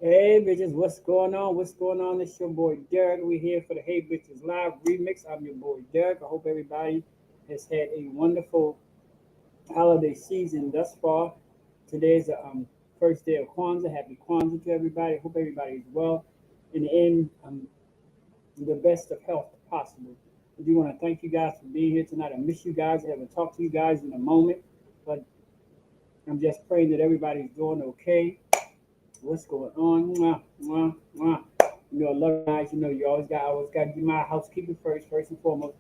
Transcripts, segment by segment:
Hey bitches, what's going on? What's going on? It's your boy Derrick. We're here for the Hey Bitches Live Remix. I'm your boy Derrick. I hope everybody has had a wonderful holiday season thus far. Today is the first day of Kwanzaa. Happy Kwanzaa to everybody. I hope everybody is well and in the best of health possible. I do want to thank you guys for being here tonight. I miss you guys. I haven't talked to you guys in a moment, but I'm just praying that everybody's doing okay. What's going on? Mwah, mwah, mwah. I love you guys. You always got to do my housekeeping first and foremost.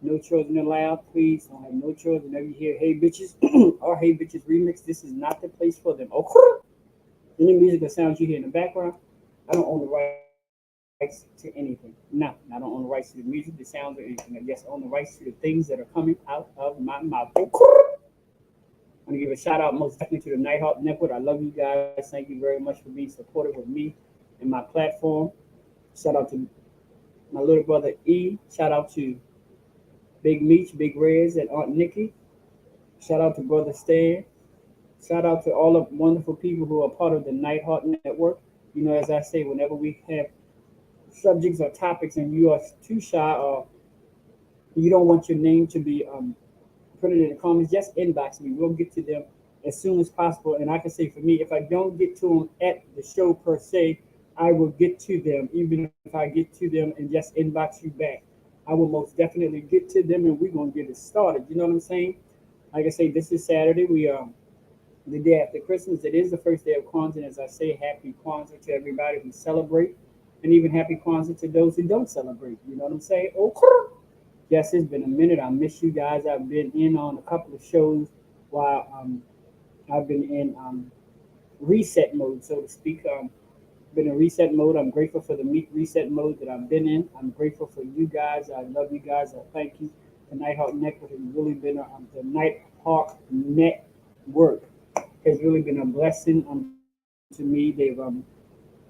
No children allowed, please. Don't have no children. Whenever you hear "Hey bitches" or "Hey bitches" remix, this is not the place for them. Okay. Any musical sounds you hear in the background, I don't own the rights to anything. No, I don't own the rights to the music, the sounds, or anything. I just own the rights to the things that are coming out of my mouth. Okay. I want to give a shout out most definitely to the Nighthawk Network. I love you guys. Thank you very much for being supportive of me and my platform. Shout out to my little brother E. Shout out to Big Meech, Big Rez, and Aunt Nikki. Shout out to Brother Stan. Shout out to all the wonderful people who are part of the Nighthawk Network. As I say, whenever we have subjects or topics and you are too shy or you don't want your name to be put it in the comments, just inbox me. We'll get to them as soon as possible. And I can say for me, if I don't get to them at the show per se, I will get to them, even if I get to them and just inbox you back. I will most definitely get to them and we're going to get it started. You know what I'm saying? Like I say, this is Saturday. We the day after Christmas. It is the first day of Kwanzaa. And as I say, happy Kwanzaa to everybody who celebrate, and even happy Kwanzaa to those who don't celebrate. You know what I'm saying? Okay. Yes, it's been a minute. I miss you guys. I've been in on a couple of shows while I've been in reset mode, so to speak. Been in reset mode. I'm grateful for the meat reset mode that I've been in. I'm grateful for you guys. I love you guys. I thank you. The Nighthawk Network has really been the Nighthawk Network has really been a blessing to me. They've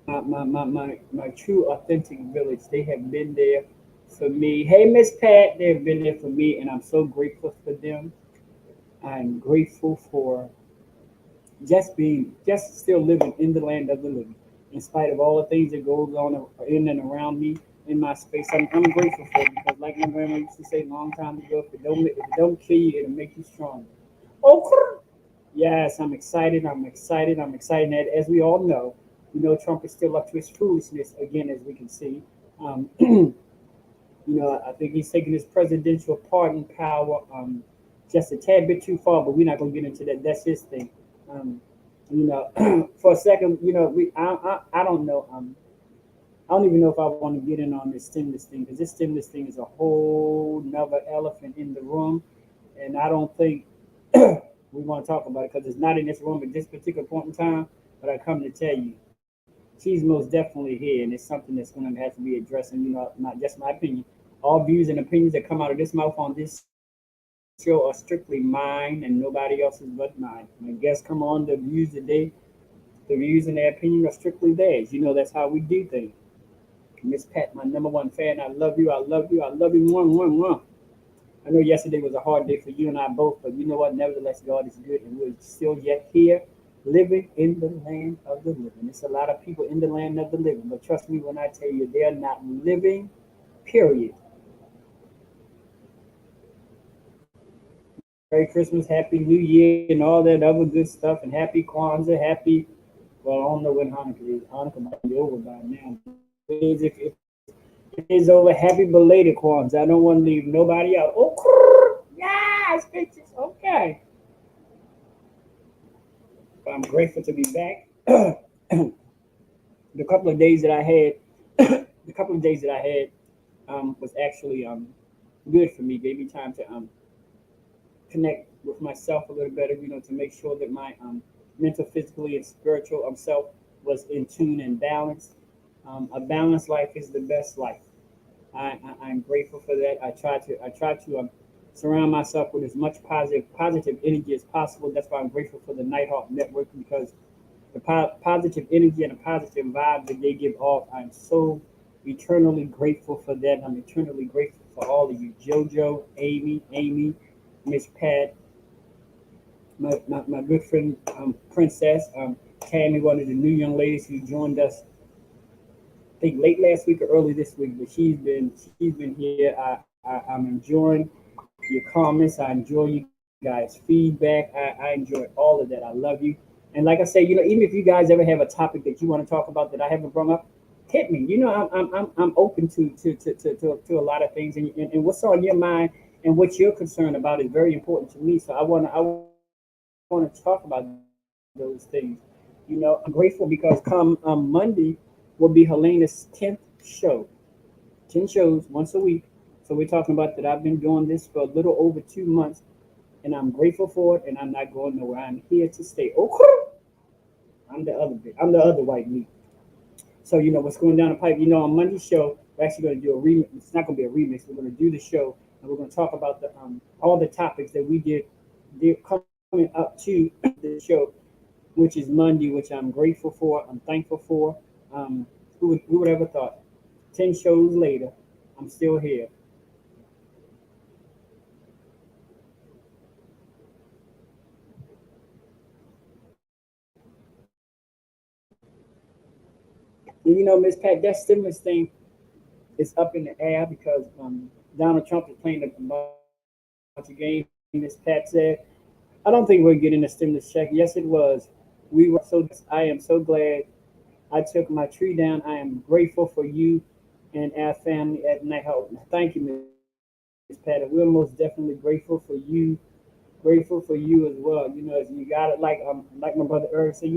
my true authentic village. They have been there for me. Hey, Miss Pat, they've been there for me, and I'm so grateful for them. I'm grateful for just still living in the land of the living, in spite of all the things that goes on in and around me in my space. I'm grateful for it because, like my grandma used to say a long time ago, if it don't kill you, it'll make you stronger. Okay. Yes, I'm excited. I'm excited. I'm excited. And as we all know, Trump is still up to his foolishness again, as we can see. I think he's taking his presidential pardon power just a tad bit too far, but we're not going to get into that. That's his thing. Um, for a second, I don't know. I don't even know if I want to get in on this stimulus thing because this stimulus thing is a whole nother elephant in the room, and I don't think we want to talk about it because it's not in this room at this particular point in time. But I come to tell you, she's most definitely here, and it's something that's going to have to be addressed. And not just my opinion. All views and opinions that come out of this mouth on this show are strictly mine and nobody else's but mine. My guests come on the views and their opinion are strictly theirs. That's how we do things. Miss Pat, my number one fan, I love you. I love you. I love you. More, more, more. I know yesterday was a hard day for you and I both, but you know what? Nevertheless, God is good, and we're still yet here, living in the land of the living. There's a lot of people in the land of the living, but trust me when I tell you, they are not living. Period. Merry Christmas, Happy New Year, and all that other good stuff, and Happy Kwanzaa, Happy. Well, I don't know when Hanukkah is. Hanukkah might be over by now, but whatever it is, if it is over, Happy belated Kwanzaa. I don't want to leave nobody out. Oh, yes, bitches. Okay, but I'm grateful to be back. The couple of days that I had, the couple of days that I had, was actually good for me. Gave me time to connect with myself a little better, to make sure that my mental, physically, and spiritual self was in tune and balanced. A balanced life is the best life. I'm grateful for that. I try to surround myself with as much positive energy as possible. That's why I'm grateful for the Nighthawk Network because the positive energy and the positive vibe that they give off, I'm so eternally grateful for that. I'm eternally grateful for all of you, JoJo, Amy, Miss Pat, my good friend Princess. Tammy, one of the new young ladies who joined us, I think late last week or early this week, but she's been here. I'm enjoying your comments. I enjoy you guys' feedback. I enjoy all of that. I love you. And like I say, even if you guys ever have a topic that you want to talk about that I haven't brought up, hit me. I'm open to a lot of things, and what's on your mind and what you're concerned about is very important to me. So I want to talk about those things. I'm grateful because come Monday will be Helena's 10th show. 10 shows once a week. So we're talking about that. I've been doing this for a little over 2 months, and I'm grateful for it. And I'm not going nowhere. I'm here to stay. Okay, I'm the other bit. I'm the other white meat. So what's going down the pipe. On Monday's show, we're actually going to do a remix. It's not going to be a remix. We're going to do the show, and we're going to talk about the all the topics that we did coming up to the show, which is Monday, which I'm grateful for. I'm thankful for. Who would ever thought? 10 shows later, I'm still here. And Miss Pat, that stimulus thing is up in the air because Donald Trump is playing a bunch of games. Miss Pat said, I don't think we're getting a stimulus check. Yes, it was. We were so. I am so glad I took my tree down. I am grateful for you and our family at Night Hall. Thank you, Miss Pat. We're most definitely grateful for you as well. You got it like my brother Eric said.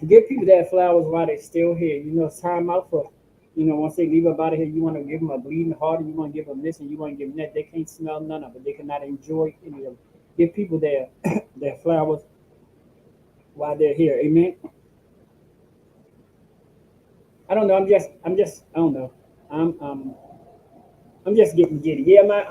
Give people their flowers while they're still here. It's time out for. Once they leave up out of here, you want to give them a bleeding heart, and you want to give them this, and you want to give them that. They can't smell none of it. They cannot enjoy any of it. Give people their their flowers while they're here. Amen. I don't know. I don't know. I'm um I'm just getting giddy. Yeah, my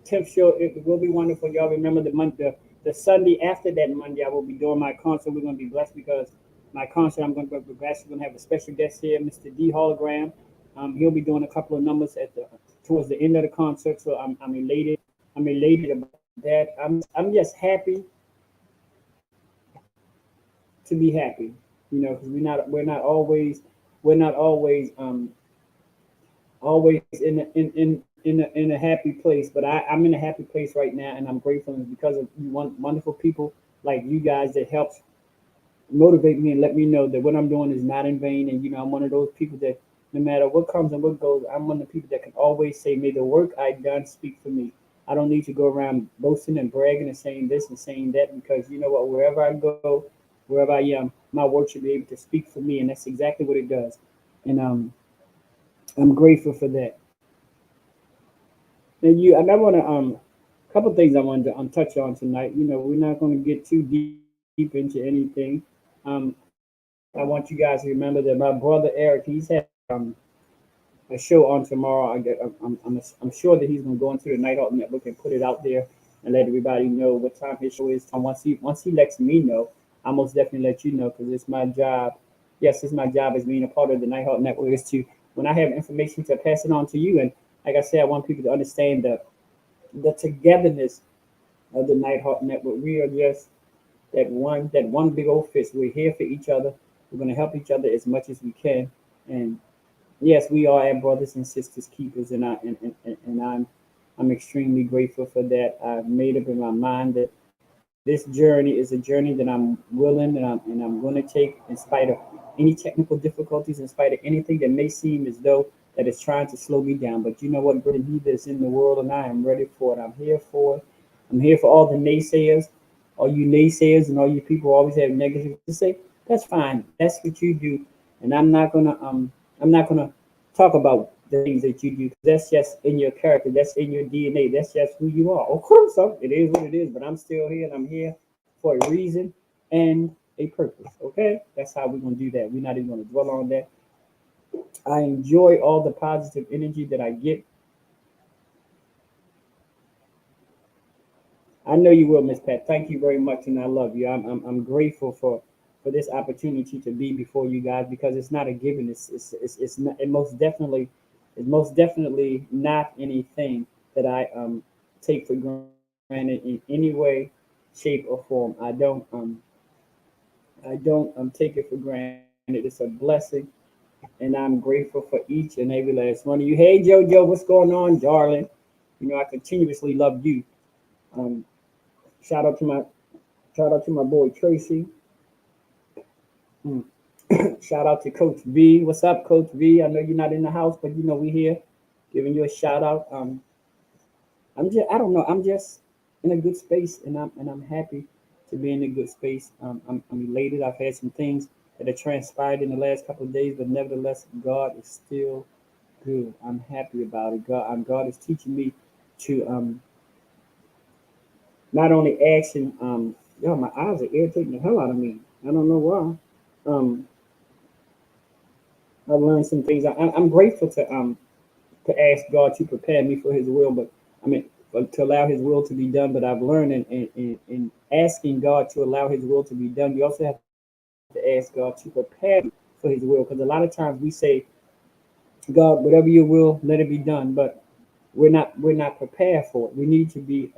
10th show, it will be wonderful. Y'all remember the Sunday after that Monday I will be doing my concert. We're gonna be blessed because my concert I'm gonna be blessed. We're gonna have a special guest here, Mr. D Hologram. He'll be doing a couple of numbers at the towards the end of the concert. So I'm elated. I'm elated about that. I'm just happy to be happy. Because we're not always in a happy place. But I'm in a happy place right now, and I'm grateful and because of you wonderful people like you guys that helps motivate me and let me know that what I'm doing is not in vain. And I'm one of those people that no matter what comes and what goes, I'm one of the people that can always say, "May the work I done speak for me." I don't need to go around boasting and bragging and saying this and saying that because you know what? Wherever I go, wherever I am, my work should be able to speak for me, and that's exactly what it does. And I'm grateful for that. And I want to a couple things I wanted to touch on tonight. We're not going to get too deep into anything. Um, I want you guys to remember that my brother Eric, he's having a show on tomorrow. I'm sure that he's going to go into the Nighthawk Network and put it out there and let everybody know what time his show is. Once he lets me know, I'll most definitely let you know because it's my job. Yes, it's my job as being a part of the Nighthawk Network is to when I have information to pass it on to you. And like I said, I want people to understand the togetherness of the Nighthawk Network. We are just that one big old fist. We're here for each other. We're going to help each other as much as we can. And yes, we are our brothers and sisters keepers, and I'm extremely grateful for that. I've made up in my mind that this journey is a journey that I'm willing and I'm going to take in spite of any technical difficulties, in spite of anything that may seem as though that is trying to slow me down. But you know what? Greater than He that's in the world, and I am ready for it. I'm here for it. I'm here for all the naysayers, all you naysayers, and all you people who always have negative to say. That's fine. That's what you do, and I'm not gonna talk about the things that you do. That's just in your character. That's in your DNA. That's just who you are. Of course, so it is what it is. But I'm still here, and I'm here for a reason and a purpose. Okay, that's how we're gonna do that. We're not even gonna dwell on that. I enjoy all the positive energy that I get. I know you will, Miss Pat. Thank you very much, and I love you. I'm grateful for this opportunity to be before you guys because it's not a given. It's not, it most definitely not anything that I take for granted in any way, shape, or form. I don't. I don't take it for granted. It's a blessing, and I'm grateful for each and every last one of you. Hey, JoJo, what's going on, darling? You know, I continuously love you. Um, shout out to my shout out to my boy Tracy. Mm. Shout out to Coach V. What's up, Coach V? I know you're not in the house, but you know we here, giving you a shout out. I don't know, I'm just in a good space, and I'm happy to be in a good space. I'm elated. I've had some things that have transpired in the last couple of days, but nevertheless, God is still good. I'm happy about it. God is teaching me to not only action. Yo, my eyes are irritating the hell out of me. I don't know why. Um, I learned some things. I'm grateful to ask God to prepare me for His will, but I mean to allow His will to be done. But I've learned in asking God to allow His will to be done, we also have to ask God to prepare for His will. Because a lot of times we say, God, whatever Your will, let it be done, but we're not prepared for it. We need to be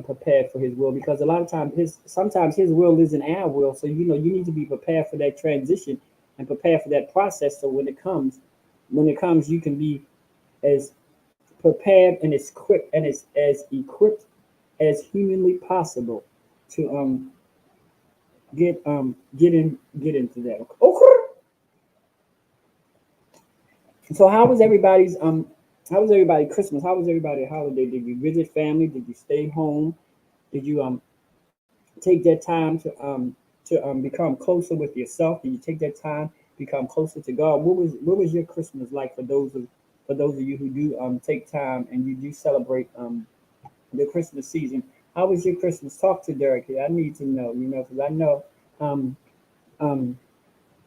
prepared for His will, because a lot of times His will isn't our will. So you need to be prepared for that transition and prepare for that process. So when it comes, you can be as prepared and as equipped as humanly possible to get into that. Okay. So how was everybody Christmas? How was everybody holiday? Did you visit family? Did you stay home? Did you take that time to become closer with yourself? Did you take that time become closer to God? What was your Christmas like for those of you who do take time and you do celebrate the Christmas season? How was your Christmas? Talk to Derrick here. I need to know, because I know um, um,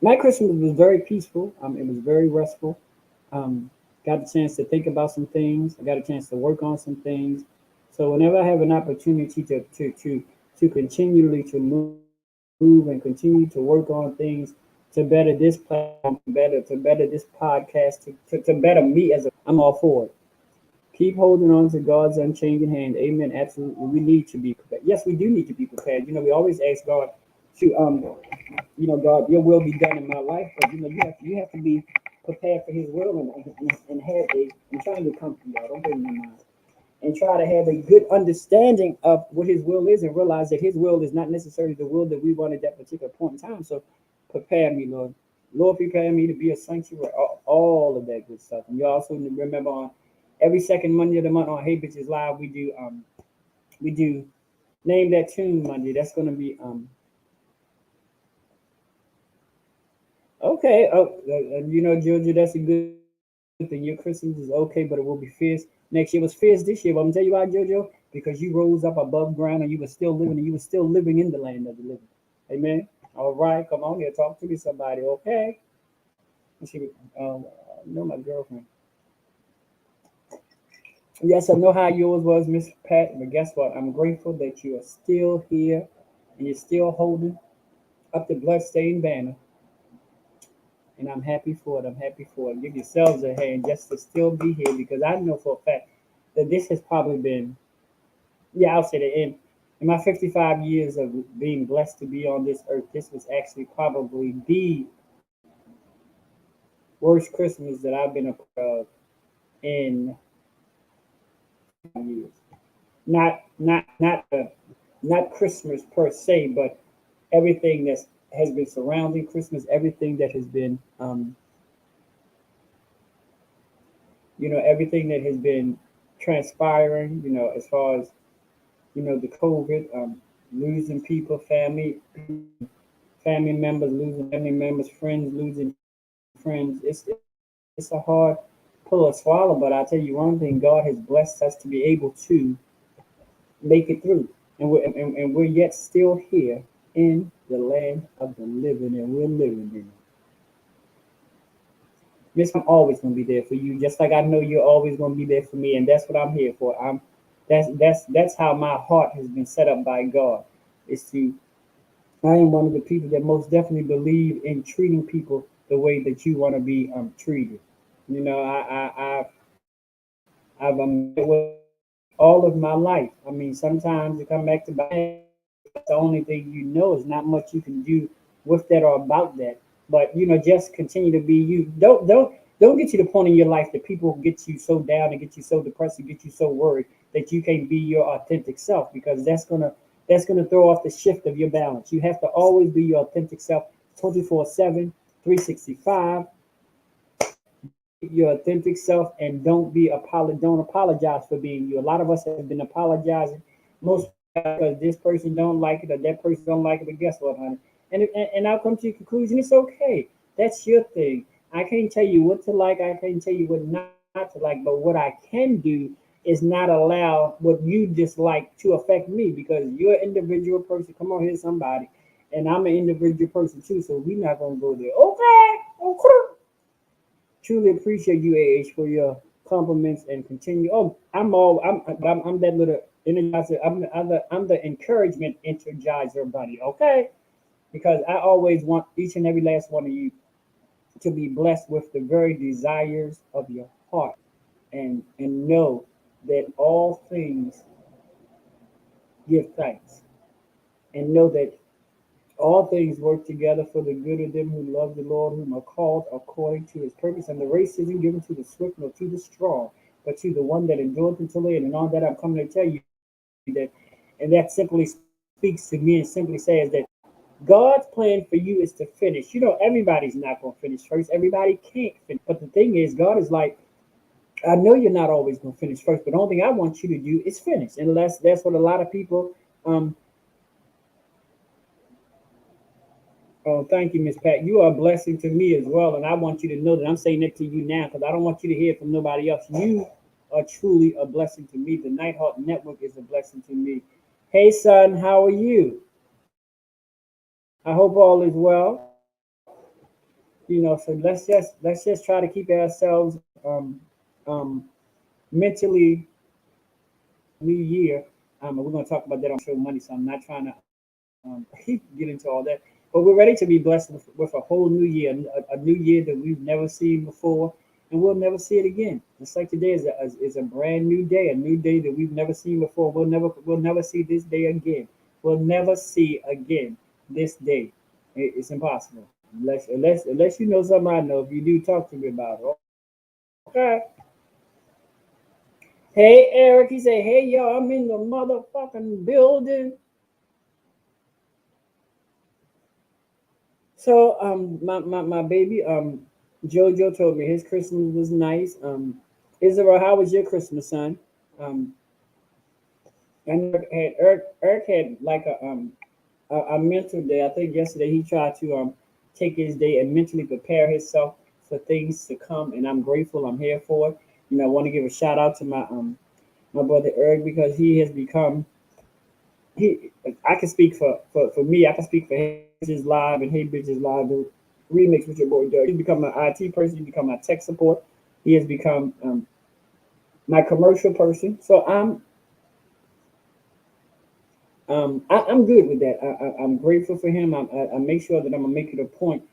my Christmas was very peaceful. It was very restful. Um, got a chance to think about some things. I got a chance to work on some things. So whenever I have an opportunity to continually to move and continue to work on things to better this platform, to better this podcast, to better me as a person, I'm all for it. Keep holding on to God's unchanging hand. Amen. Absolutely. We need to be prepared. Yes, we do need to be prepared. We always ask God to God, Your will be done in my life. But you have to be prepared for His will, and have a. I'm trying to come from y'all. Don't bring my mind. And try to have a good understanding of what His will is, and realize that His will is not necessarily the will that we want at that particular point in time. So prepare me, Lord. Lord, prepare me to be a sanctuary, all of that good stuff. And you also remember, on every second Monday of the month on Hey Bitches Live, we do name that tune Monday. That's gonna be okay. Oh, Georgia, that's a good thing. Your Christmas is okay, but it will be fierce next year. It was fierce this year, but I'm gonna tell you why, Jojo, because you rose up above ground and you were still living, and you were still living in the land of the living. Amen. All right, come on here, talk to me, somebody. Okay. And she, know my girlfriend. Yes, I know how yours was, Miss Pat. But guess what? I'm grateful that you are still here and you're still holding up the bloodstained banner, and I'm happy for it. I'm happy for it. Give yourselves a hand just to still be here, because I know for a fact that this has probably been, yeah, I'll say that in my 55 years of being blessed to be on this earth, this was actually probably the worst Christmas that I've been a part of in 55 years. Not Christmas per se, but everything that has been surrounding Christmas, everything that has been, everything that has been transpiring, as far as the COVID, losing people, family members losing family members, friends losing friends. It's a hard pull to swallow, but I'll tell you one thing: God has blessed us to be able to make it through, and we're yet still here in the land of the living, and we're living in it. Miss, I'm always gonna be there for you, just like I know you're always gonna be there for me, and that's what I'm here for. That's how my heart has been set up by God. Is to I am one of the people that most definitely believe in treating people the way that you want to be treated. I've met with all of my life. I mean, sometimes it come back to bad, that's the only thing you know, is not much you can do with that or about that. But just continue to be you. Don't get to the point in your life that people get you so down and get you so depressed and get you so worried that you can't be your authentic self, because that's gonna throw off the shift of your balance. You have to always be your authentic self, 24/7, 365. Be your authentic self, and don't apologize for being you. A lot of us have been apologizing most because this person don't like it or that person don't like it. But guess what, honey? And I'll come to the conclusion, it's okay. That's your thing. I can't tell you what to like. I can't tell you what not to like. But what I can do is not allow what you dislike to affect me, because you're an individual person. Come on here, somebody. And I'm an individual person too. So we're not gonna go there. Okay. Okay. Truly appreciate you, AH, for your compliments and continue. Oh, I'm that little energizer. I'm the encouragement energizer buddy. Okay, because I always want each and every last one of you to be blessed with the very desires of your heart, and know that all things give thanks, and know that all things work together for the good of them who love the Lord, whom are called according to his purpose. And the race isn't given to the swift nor to the strong, but to the one that endureth until the end. And on that, I'm coming to tell you that, and that simply speaks to me and simply says that God's plan for you is to finish. Everybody's not going to finish first. Everybody can't finish. But the thing is, God is like, I know you're not always going to finish first, but the only thing I want you to do is finish. And that's what a lot of people um, Oh, thank you, Miss Pat. You are a blessing to me as well, and I want you to know that I'm saying that to you now because I don't want you to hear it from nobody else. You are truly a blessing to me. The Nighthawk Network is a blessing to me. Hey, son, how are you? I hope all is well. So let's just try to keep ourselves um, mentally new year. We're going to talk about that on show Monday, so I'm not trying to get into all that. But we're ready to be blessed with a whole new year, a new year that we've never seen before, and we'll never see it again. Just like today is a brand new day, a new day that we've never seen before. We'll never see this day again. We'll never see again this day. It's impossible unless you know something I know. If you do, talk to me about it. Okay. Hey Eric, he said, "Hey y'all, I'm in the motherfucking building." So my baby Jojo told me his Christmas was nice. Israel, how was your Christmas, son? Um, and Eric had like a mental day. I think yesterday he tried to take his day and mentally prepare himself for things to come, and I'm grateful. I'm here for it. I want to give a shout out to my brother Eric, because he has become he. I can speak for me. I can speak for Hey Bitches Live and Hey Bitches Live, the remix with your boy Doug. He's become my IT person. He's become my tech support. He has become my commercial person. So I'm good with that. I'm grateful for him. I make sure that I'm gonna make it a point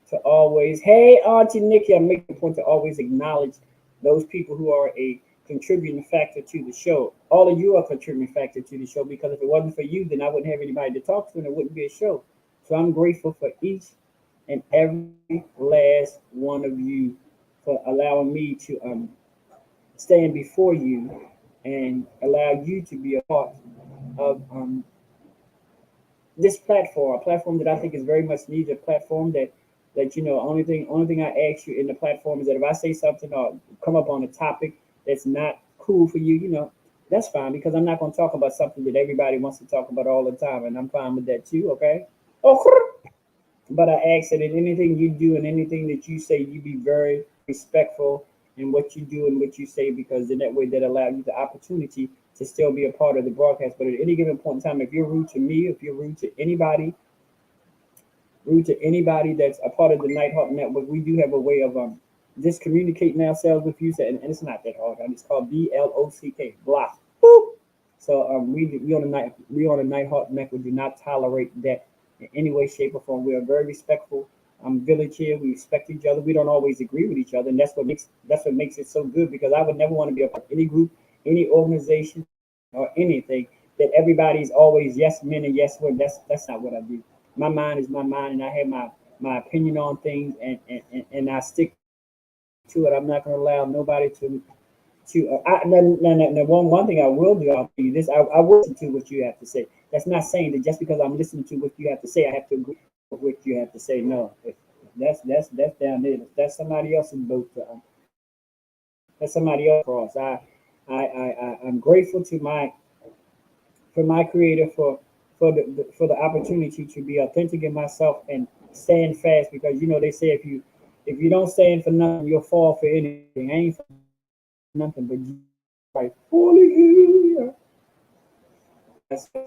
to always, hey Auntie Nikki, I make it a point to always acknowledge those people who are a contributing factor to the show. All of you are contributing factor to the show, because if it wasn't for you, then I wouldn't have anybody to talk to, and it wouldn't be a show. So I'm grateful for each and every last one of you for allowing me to stand before you and allow you to be a part of this platform, a platform that I think is very much needed, a platform that only thing I ask you in the platform is that if I say something or come up on a topic that's not cool for you, that's fine, because I'm not going to talk about something that everybody wants to talk about all the time, and I'm fine with that too. Okay. Oh, but I ask that in anything you do and anything that you say, you be very respectful in what you do and what you say, because in that way that allow you the opportunity to still be a part of the broadcast. But at any given point in time, if you're rude to me, if you're rude to anybody that's a part of the Nighthawk Network, we do have a way of just communicating ourselves with you. And it's not that hard. It's called BLOCK, block. Boop. So we on the Nighthawk Network do not tolerate that in any way, shape, or form. We are very respectful village here. We respect each other. We don't always agree with each other, and that's what makes it so good. Because I would never want to be a part of any group, any organization, or anything that that everybody's always yes men and yes women. That's not what I do. My mind is my mind, and I have my opinion on things, and I stick to it. I'm not going to allow nobody to one thing I will do. I'll tell you this. I will listen to what you have to say. That's not saying that just because I'm listening to what you have to say, I have to agree with what you have to say. No, that's down there. That's somebody else's boat. That's somebody else's cross. I'm grateful for my creator for the opportunity to be authentic in myself and stand fast, because they say if you don't stand for nothing, you'll fall for anything. I ain't for nothing but Jesus Christ. Hallelujah.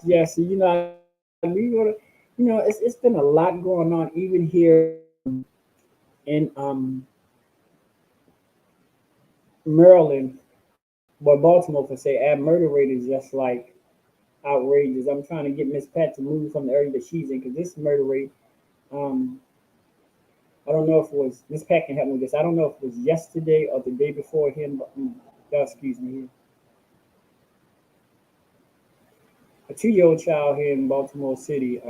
Yes. We gotta, it's been a lot going on even here in Maryland, but Baltimore per se. Our murder rate is just like outrageous. I'm trying to get Miss Pat to move from the area that she's in, because this murder rate, um, I don't know if it was Miss Pat can help me with this. I don't know if it was yesterday or the day before him. Excuse me. A 2-year-old child here in Baltimore City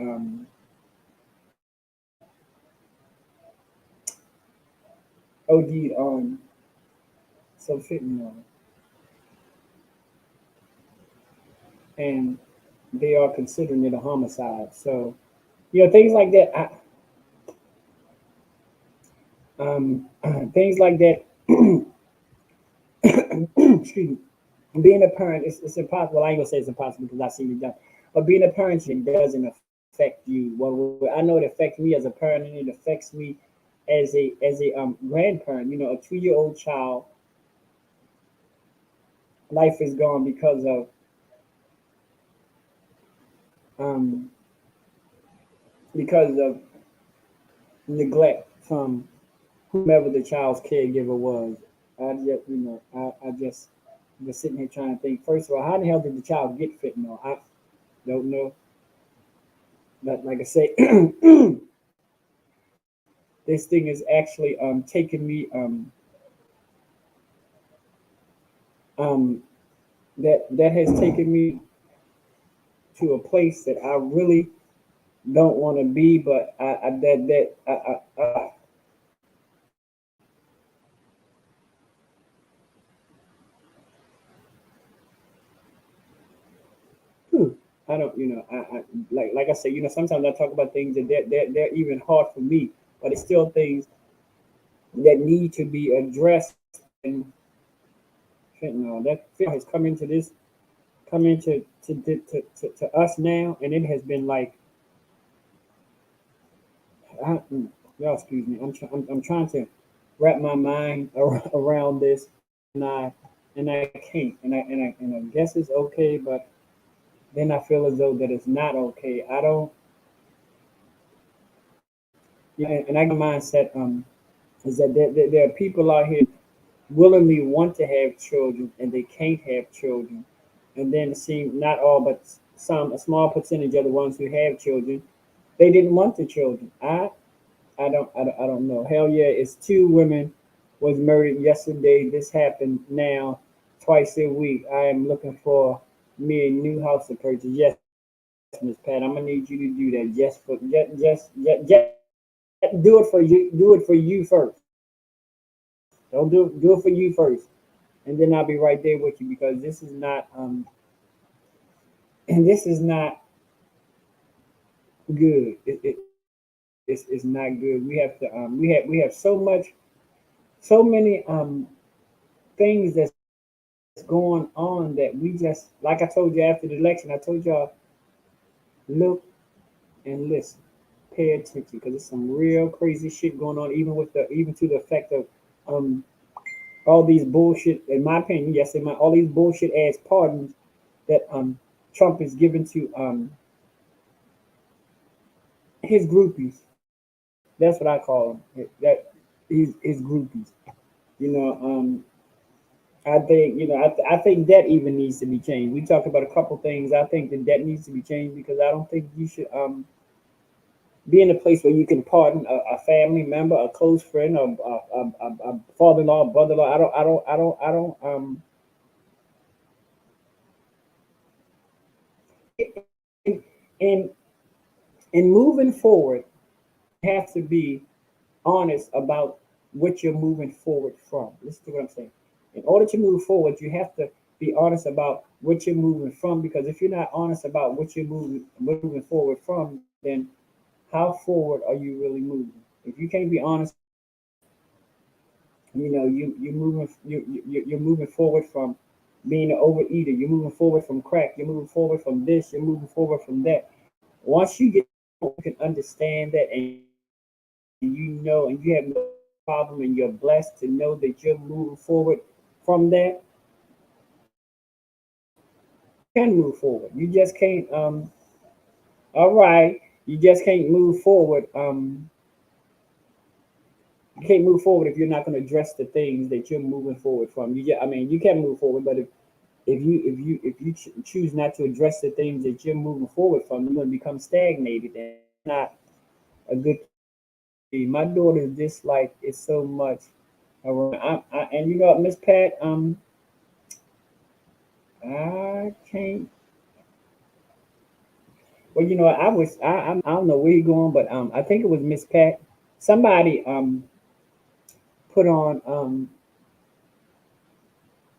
OD'd on some fentanyl, and they are considering it a homicide. So things like that. Things like that. Excuse me. Being a parent, it's impossible. I ain't gonna say it's impossible because I see it done. But being a parent doesn't affect you. Well, I know it affects me as a parent, and it affects me as a grandparent. A 2-year-old child life is gone um because of neglect from whomever the child's caregiver was. I just was sitting here trying to think. First of all, how the hell did the child get fentanyl? I don't know. But like I say, this thing is actually taking me um that has taken me to a place that I really don't want to be. But I that that whew, I don't like I say, sometimes I talk about things that they're even hard for me, but it's still things that need to be addressed. And fentanyl, that fentanyl has come into to us now, and it has been like, y'all excuse me, I'm trying to wrap my mind around this, and I can't, and I guess it's okay, but then I feel as though that it's not okay. I don't, and I got my mindset is that there are people out here willingly want to have children and they can't have children, and then it seems not all, but a small percentage of the ones who have children, they didn't want the children. I don't know. Hell yeah, it's 2 women was murdered yesterday. This happened now twice a week. I am looking for me a new house to purchase. Yes, Miss Pat, I'm gonna need you to do that. Just do it for you. Do it for you first. Don't do it for you first, and then I'll be right there with you, because this is not and this is not good. It's not good. We have to we have so many things that's going on that we just, like I told you after the election, I told y'all, look and listen, pay attention, because there's some real crazy shit going on, even to the effect of um all these bullshit, in my opinion, yes, all these bullshit ass pardons that Trump is giving to his groupies. That's what I call them. That his groupies. You know, I think I think that even needs to be changed. We talked about a couple things. I think that needs to be changed, because I don't think you should be in a place where you can pardon a family member, a close friend, a father-in-law, brother-in-law. I don't And in moving forward, you have to be honest about what you're moving forward from. Listen to what I'm saying. In order to move forward, you have to be honest about what you're moving from. Because if you're not honest about what you're moving forward from, then how forward are you really moving? If you can't be honest, you're moving forward from being an overeater. You're moving forward from crack. You're moving forward from this. You're moving forward from that. Once you get, you can understand that, and you know, and you have no problem, and you're blessed to know that you're moving forward from that. You can move forward. You just can't. All right. You just can't move forward. You can't move forward if you're not going to address the things that you're moving forward from. I mean, you can move forward, but if you choose not to address the things that you're moving forward from, you're going to become stagnated, and that's not a good thing. My daughter dislike it so much. And you know what, Miss Pat, I can't. Well, you know, I don't know where you're going, but I think it was Miss Pat. Somebody put on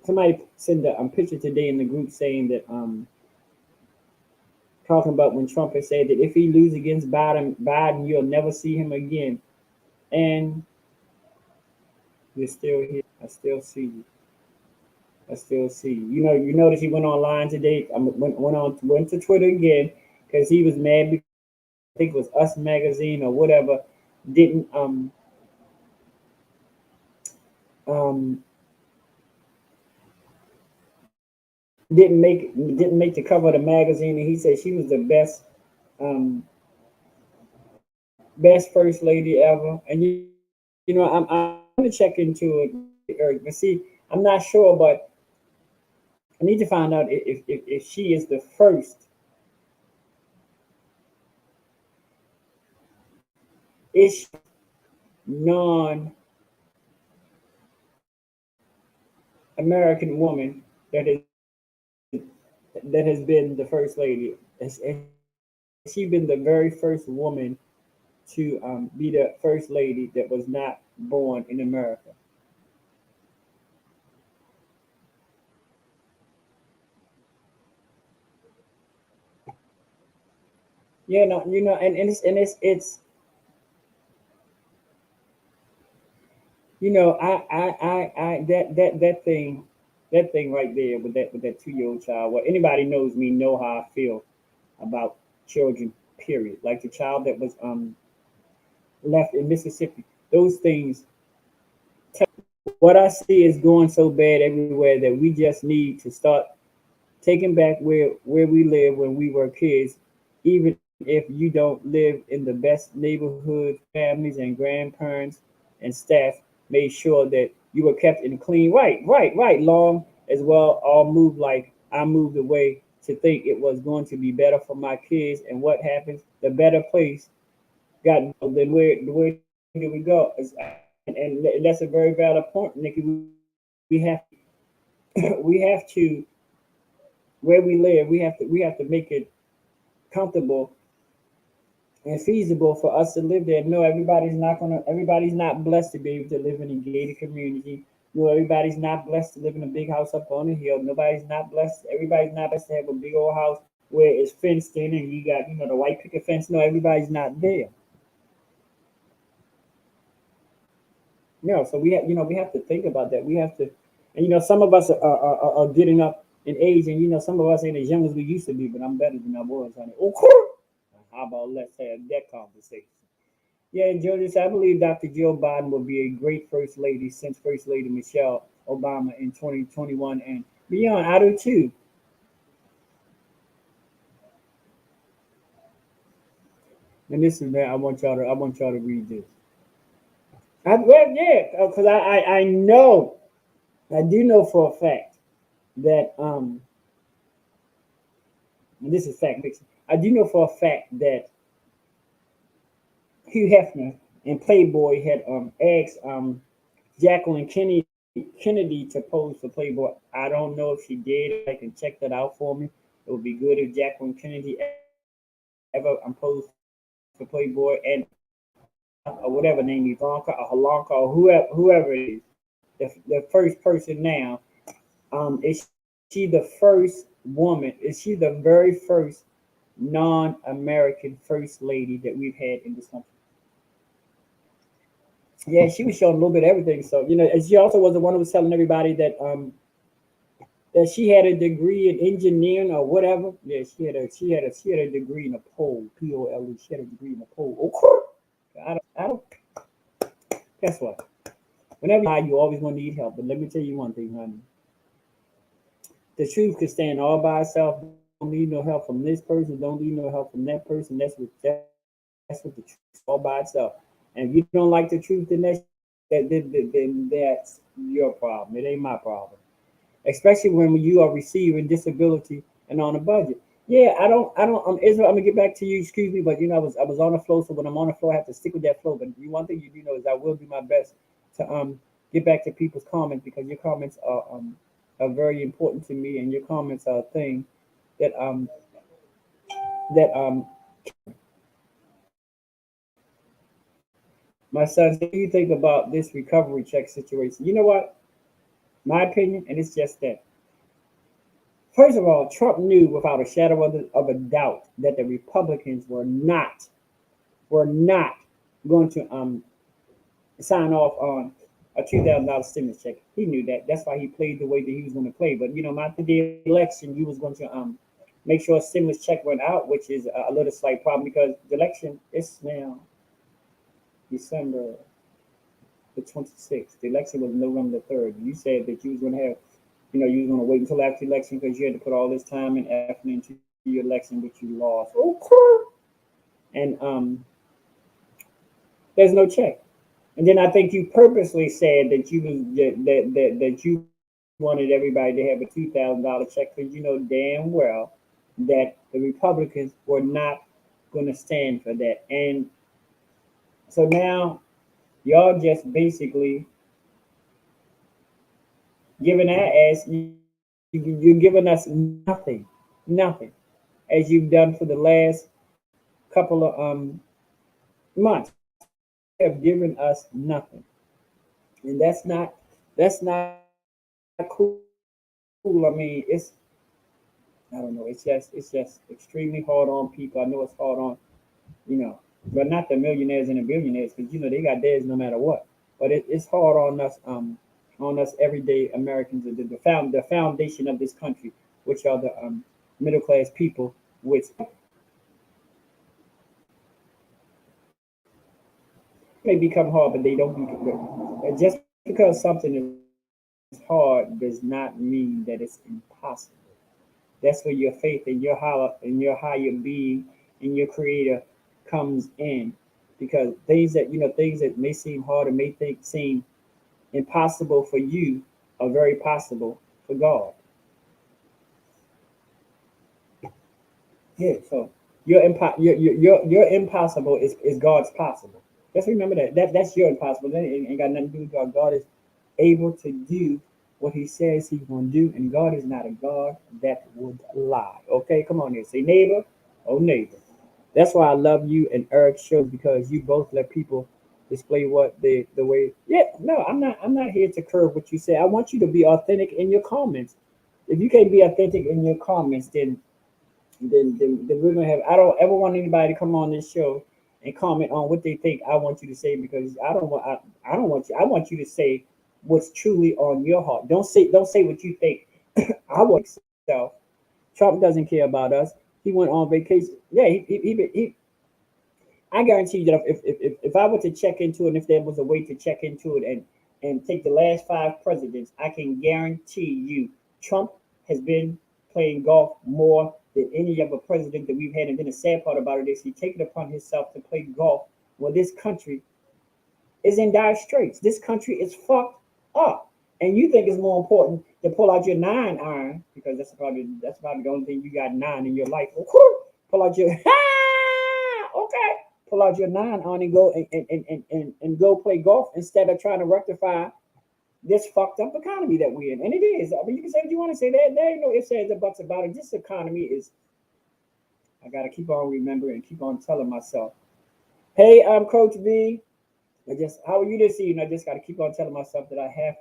somebody sent a picture today in the group saying that talking about when Trump has said that if he loses against Biden, you'll never see him again. And you're still here. I still see you. I still see you. You notice he went online today. Went to Twitter again because he was mad because I think it was Us Magazine or whatever didn't um didn't make the cover of the magazine, and he said she was the um best first lady ever. And I'm gonna check into it, Eric. But see, I'm not sure, but I need to find out if she is the first ish non-American woman that has been the first lady. Has she been the very first woman to be the first lady that was not born in America? Yeah, no, and it's I that thing right there with that 2-year-old child. Well, anybody knows me know how I feel about children. Period. Like the child that was left in Mississippi. Those things. What I see is going so bad everywhere that we just need to start taking back where we live when we were kids, even if you don't live in the best neighborhood. Families and grandparents and staff made sure that you were kept in clean. Right. Long as well, all moved like I moved away to think it was going to be better for my kids. And what happens? The better place got then where do we go? And that's a very valid point, Nikki. We have we have to where we live. We have to make it comfortable and feasible for us to live there. No, everybody's not blessed to be able to live in a gated community. No, everybody's not blessed to live in a big house up on a hill. Everybody's not blessed to have a big old house where it's fenced in and you got, the white picket fence. No, everybody's not there. No, so we have to think about that. We have to, and some of us are getting up in age, and some of us ain't as young as we used to be, but I'm better than I was, honey. Okay. How about let's have that conversation? Yeah, Judges, I believe Dr. Jill Biden will be a great first lady since First Lady Michelle Obama in 2021 and beyond. I do too. And this is man, I want y'all to read this. Well, yeah, because I know, I do know for a fact that and this is fact fiction. I do know for a fact that Hugh Hefner and Playboy had asked Jacqueline Kennedy to pose for Playboy. I don't know if she did. I can check that out for me. It would be good if Jacqueline Kennedy ever posed for Playboy and or whatever name you Blanca or Halanka or whoever it is, the first person now, is she the first woman? Is she the very first non-American first lady that we've had in this country? Yeah, she was showing a little bit of everything. So and she also was the one who was telling everybody that she had a degree in engineering or whatever. Yeah, she had a degree in a pole, pole. She had a degree in a pole. Okay, I don't. Guess what? Whenever you lie, you always gonna need help. But let me tell you one thing, honey. The truth can stand all by itself. Don't need no help from this person. Don't need no help from that person. That's what the truth is all by itself. And if you don't like the truth, then that's your problem. It ain't my problem. Especially when you are receiving disability and on a budget. Yeah, I don't. Israel, I'm gonna get back to you. Excuse me, but I was on the flow, so when I'm on the flow, I have to stick with that flow. But one thing you do know is I will do my best to get back to people's comments because your comments are very important to me, and your comments are a thing that that my son said. What do you think about this recovery check situation? You know what? My opinion, and it's just that. First of all, Trump knew without a shadow of a doubt that the Republicans were not going to sign off on a $2,000 stimulus check. He knew that. That's why he played the way that he was going to play. But after the election, he was going to make sure a stimulus check went out, which is a little slight problem because the election is now December the 26th. The election was November the 3rd. You said that you was going to have, you was going to wait until after the election because you had to put all this time and effort into your election, but you lost. Okay. And there's no check. And then I think you purposely said that you was that you wanted everybody to have a $2,000 check because you know damn well that the Republicans were not going to stand for that. And so now y'all just basically giving our ass. You're giving us nothing, as you've done for the last couple of months. You have given us nothing, and that's not cool. I mean, I don't know. It's just extremely hard on people. I know it's hard on but not the millionaires and the billionaires because they got theirs no matter what. But it's hard on us everyday Americans, the foundation of this country, which are the middle class people, which may become hard, but they don't become. Just because something is hard does not mean that it's impossible. That's where your faith and your higher being and your creator comes in. Because things that may seem hard and may think seem impossible for you are very possible for God. Yeah, so your impossible is God's possible. Just remember that's your impossible. That ain't got nothing to do with God. God is able to do what He says He's going to do, and God is not a God that would lie. Okay, come on here, say neighbor, oh neighbor. That's why I love you and Eric shows because you both let people display what the way. Yeah, no, I'm not here to curve what you say. I want you to be authentic in your comments. If you can't be authentic in your comments, then we're gonna have. I don't ever want anybody to come on this show and comment on what they think I want you to say because I don't want you. I want you to say what's truly on your heart. Don't say what you think. I want self. Trump doesn't care about us. He went on vacation. Yeah, I guarantee you that if I were to check into it, and if there was a way to check into it and take the last five presidents, I can guarantee you Trump has been playing golf more than any other president that we've had. And then the sad part about it is he taken it upon himself to play golf when this country is in dire straits. This country is fucked up. And you think it's more important to pull out your 9 iron because that's probably the only thing you got nine in your life. Pull out your okay. Pull out your 9 iron and go and go play golf instead of trying to rectify this fucked up economy that we're in. And it is. I mean, you can say what you want to say. There ain't no ifs, ands, or buts about it. This economy is I gotta keep on remembering and keep on telling myself, hey, I'm Coach B. I just how are you this evening? I just gotta keep on telling myself that I have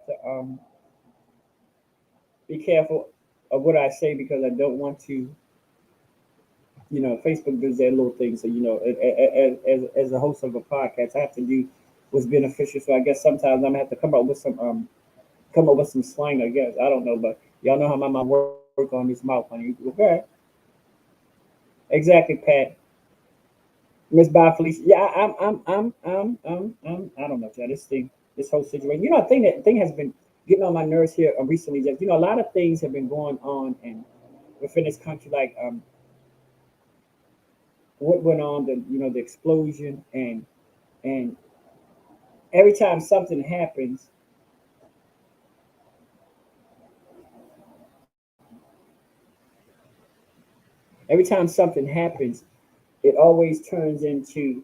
to be careful of what I say because I don't want to, Facebook does that little thing. So, as a host of a podcast, I have to do what's beneficial. So I guess sometimes I'm gonna have to come up with some slang. I guess I don't know, but y'all know how my mom work on this mouth, honey. Okay, exactly, Pat. Miss Bye Felicia. Yeah, I don't know, child. This whole situation. I think that thing has been getting on my nerves here recently. Just a lot of things have been going on and within this country, like what went on, the explosion, and every time something happens, every time something happens, it always turns into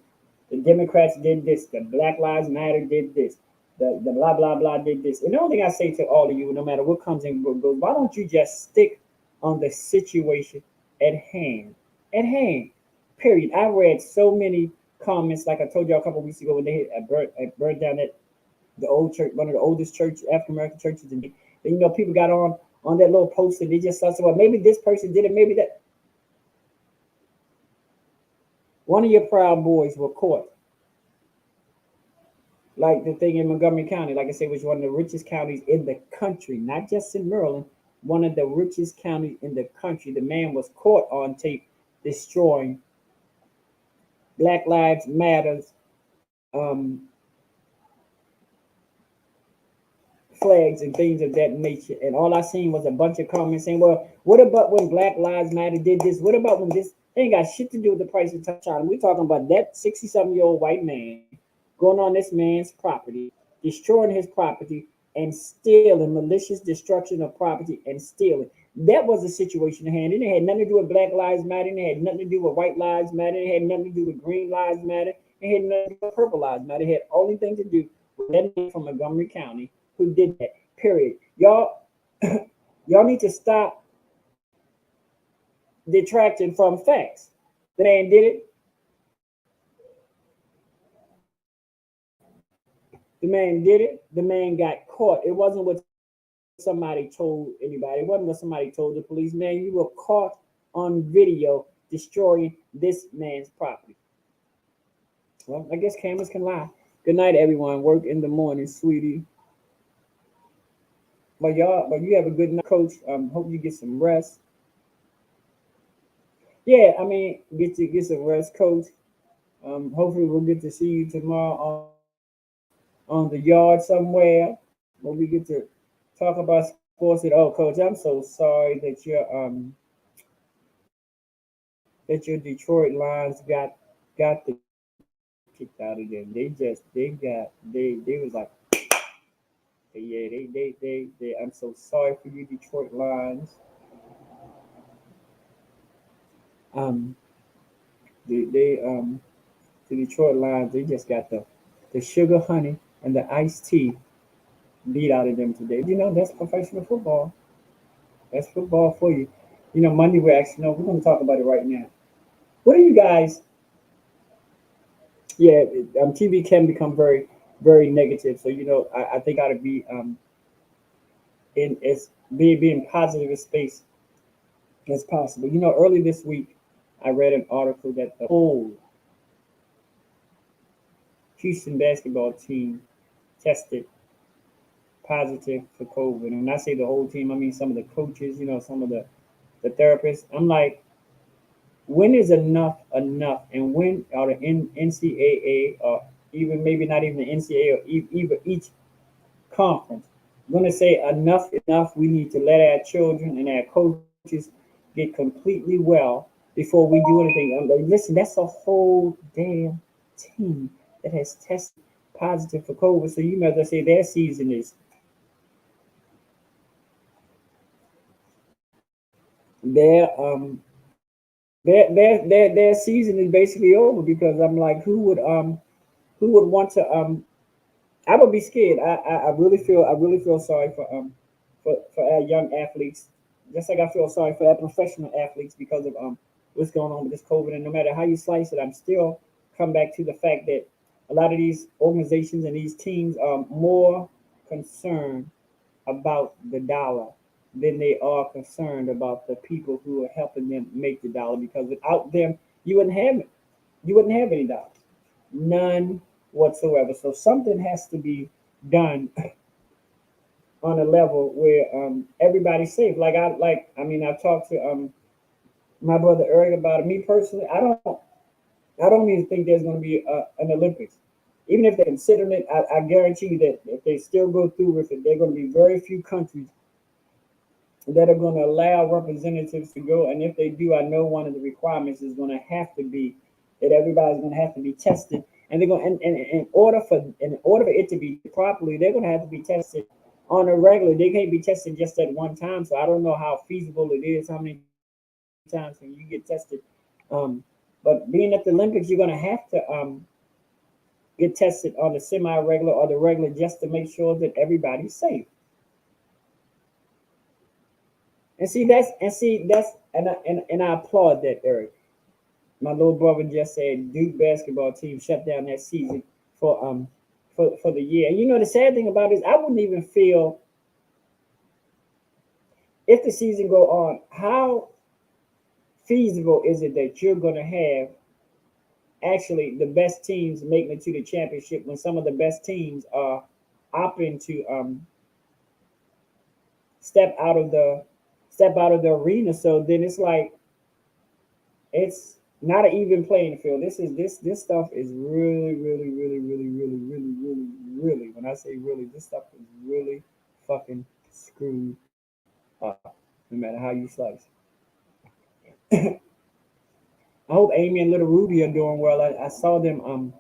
the Democrats did this, the Black Lives Matter did this, the blah blah blah did this. And the only thing I say to all of you, no matter what comes and what goes, why don't you just stick on the situation at hand? At hand. Period. I read so many comments, like I told you a couple of weeks ago when they burned down that the old church, one of the oldest church African American churches, and people got on that little post and they just thought, well, maybe this person did it, maybe that. One of your Proud Boys were caught, like the thing in Montgomery County, like I said, was one of the richest counties in the country, not just in Maryland, one of the richest counties in the country. The man was caught on tape destroying Black Lives Matters um, flags and things of that nature. And all I seen was a bunch of comments saying, well, what about when Black Lives Matter did this? What about when this? They ain't got shit to do with the price of China. We're talking about that 67-year-old white man going on this man's property, destroying his property, and stealing, malicious destruction of property and stealing. That was the situation at hand. It had nothing to do with Black Lives Matter. It had nothing to do with White Lives Matter. It had nothing to do with Green Lives Matter. It had nothing to do with Purple Lives Matter. It had only thing to do with that man from Montgomery County who did that. Period. Y'all, y'all need to stop detracting from facts. The man did it. The man did it. The man got caught. It wasn't what somebody told anybody. It wasn't what somebody told the police. Man, you were caught on video destroying this man's property. Well, I guess cameras can lie. Good night, everyone. Work in the morning, sweetie. But you have a good night, Coach. Hope you get some rest. Yeah, I mean, get some rest, Coach. Hopefully we'll get to see you tomorrow on the yard somewhere where we get to talk about sports. And oh, Coach, I'm so sorry that your Detroit Lions got the kicked out of them. They was like, yeah, they I'm so sorry for you, Detroit Lions. Um, they the Detroit Lions, they just got the sugar honey and the iced tea beat out of them today. That's professional football. That's football for you. Monday we're actually no, we're going to talk about it right now. What do you guys? Yeah, TV can become very, very negative. So I think I ought to be in as being positive as space as possible. Early this week, I read an article that the whole Houston basketball team tested positive for COVID. And when I say the whole team, I mean some of the coaches, some of the therapists. I'm like, when is enough enough? And when are the NCAA or even maybe not even the NCAA or even each conference going to say enough enough? We need to let our children and our coaches get completely well before we do anything. Like, listen, that's a whole damn team that has tested positive for COVID. So you might as well say their season is their their season is basically over because I'm like, who would want to I would be scared. I really feel sorry for our young athletes, just like I feel sorry for our professional athletes because of what's going on with this COVID. And no matter how you slice it, I'm still come back to the fact that a lot of these organizations and these teams are more concerned about the dollar than they are concerned about the people who are helping them make the dollar. Because without them, you wouldn't have it. You wouldn't have any dollars, none whatsoever. So something has to be done on a level where everybody's safe. I mean, I've talked to my brother Eric about it. Me personally, I don't even think there's going to be an Olympics. Even if they're considering it, I guarantee you that if they still go through with it, there are going to be very few countries that are going to allow representatives to go. And if they do, I know one of the requirements is going to have to be that everybody's going to have to be tested. And they're going and in order for it to be properly, they're going to have to be tested on a regular. They can't be tested just at one time. So I don't know how feasible it is, how many times when you get tested. Um, but being at the Olympics, you're going to have to get tested on the semi-regular or the regular just to make sure that everybody's safe. And I applaud that, Eric. My little brother just said Duke basketball team shut down that season for for the year. And you know the sad thing about it is I wouldn't even feel if the season go on, how feasible is it that you're gonna have actually the best teams making it to the championship when some of the best teams are opting to step out of the step out of the arena. So then it's like it's not an even playing field. This stuff is really. When I say really, this stuff is really fucking screwed up. No matter how you slice. I hope Amy and Little Ruby are doing well. I saw them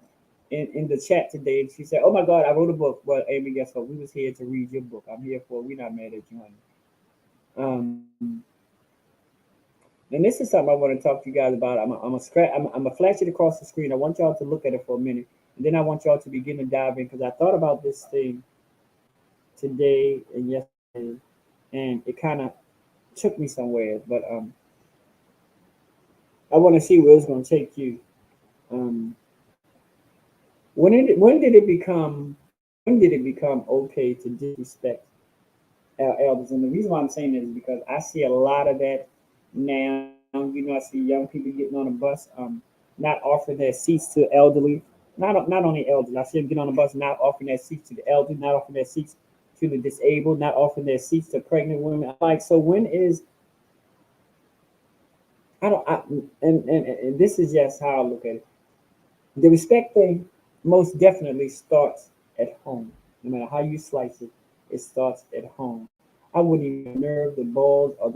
in the chat today, and she said, "Oh my God, I wrote a book." Well, Amy, guess what? We was here to read your book. I'm here for. We're not mad at you, honey. Um, and this is something I want to talk to you guys about. I'm a flash it across the screen. I want y'all to look at it for a minute, and then I want y'all to begin to dive in because I thought about this thing today and yesterday, and it kind of took me somewhere. But I want to see where it's going to take you. Um, when did it become okay to disrespect our elders? And the reason why I'm saying that is because I see a lot of that now. You know, I see young people getting on a bus, not offering their seats to elderly, not only elders. I see them get on the bus, not offering their seats to the elderly, not offering their seats to the disabled, not offering their seats to pregnant women. I'm like, so when is I don't I, and this is just how I look at it. The respect thing most definitely starts at home. No matter how you slice it, it starts at home. I wouldn't even nerve the balls or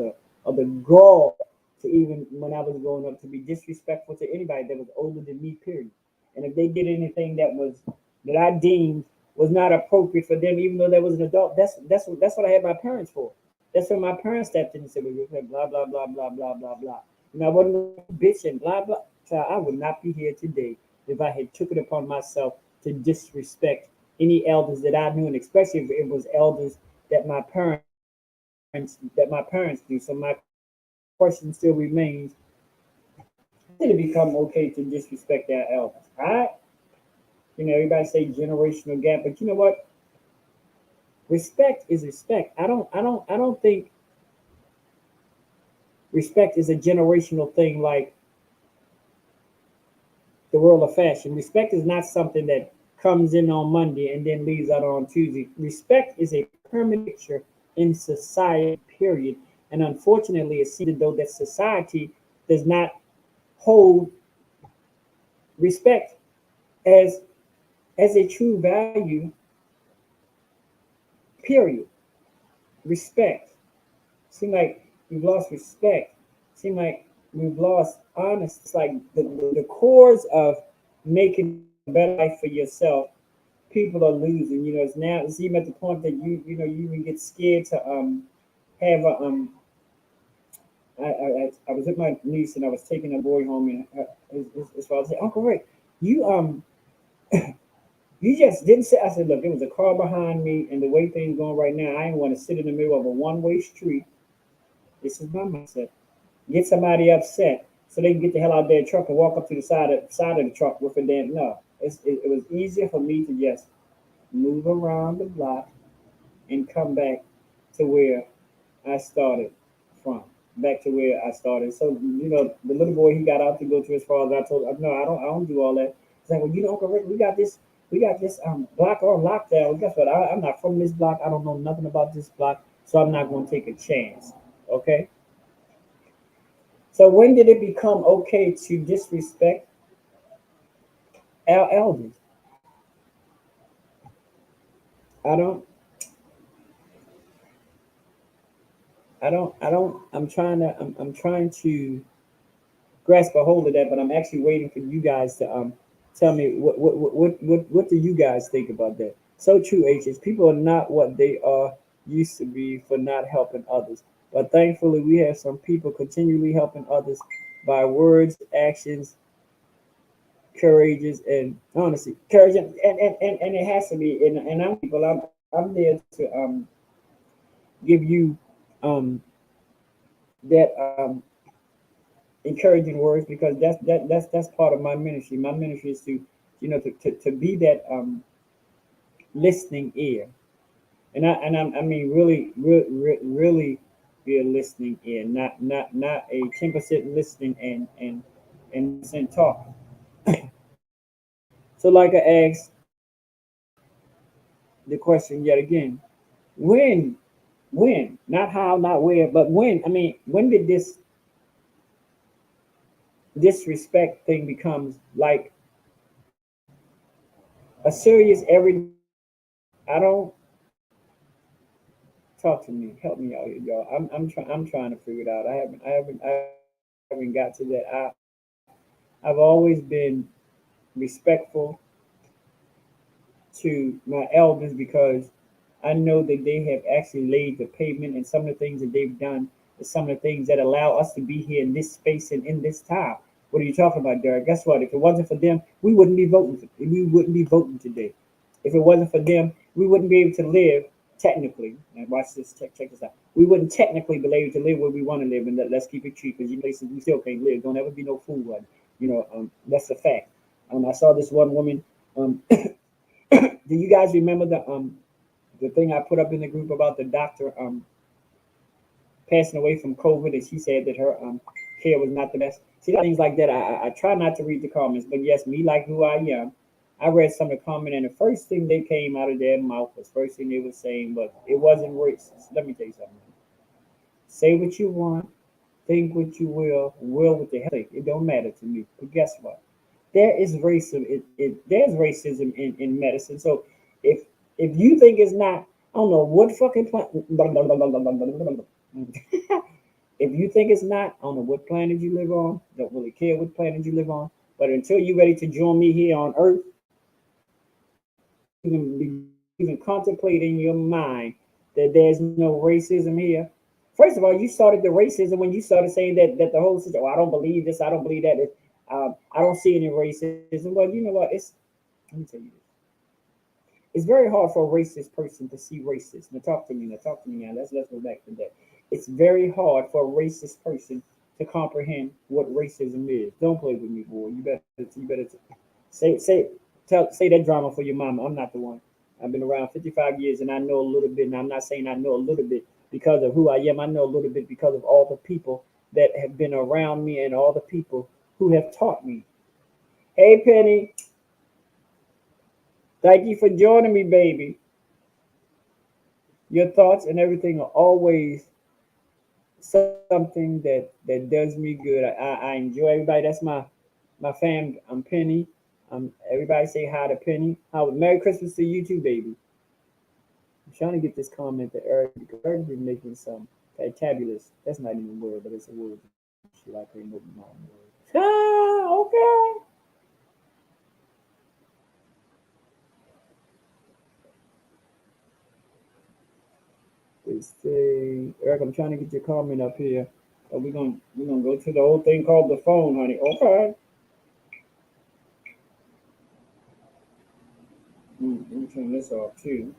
the gall to even when I was growing up to be disrespectful to anybody that was older than me. Period. And if they did anything that I deemed was not appropriate for them, even though they was an adult, that's what I had my parents for. That's when my parents stepped in and said, "We blah blah blah blah blah blah blah." You know, I wasn't no bitch and blah blah. So I would not be here today if I had took it upon myself to disrespect any elders that I knew, and especially if it was elders that my parents knew. So my question still remains: when did it become okay to disrespect our elders? Everybody say generational gap, but you know what? Respect is respect. I don't think respect is a generational thing like the world of fashion. Respect is not something that comes in on Monday and then leaves out on Tuesday. Respect is a permanent picture in society, period. And unfortunately, it seems as though that society does not hold respect as a true value, period. Respect. Seem like we've lost respect. Seem like we've lost honesty. It's like the cores of making a better life for yourself. People are losing. You know, it's even at the point that you even get scared to have a I was with my niece and I was taking a boy home and his father said, "Uncle Rick, you you just didn't say." I said, "Look, there was a car behind me, and the way things going right now, I didn't want to sit in the middle of a one-way street. This is my mindset. Get somebody upset so they can get the hell out of their truck and walk up to the side of the truck with a damn no. It was easier for me to just move around the block and come back to where I started from, back to where I started. So the little boy, he got out to go to his father. I told him, no, I don't do all that. He's like, well, Uncle Rick, we got this block on lockdown. Well, guess what? I'm not from this block. I don't know nothing about this block, so I'm not going to take a chance. Okay. So when did it become okay to disrespect our elders? I don't, I'm trying to grasp a hold of that, but I'm actually waiting for you guys to tell me what do you guys think about that? So true, H's. People are not what they are used to be for not helping others. But thankfully we have some people continually helping others by words, actions, courageous and honesty. Courage and it has to be and I'm there to give you um that encouraging words because that's part of my ministry. My ministry is to to be that listening ear, and I mean really be a listening ear, not a 10% listening and 90% talk. So like I asked the question yet again, when not how, not where, but when. I mean, when did this disrespect thing becomes like a serious everyday thing? I don't talk to me, help me out here, y'all. I'm trying to figure it out. I haven't got to that. I've always been respectful to my elders because I know that they have actually laid the pavement, and some of the things that they've done is some of the things that allow us to be here in this space and in this time. What are you talking about, Derek? Guess what? If it wasn't for them, we wouldn't be voting. We wouldn't be voting today. If it wasn't for them, we wouldn't be able to live technically. And watch this. Check this out. We wouldn't technically be able to live where we want to live, and let's keep it cheap. Because you places we still can't live. Don't ever be no fool. One. That's a fact. I saw this one woman. Do you guys remember the thing I put up in the group about the doctor passing away from COVID, and she said that her care was not the best. See, things like that. I try not to read the comments, but yes, me like who I am, I read some of the comment, and the first thing they came out of their mouth was first thing they were saying was it wasn't racist. Let me tell you something. Say what you want, think what you will what the hell think. It don't matter to me. But guess what? There is racism. There's racism in medicine. So if if you think it's not, I don't know what fucking planet. If you think it's not, I don't know what planet you live on. Don't really care what planet you live on. But until you're ready to join me here on Earth, even contemplate in your mind that there's no racism here. First of all, you started the racism when you started saying that the whole system. Oh, I don't believe this. I don't believe that. I don't see any racism. Well, you know what? Let me tell you this. It's very hard for a racist person to see racist. Now talk to me. Now talk to me. Now let's go back to that. It's very hard for a racist person to comprehend what racism is. Don't play with me, boy. You better say that drama for your mama. I'm not the one. I've been around 55 years and I know a little bit. And I'm not saying I know a little bit because of who I am. I know a little bit because of all the people that have been around me and all the people who have taught me. Hey, Penny, thank you for joining me, baby. Your thoughts and everything are always something that does me good. I enjoy everybody. That's my fam. I'm Penny. Everybody say hi to Penny. How Merry Christmas to you too, baby. I'm trying to get this comment to Eric because Eric been making some fantabulous. That's not even a word, but it's a word. She like her moving on words. Ah, okay. They say, Eric, I'm trying to get your comment up here. We're gonna go to the old thing called the phone, honey. Okay. Let me turn this off too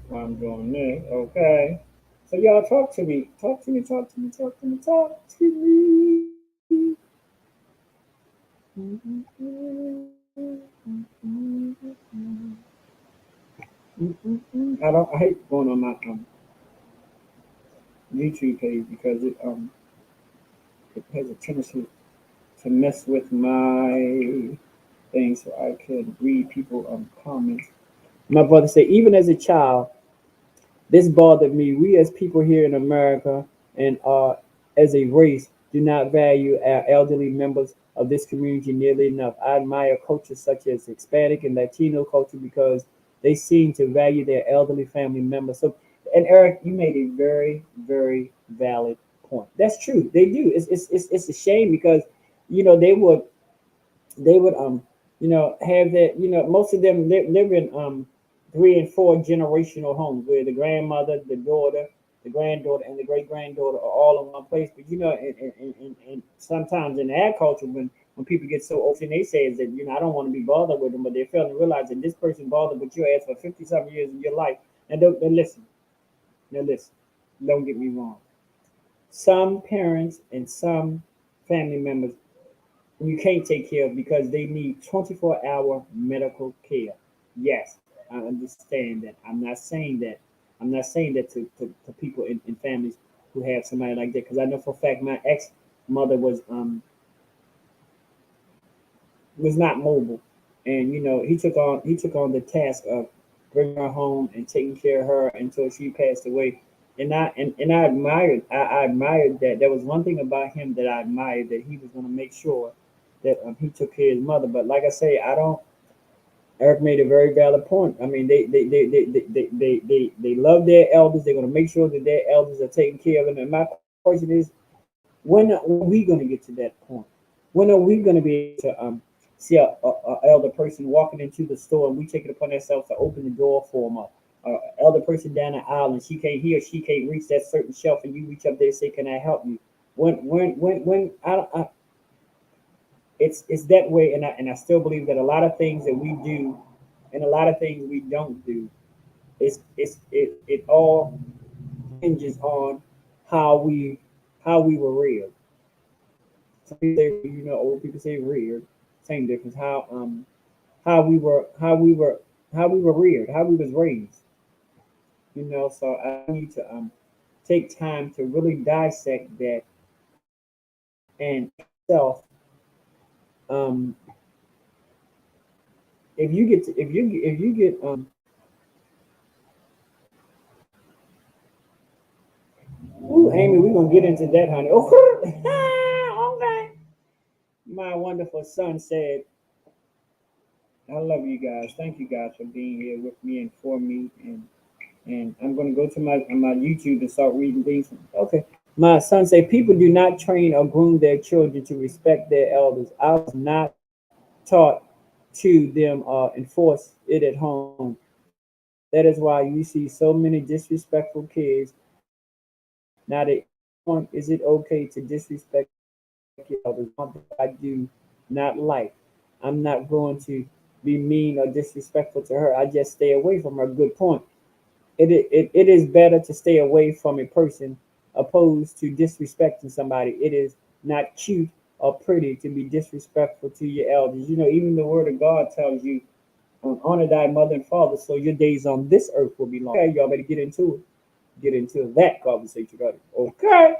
while I'm doing this. Okay. So y'all talk to me. Talk to me. Talk to me. Talk to me. Talk to me. I hate going on my YouTube page because it has a tendency to mess with my thing, so I can read people comments. My brother said, even as a child, this bothered me. We as people here in America and as a race do not value our elderly members of this community nearly enough. I admire cultures such as Hispanic and Latino culture because they seem to value their elderly family members. So, and Eric, you made a very, very valid point. That's true. They do. It's a shame because they would have that, most of them live in 3 and 4 generational homes where the grandmother, the daughter, the granddaughter, and the great granddaughter are all in one place. But and sometimes in our culture, when people get so old, and they say is that I don't want to be bothered with them, but they're failing to realize that this person bothered with your ass for 50 something years of your life. And then listen, now listen, don't get me wrong. Some parents and some family members you can't take care of because they need 24-hour medical care. Yes, I understand that. I'm not saying that to people in families who have somebody like that because I know for a fact my ex mother was not mobile, and he took on the task of bringing her home and taking care of her until she passed away. And I admired that. There was one thing about him that I admired, that he was going to make sure that he took care of his mother. But like I say, I don't. Eric made a very valid point. I mean, they love their elders. They're going to make sure that their elders are taken care of. And my question is, when are we going to get to that point? When are we going to be able to see a elder person walking into the store and we take it upon ourselves to open the door for them? Elder person down the aisle and he or she can't reach that certain shelf and you reach up there and say, "Can I help you?" When it's that way, and I still believe that a lot of things that we do and a lot of things we don't do, it all hinges on how we how we were reared. Some people say, old people say reared, same difference. How we were reared, how we was raised. So I need to take time to really dissect that and self. Um, if you get ooh, Amy, we're gonna get into that, honey. Oh, okay. My wonderful son said, "I love you guys. Thank you guys for being here with me and for me." And I'm gonna go to my YouTube and start reading things. Okay. My son said, "People do not train or groom their children to respect their elders. I was not taught to them or enforce it at home. That is why you see so many disrespectful kids. Now the point, is it okay to disrespect your elders? One thing I do not like. I'm not going to be mean or disrespectful to her. I just stay away from her. Good point. It is better to stay away from a person opposed to disrespecting somebody. It is not cute or pretty to be disrespectful to your elders. Even the word of God tells you, honor thy mother and father so your days on this earth will be long. Okay, y'all better get into it. Get into that conversation, buddy. Okay.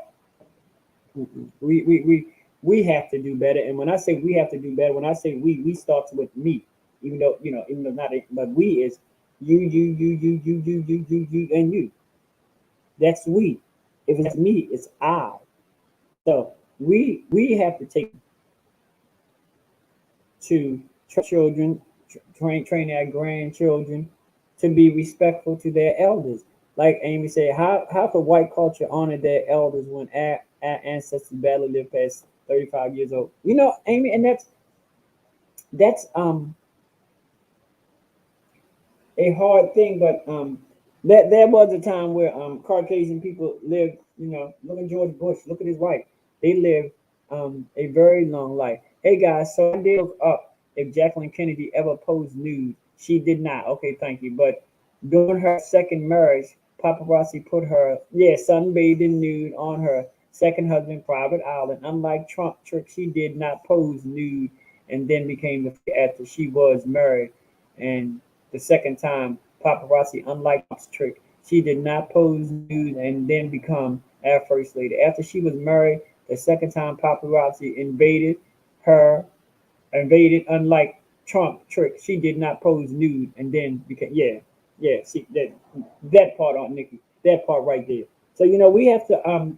We have to do better. And when I say we have to do better, when I say we starts with me. Even though not, but we is you, and you. That's we. If it's me, it's I. So we have to take to children, train our grandchildren to be respectful to their elders. Like Amy said, how could white culture honor their elders when our ancestors barely lived past 35 years old? Amy, and that's a hard thing, but that there was a time where Caucasian people lived. Look at George Bush. Look at his wife. They lived a very long life. Hey guys, so I did look up if Jacqueline Kennedy ever posed nude. She did not. Okay, thank you. But during her second marriage, paparazzi put her, sunbathing nude on her second husband, private island. Unlike Trump trick, she did not pose nude and then became the after she was married. And the second time, paparazzi, unlike Trump's trick, she did not pose nude and then become our first lady. After she was married, the second time paparazzi her, unlike Trump trick, she did not pose nude and then became yeah. See that part on Nikki, that part right there. So we have to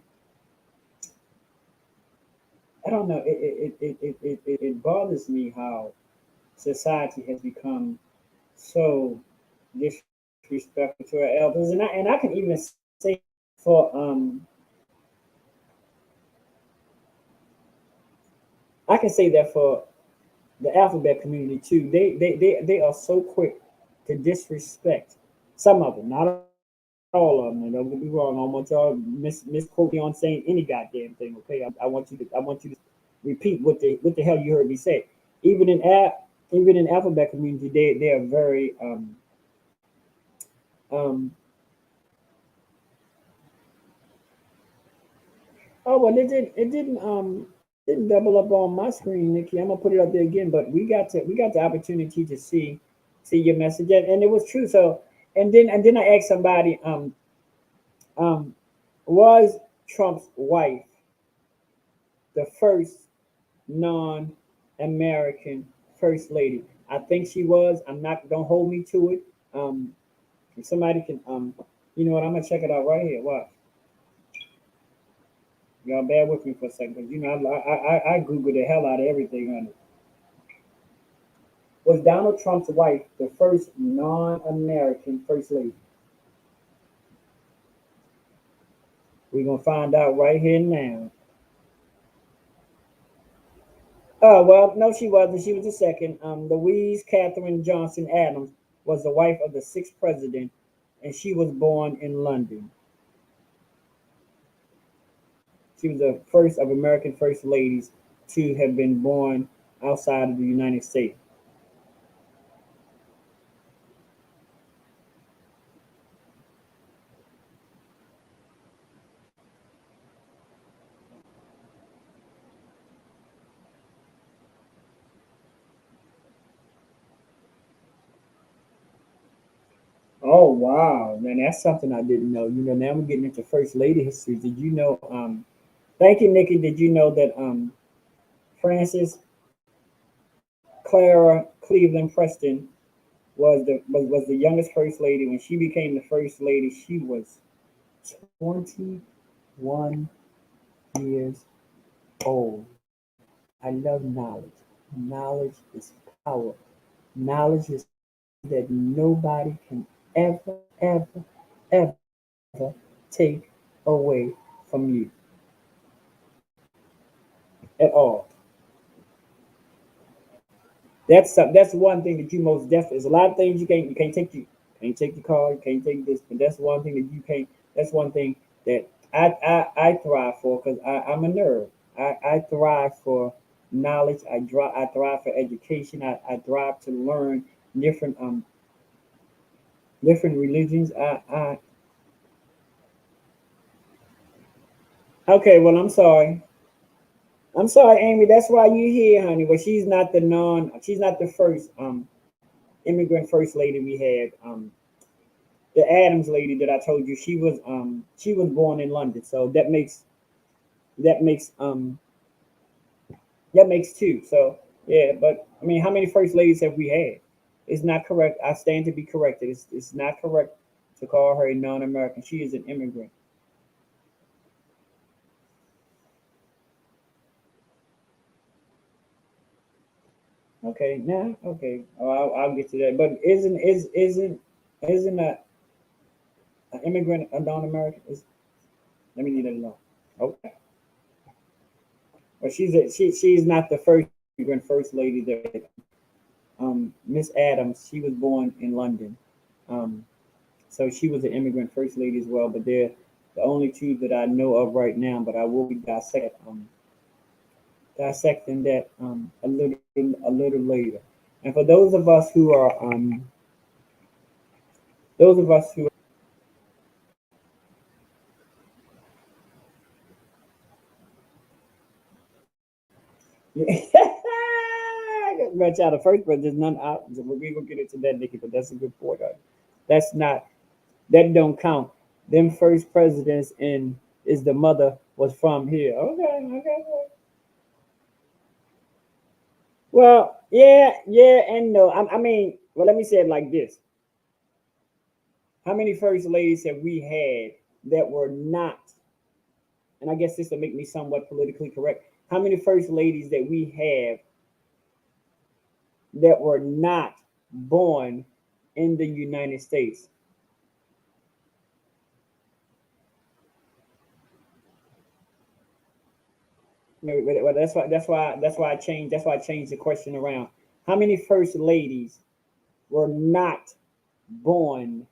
I don't know. It bothers me how society has become so disrespectful to our elders, and I can even say for I can say that for the alphabet community too. They are so quick to disrespect some of them, not all of them. And don't get me wrong. I don't want y'all misquote me on saying any goddamn thing. Okay, I want you to repeat what the hell you heard me say. Even in even in alphabet community, they are very um oh well it didn't double up on my screen, Nikki. I'm gonna put it up there again, but we got the opportunity to see your message, and it was true. So and then I asked somebody um was Trump's wife the first non-American first lady? I think she was. I'm not. Don't hold me to it. Um, if somebody can you know what? I'm gonna check it out right here. Watch. Y'all bear with me for a second, because I Google the hell out of everything on it. Was Donald Trump's wife the first non-American first lady? We're gonna find out right here now. Oh well, no, she wasn't. She was the second. Louise Catherine Johnson Adams was the wife of the sixth president, and she was born in London. She was the first of American first ladies to have been born outside of the United States. Oh wow, man, that's something I didn't know. Now we're getting into first lady history. Did you know? Thank you, Nikki. Did you know that Frances Clara Cleveland Preston was the youngest first lady? When she became the first lady, she was 21 years old. I love knowledge. Knowledge is power. Knowledge is that nobody can ever, ever, ever take away from you at all. That's one thing that you most definitely. There's a lot of things you can't take your car, you can't take this, but that's one thing that you can't. That's one thing that I thrive for, because I'm a nerd. I thrive for knowledge. I thrive for education. I thrive to learn different different religions. I Okay. Well, I'm sorry. I'm sorry, Amy. That's why you're here, honey. But she's not the non. She's not the first immigrant first lady we had. The Adams lady that I told you, she was born in London, so that makes that makes two. So yeah, but I mean, how many first ladies have we had? It's not correct. I stand to be corrected. It's not correct to call her a non-American. She is an immigrant. Okay, now okay, oh, I'll get to that. But isn't an immigrant a non-American? Let me leave that alone. Okay, but she's not the first immigrant first lady that Miss Adams. She was born in London. Um, So she was an immigrant first lady as well, but they're the only two that I know of right now. But I will be dissecting that a little later. And for those of us who grandchild, the first, but there's none out. We gonna get into that, Nikki. But that's a good point. That's not that don't count. Them first presidents in is the mother was from here. Okay, okay. Well, yeah, yeah, and no. I mean, well, let me say it like this: how many first ladies have we had that were not? And I guess this will make me somewhat politically correct. How many first ladies that we have that were not born in the United States? Well, that's why I changed the question around. How many first ladies were not born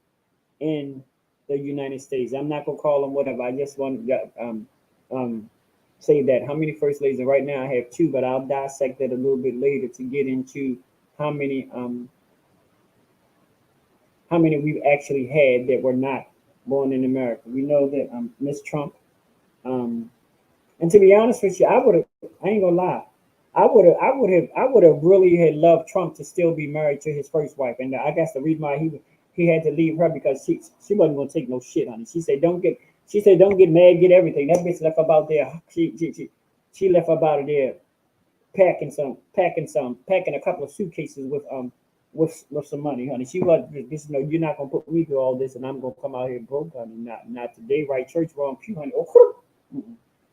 in the United States? I'm not gonna call them whatever. I just want to um say that. How many first ladies? And right now I have two, but I'll dissect that a little bit later to get into how many um how many we've actually had that were not born in America. We know that Miss Trump. Um, and to be honest with you, I would have. I ain't gonna lie. I would have really had loved Trump to still be married to his first wife, and I guess the reason why he had to leave her because she wasn't gonna take no shit on it. She said don't get mad, get everything. That bitch left about there. She left about there packing a couple of suitcases with some money, honey. She was this, you're not gonna put me through all this, and I'm gonna come out here broke, honey. Not today, right? Church wrong pew, honey. Oh,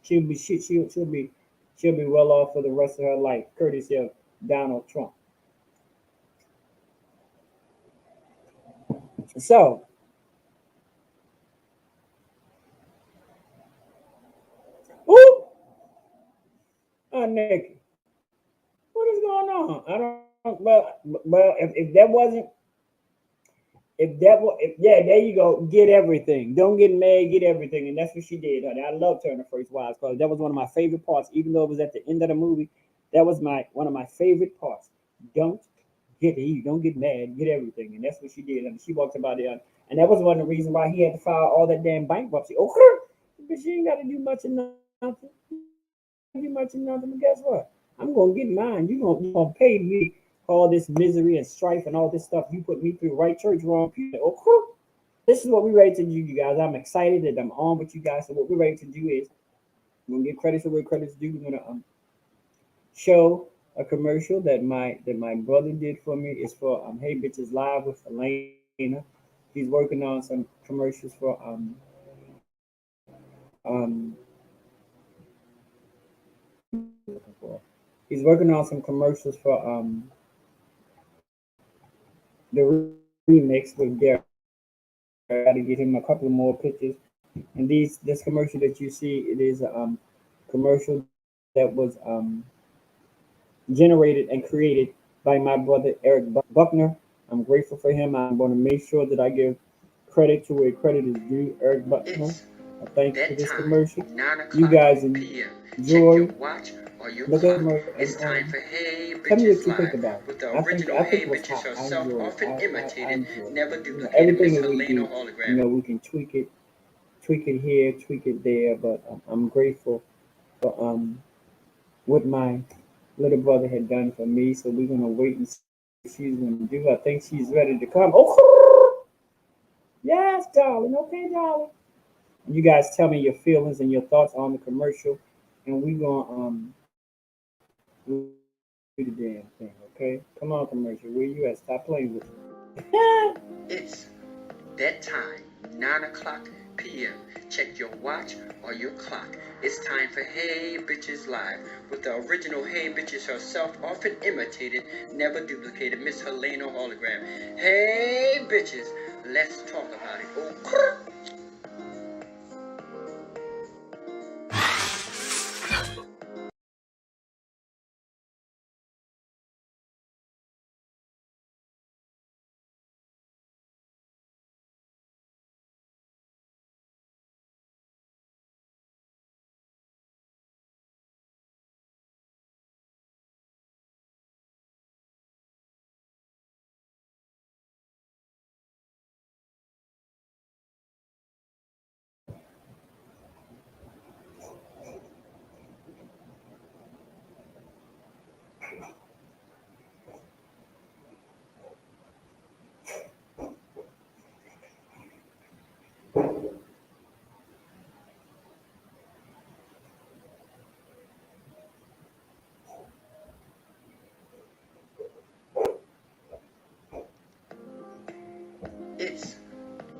she'll be she'll be well off for the rest of her life, courtesy of Donald Trump. So, ooh, Nick, what is going on? I don't. Well, if that wasn't if that was, if, yeah, there you go. Get everything. Don't get mad. Get everything, and that's what she did, honey. I loved her in the first Wives because that was one of my favorite parts. Even though it was at the end of the movie, that was my one of my favorite parts. Don't don't get mad. Get everything, and that's what she did. And she walked about it, and that was one of the reasons why he had to file all that damn bankruptcy. Oh, but she ain't got to do much of nothing. Do much of nothing. But guess what? I'm gonna get mine. You gonna pay me all this misery and strife and all this stuff you put me through. Right church, wrong pew. Okay. This is what we're ready to do, you guys. I'm excited that I'm on with you guys. So what we're ready to do is we're gonna give credit to where credit's due. We're gonna show a commercial that my brother did for me. It's for Hey Bitches Live with Elena. He's working on some commercials um he's working on some commercials for the remix with Derrick. I got to get him a couple more pictures. And this commercial that you see, it is a commercial that was generated and created by my brother Eric Buckner. I'm grateful for him. I'm going to make sure that I give credit to where credit is due. Eric Buckner, It's I thank you for that this time, commercial. 9 You o'clock guys p.m. Check your enjoy, watch or your look at the clock. commercial, and It's time for Hey tell me what Bitches you think Live about it. with the I original think Hey it was Bitches hot. I herself, enjoyed it. often I imitated, enjoyed it. never duplicated, Everything Miss that we Helena do, Hologram. we can tweak it here, tweak it there. But I'm grateful for what my little brother had done for me. So we're gonna wait and see what she's gonna do. I think she's ready to come. Oh, yes, darling. Okay, darling. You guys tell me your feelings and your thoughts on the commercial, and we gonna we gonna do the damn thing. Okay, come on, commercial. Where you at? Stop playing with me. It's that time, 9 o'clock p.m. Check your watch or your clock. It's time for Hey Bitches Live with the original Hey Bitches herself, often imitated, never duplicated, Miss Helena Hologram. Hey Bitches, let's talk about it. Oh,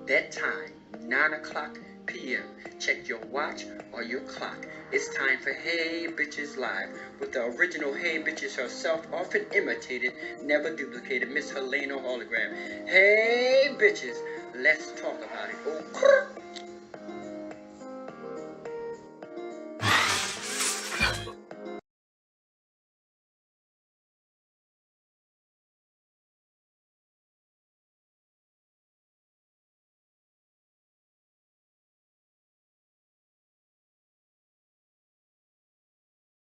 That time, 9 o'clock p.m. Check your watch or your clock. It's time for Hey Bitches Live with the original Hey Bitches herself, often imitated, never duplicated, Miss Helena Hologram. Hey Bitches, let's talk about it. Oh,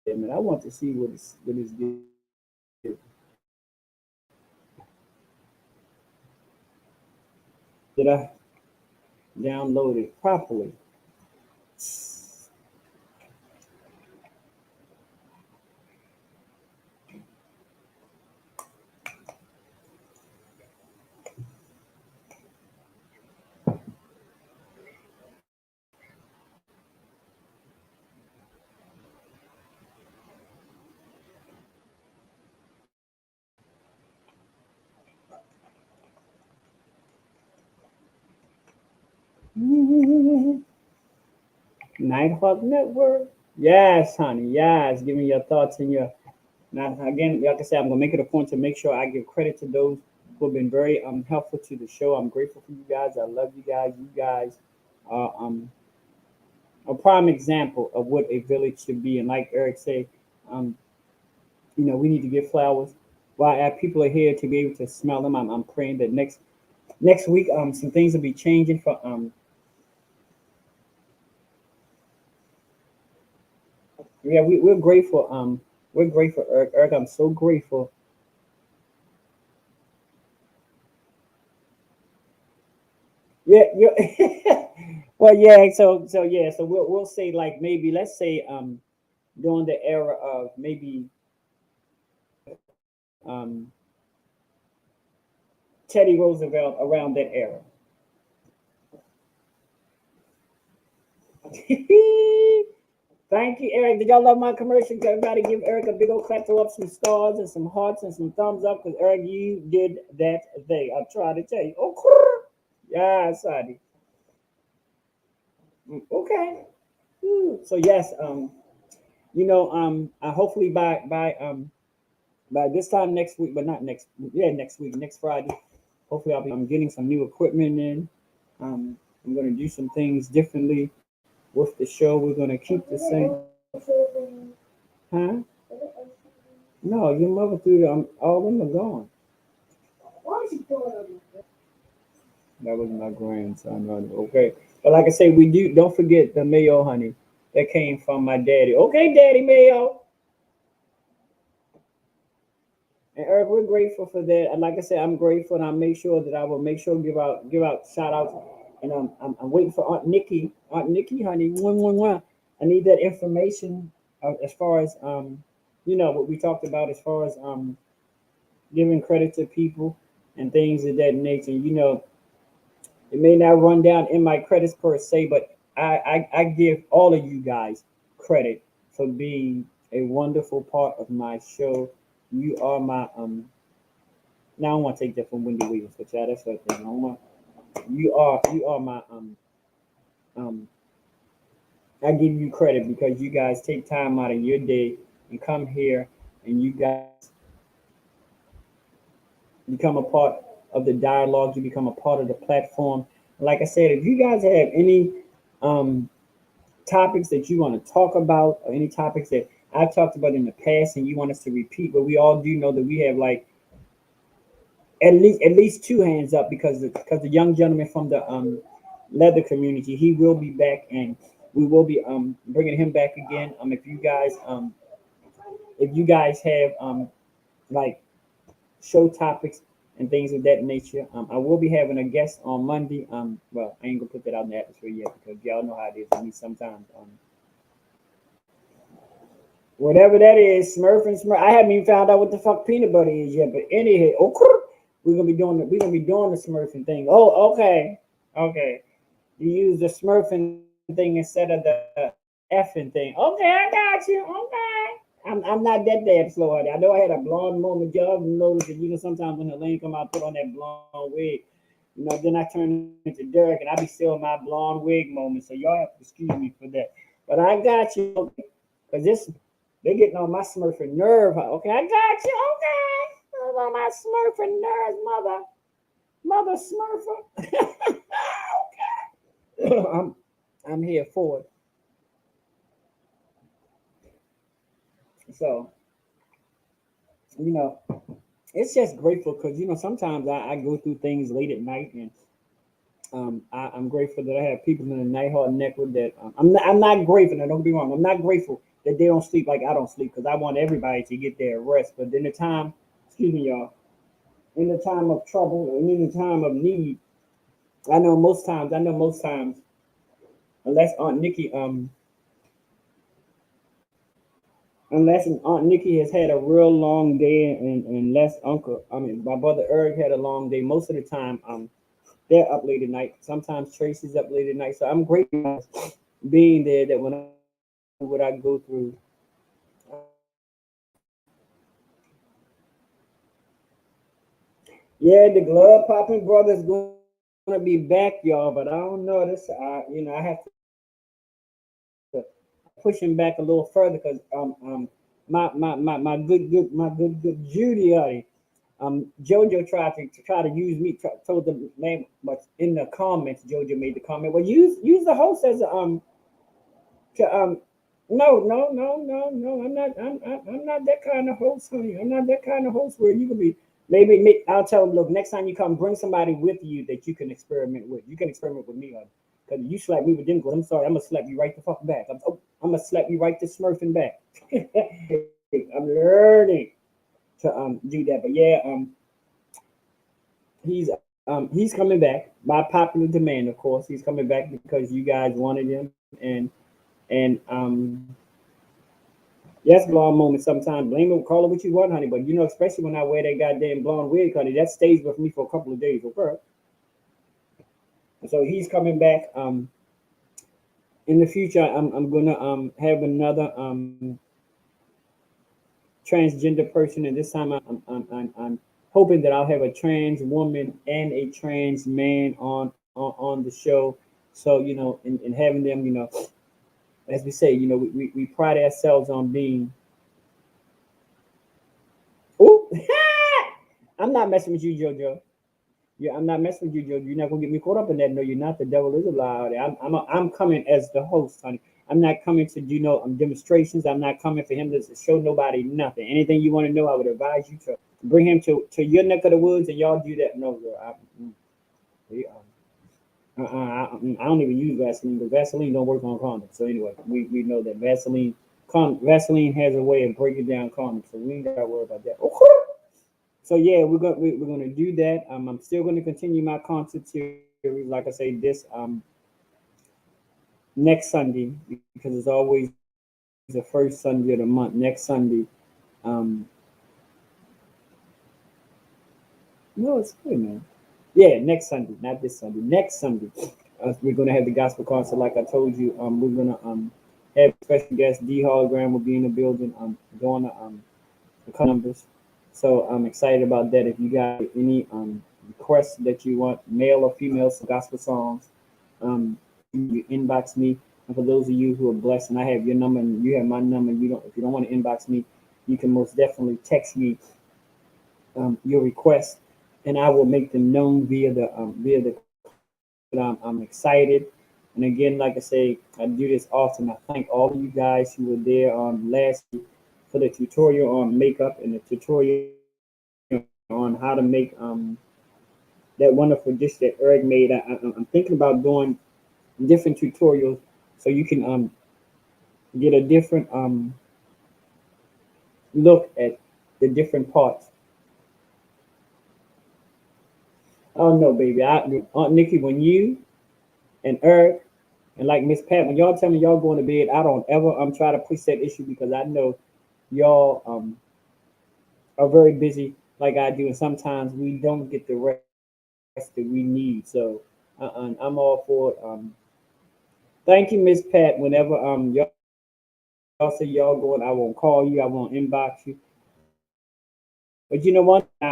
Damn it, I want to see what it's good. Did I download it properly? Nighthawk Network. Yes, honey. Yes. Give me your thoughts and your. Now, again, like I said, I'm gonna make it a point to make sure I give credit to those who have been very helpful to the show. I'm grateful for you guys. I love you guys. You guys are a prime example of what a village should be. And like Eric said, um, we need to give flowers. While our people are here to be able to smell them, I'm praying that next week some things will be changing for yeah, we're grateful. We're grateful, Eric. Eric, I'm so grateful. Yeah, yeah. Well, yeah. So yeah. So we'll say like maybe let's say during the era of maybe um Teddy Roosevelt around that era. Thank you, Eric. Did y'all love my commercial? Everybody give Eric a big old clap, throw up some stars and some hearts and some thumbs up because Eric, you did that thing. I'm trying to tell you. Oh, yeah, sorry. Okay. So yes, hopefully by this time next week, but not next, yeah, next week, next Friday. Hopefully, I'll be getting some new equipment in. I'm going to do some things differently with the show. We're going to keep the same. Huh? No, your mother threw them. All of them are gone. That was my grandson, honey. Okay. But like I say, we do. Don't forget the mayo, honey. That came from my daddy. Okay, Daddy Mayo. And Eric, we're grateful for that. And like I said, I'm grateful, and I make sure that I will make sure give out shout outs. And I'm waiting for Aunt Nikki. Aunt Nikki, honey, one. I need that information as far as what we talked about as far as giving credit to people and things of that nature. It may not run down in my credits per se, but I give all of you guys credit for being a wonderful part of my show. You are my now I don't want to take that from Wendy Williams, but yeah, that's what I think. You are my um I give you credit because you guys take time out of your day and come here and you guys become a part of the dialogue, you become a part of the platform. Like I said, if you guys have any um topics that you want to talk about or any topics that I've talked about in the past and you want us to repeat, but we all do know that we have like at least two hands up because the young gentleman from the leather community, he will be back and we will be bringing him back again. If you guys have like show topics and things of that nature, I will be having a guest on Monday. Well, I ain't gonna put that out in the atmosphere yet because y'all know how it is with me sometimes. Whatever that is, Smurf and Smurf. I haven't even found out what the fuck peanut butter is yet. But anyhow, okay, we're gonna be doing the Smurfing thing. Oh, okay, okay. You use the Smurfing thing instead of the effing thing. Okay, I got you. Okay. I'm not that damn slow. I know I had a blonde moment. Y'all notice that sometimes when the lane come out, put on that blonde wig. Then I turn into Derrick, and I be still in my blonde wig moment. So y'all have to excuse me for that. But I got you, okay? Because this they getting on my smurfing nerve. Okay, I got you. Okay, on my smurfing nerves, mother smurfer. I'm I'm here for it. So you know, it's just grateful because sometimes I go through things late at night, and I'm grateful that I have people in the night hall network that I'm not grateful. Now, don't get me wrong, I'm not grateful that they don't sleep like I don't sleep because I want everybody to get their rest. But in the time, excuse me, y'all, in the time of trouble and in the time of need, I know most times, unless Aunt Nikki unless Aunt Nikki has had a real long day, and unless my brother Eric had a long day, most of the time they're up late at night. Sometimes Tracy's up late at night. So I'm grateful being there that when I go through what I go through, yeah, the glove popping brother's going to be back, y'all. But I don't know this. I have to push him back a little further because my good Judy, JoJo tried to use me. Told the name, but in the comments, JoJo made the comment. Well, use the host as a to no. I'm not that kind of host, honey. I'm not that kind of host where you can be. Maybe I'll tell them, look, next time you come, bring somebody with you that you can experiment with. You can experiment with me on. Because you slap me with them, I'm sorry, I'm gonna slap you right the fuck back. I'm gonna slap you right to smurfing back. I'm learning to do that. But yeah, he's coming back by popular demand, of course. He's coming back because you guys wanted him, and yes, blonde moment sometimes. Blame it, call it what you want, honey. But especially when I wear that goddamn blonde wig, honey, that stays with me for a couple of days, okay? So he's coming back. In the future, I'm gonna have another transgender person, and this time I'm hoping that I'll have a trans woman and a trans man on the show. So and having them, as we say, we pride ourselves on being. Ooh, I'm not messing with you, JoJo. Yeah, I'm not messing with you, Joe. You're not gonna get me caught up in that. No, you're not. The devil is a lie. I'm coming as the host, honey. I'm not coming to do no demonstrations. I'm not coming for him to show nobody nothing. Anything you want to know, I would advise you to bring him to your neck of the woods, and y'all do that. No, girl. We, I don't even use Vaseline, but Vaseline don't work on condoms. So anyway, we know that Vaseline has a way of breaking down condoms, so we ain't gotta worry about that. Okay. So yeah, we're gonna do that. I'm still gonna continue my concert series, like I say, this next Sunday because it's always the first Sunday of the month. Next Sunday, um, no, it's good, man. Yeah, next Sunday, not this Sunday. Next Sunday, we're gonna have the gospel concert, like I told you. We're gonna have special guest. D Hologram will be in the building. Doing the numbers. So I'm excited about that. If you got any requests that you want, male or female, some gospel songs, you inbox me. And for those of you who are blessed, and I have your number and you have my number, if you don't want to inbox me, you can most definitely text me your request, and I will make them known via the concert. I'm excited, and again, like I say, I do this often. I thank all of you guys who were there last week for the tutorial on makeup and the tutorial on how to make that wonderful dish that Eric made. I'm thinking about doing different tutorials so you can get a different look at the different parts. Oh no, baby! Aunt Nikki, when you and Eric and like Miss Pat, when y'all tell me y'all going to bed, I don't ever try to push that issue because I know y'all are very busy like I do, and sometimes we don't get the rest that we need. So I'm all for it. Thank you, Miss Pat. Whenever y'all say y'all going, I won't call you, I won't inbox you. But you know one thing,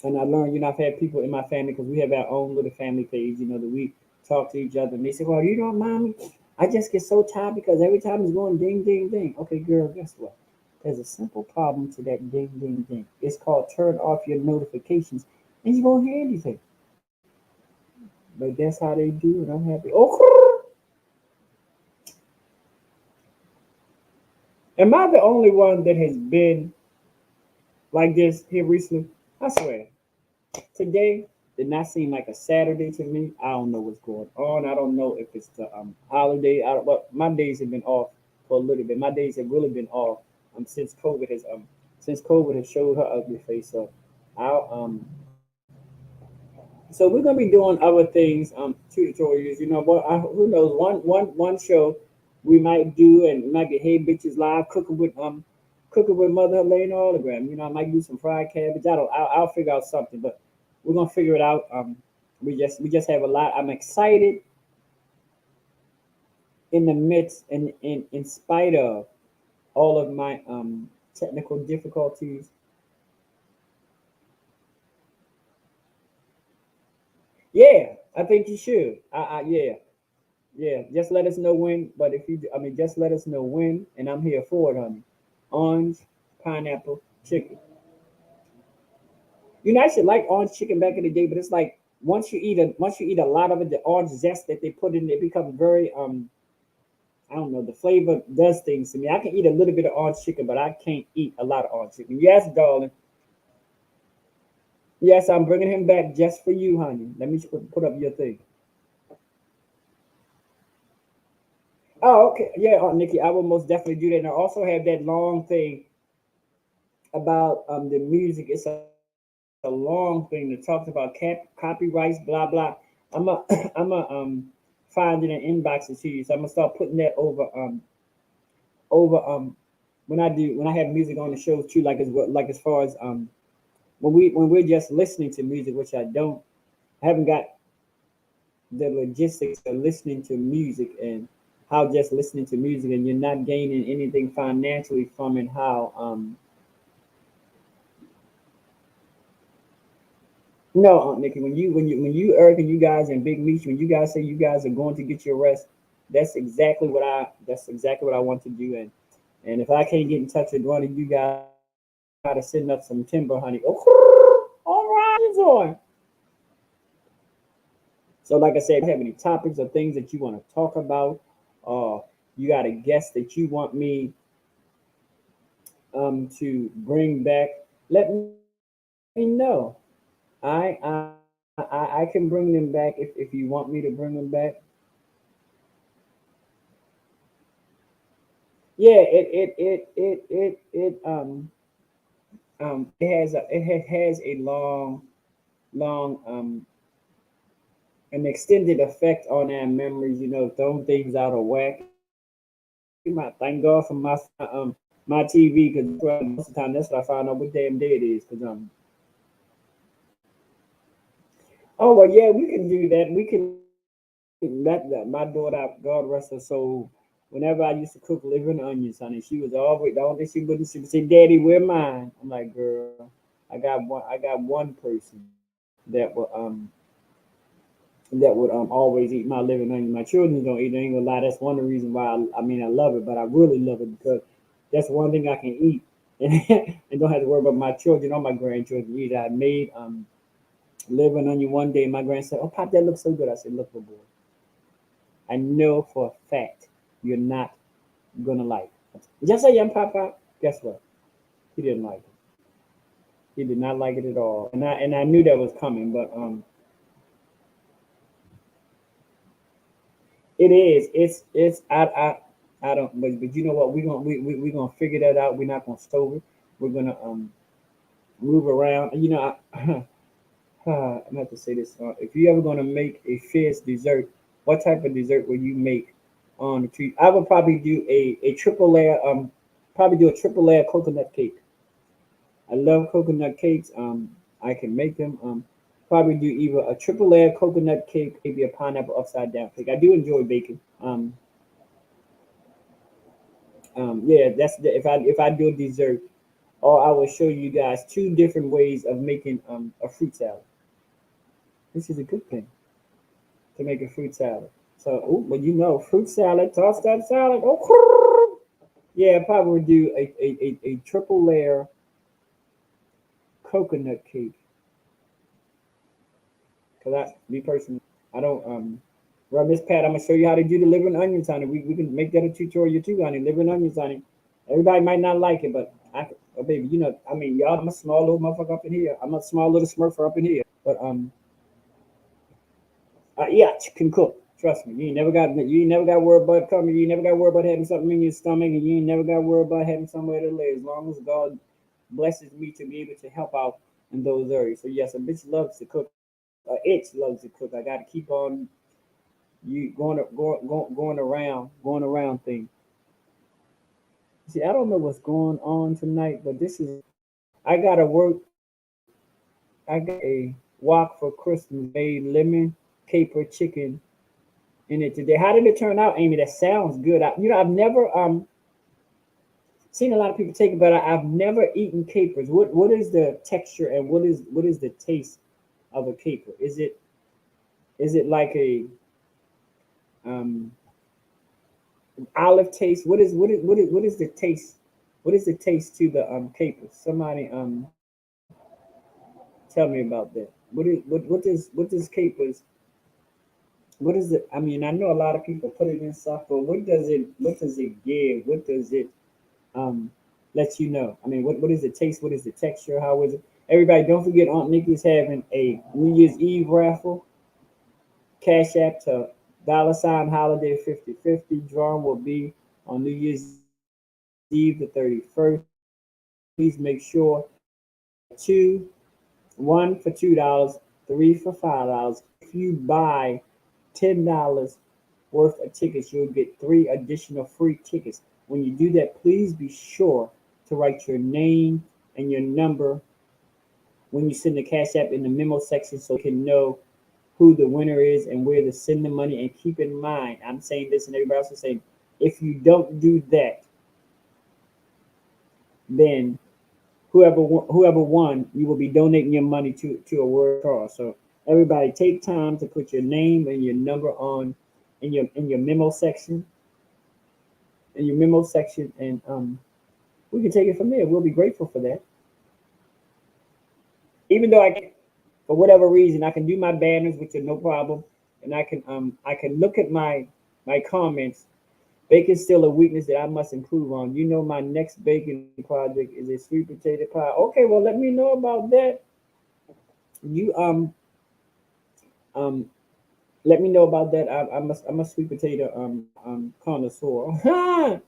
I And I learned, I've had people in my family because we have our own little family page, that we talk to each other. And they say, "Well, mommy, I just get so tired because every time it's going ding, ding, ding." Okay, girl, guess what? There's a simple problem to that ding, ding, ding. It's called turn off your notifications, and you won't hear anything. But that's how they do it. I'm happy. Oh, am I the only one that has been like this here recently? I swear. Today did not seem like a Saturday to me. I don't know what's going on. I don't know if it's the holiday. But my days have been off for a little bit. My days have really been off since COVID has showed her ugly face. So I'll so we're gonna be doing other things tutorials. But who knows? One show we might do, and it might be Hey Bitches Live cooking with Mother Helena Hologram. I might do some fried cabbage. I don't. I'll figure out something, but we're gonna figure it out. We just have a lot. I'm excited in the midst and in spite of all of my technical difficulties. Yeah, I think you should. Yeah, yeah. Just let us know when. But if you, just let us know when, and I'm here for it, honey. Orange, pineapple, chicken. I should like orange chicken back in the day, but it's like once you eat a lot of it, the orange zest that they put in it becomes very I don't know. The flavor does things to me. I can eat a little bit of orange chicken, but I can't eat a lot of orange chicken. Yes, darling. Yes, I'm bringing him back just for you, honey. Let me put up your thing. Oh, okay. Yeah, Aunt Nikki, I will most definitely do that. And I also have that long thing about the music. It's a long thing that talks about copyrights, blah blah. I'm a I'm a find it in inboxes to you. So I'm gonna start putting that over when I have music on the shows too. As far as when we're just listening to music, which I haven't got the logistics of listening to music and how just listening to music and you're not gaining anything financially from it. How No, Aunt Nikki, when you Eric and you guys and Big Meech, when you guys say you guys are going to get your rest, that's exactly what I want to do. And if I can't get in touch with one of you guys, I'll try to send up some timber, honey. Oh, all right, it's on. So, like I said, if you have any topics or things that you want to talk about, or you got a guest that you want me to bring back, let me know. I can bring them back if you want me to bring them back. Yeah, it has a long an extended effect on our memories. Throwing things out of whack. Thank God for my TV because most of the time that's what I find out what damn day it is. Because oh well, yeah, we can do that. We can let that. My daughter, God rest her soul. Whenever I used to cook liver and onions, honey, she was always the only thing she would say, "Daddy, where mine?" I'm like, "Girl, I got one person that will always eat my liver and onions. My children don't eat. It. I ain't gonna lie. That's one of the reasons why I love it, but I really love it because that's one thing I can eat and don't have to worry about my children or my grandchildren either. I made liver and onion one day. My grandson said, "Oh, Pop, that looks so good." I said, "Look, little boy, I know for a fact you're not gonna like it." Just say, "Young Papa." Guess what? He didn't like it. He did not like it at all, and I knew that was coming. But it is. It's. I don't. But you know what? We gonna figure that out. We're not gonna stove it. We're gonna move around. I'm gonna have to say this. If you ever gonna make a fierce dessert, what type of dessert will you make on the tree? I would probably do a triple layer. Probably do a triple layer coconut cake. I love coconut cakes. I can make them. Probably do either a triple layer coconut cake, maybe a pineapple upside down cake. I do enjoy baking. Yeah, that's if I do a dessert. or I will show you guys two different ways of making a fruit salad. This is a good thing to make a fruit salad. So, oh, but you know, fruit salad, toss that salad. Oh, yeah, I probably would do a triple layer coconut cake. Cause me personally, I don't well, Miss Pat, I'm gonna show you how to do the liver and onions, honey. We can make that a tutorial too, honey. Liver and onions, honey. Everybody might not like it, but oh, baby, you know, I mean, y'all, I'm a small little motherfucker up in here. I'm a small little smurfer up in here. But yeah, can cook. Trust me. You ain't never got to worry about coming. You ain't never got to worry about having something in your stomach, and you ain't never got to worry about having somewhere to lay. As long as God blesses me to be able to help out in those areas. So yes, a bitch loves to cook. A itch loves to cook. I got to keep on you going around thing. See, I don't know what's going on tonight, but this is I gotta work. I got a wok for Christmas made lemon caper chicken in it today. How did it turn out, Amy? That sounds good. I've never seen a lot of people take it, but I've never eaten capers. What is the texture and what is the taste of a caper? Is it like a um olive taste? What is the taste? What is the taste to the capers? Somebody tell me about that. What does capers? What is it? I mean, I know a lot of people put it in stuff, but what does it give? What does it um let you know? I mean, what is the taste? What is the texture? How is it? Everybody, don't forget Aunt Nikki's having a New Year's Eve raffle. Cash App to $ holiday 50/50. Drawing will be on New Year's Eve, the 31st. Please make sure you buy one for $2, three for $5. If you buy $10 worth of tickets, you'll get three additional free tickets. When you do that, please be sure to write your name and your number when you send the Cash App in the memo section so we can know who the winner is and where to send the money. And keep in mind, I'm saying this and everybody else is saying, if you don't do that, then whoever won, you will be donating your money to a world cause. So everybody, take time to put your name and your number on in your memo section, and we can take it from there. We'll be grateful for that. Even though for whatever reason, I can do my banners, which are no problem, and I can look at my comments. Bacon's still a weakness that I must improve on. You know, my next bacon project is a sweet potato pie. Okay, well, let me know about that. You um let me know about that. I'm a sweet potato connoisseur.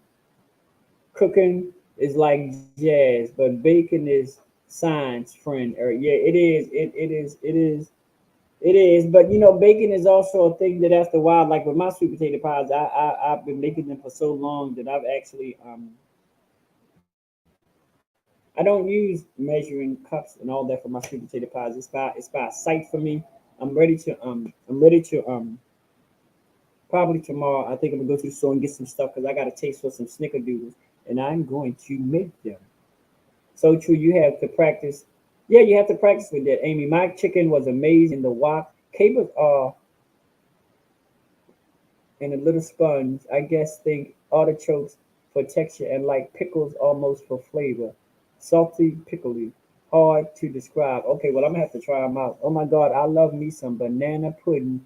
Cooking is like jazz, but bacon is science, friend. Or yeah, it is. It is. But you know, bacon is also a thing that after a while, like with my sweet potato pies, I've been making them for so long that I've actually I don't use measuring cups and all that for my sweet potato pies. It's by sight for me. I'm ready to probably tomorrow. I think I'm gonna go to the store and get some stuff because I got a taste for some snickerdoodles and I'm going to make them. So true, you have to practice. Yeah, you have to practice with that, Amy. My chicken was amazing. The wok capers are and a little sponge. I guess think artichokes for texture and like pickles almost for flavor. Salty, pickly, hard to describe. Okay, well I'm gonna have to try them out. Oh my God, I love me some banana pudding,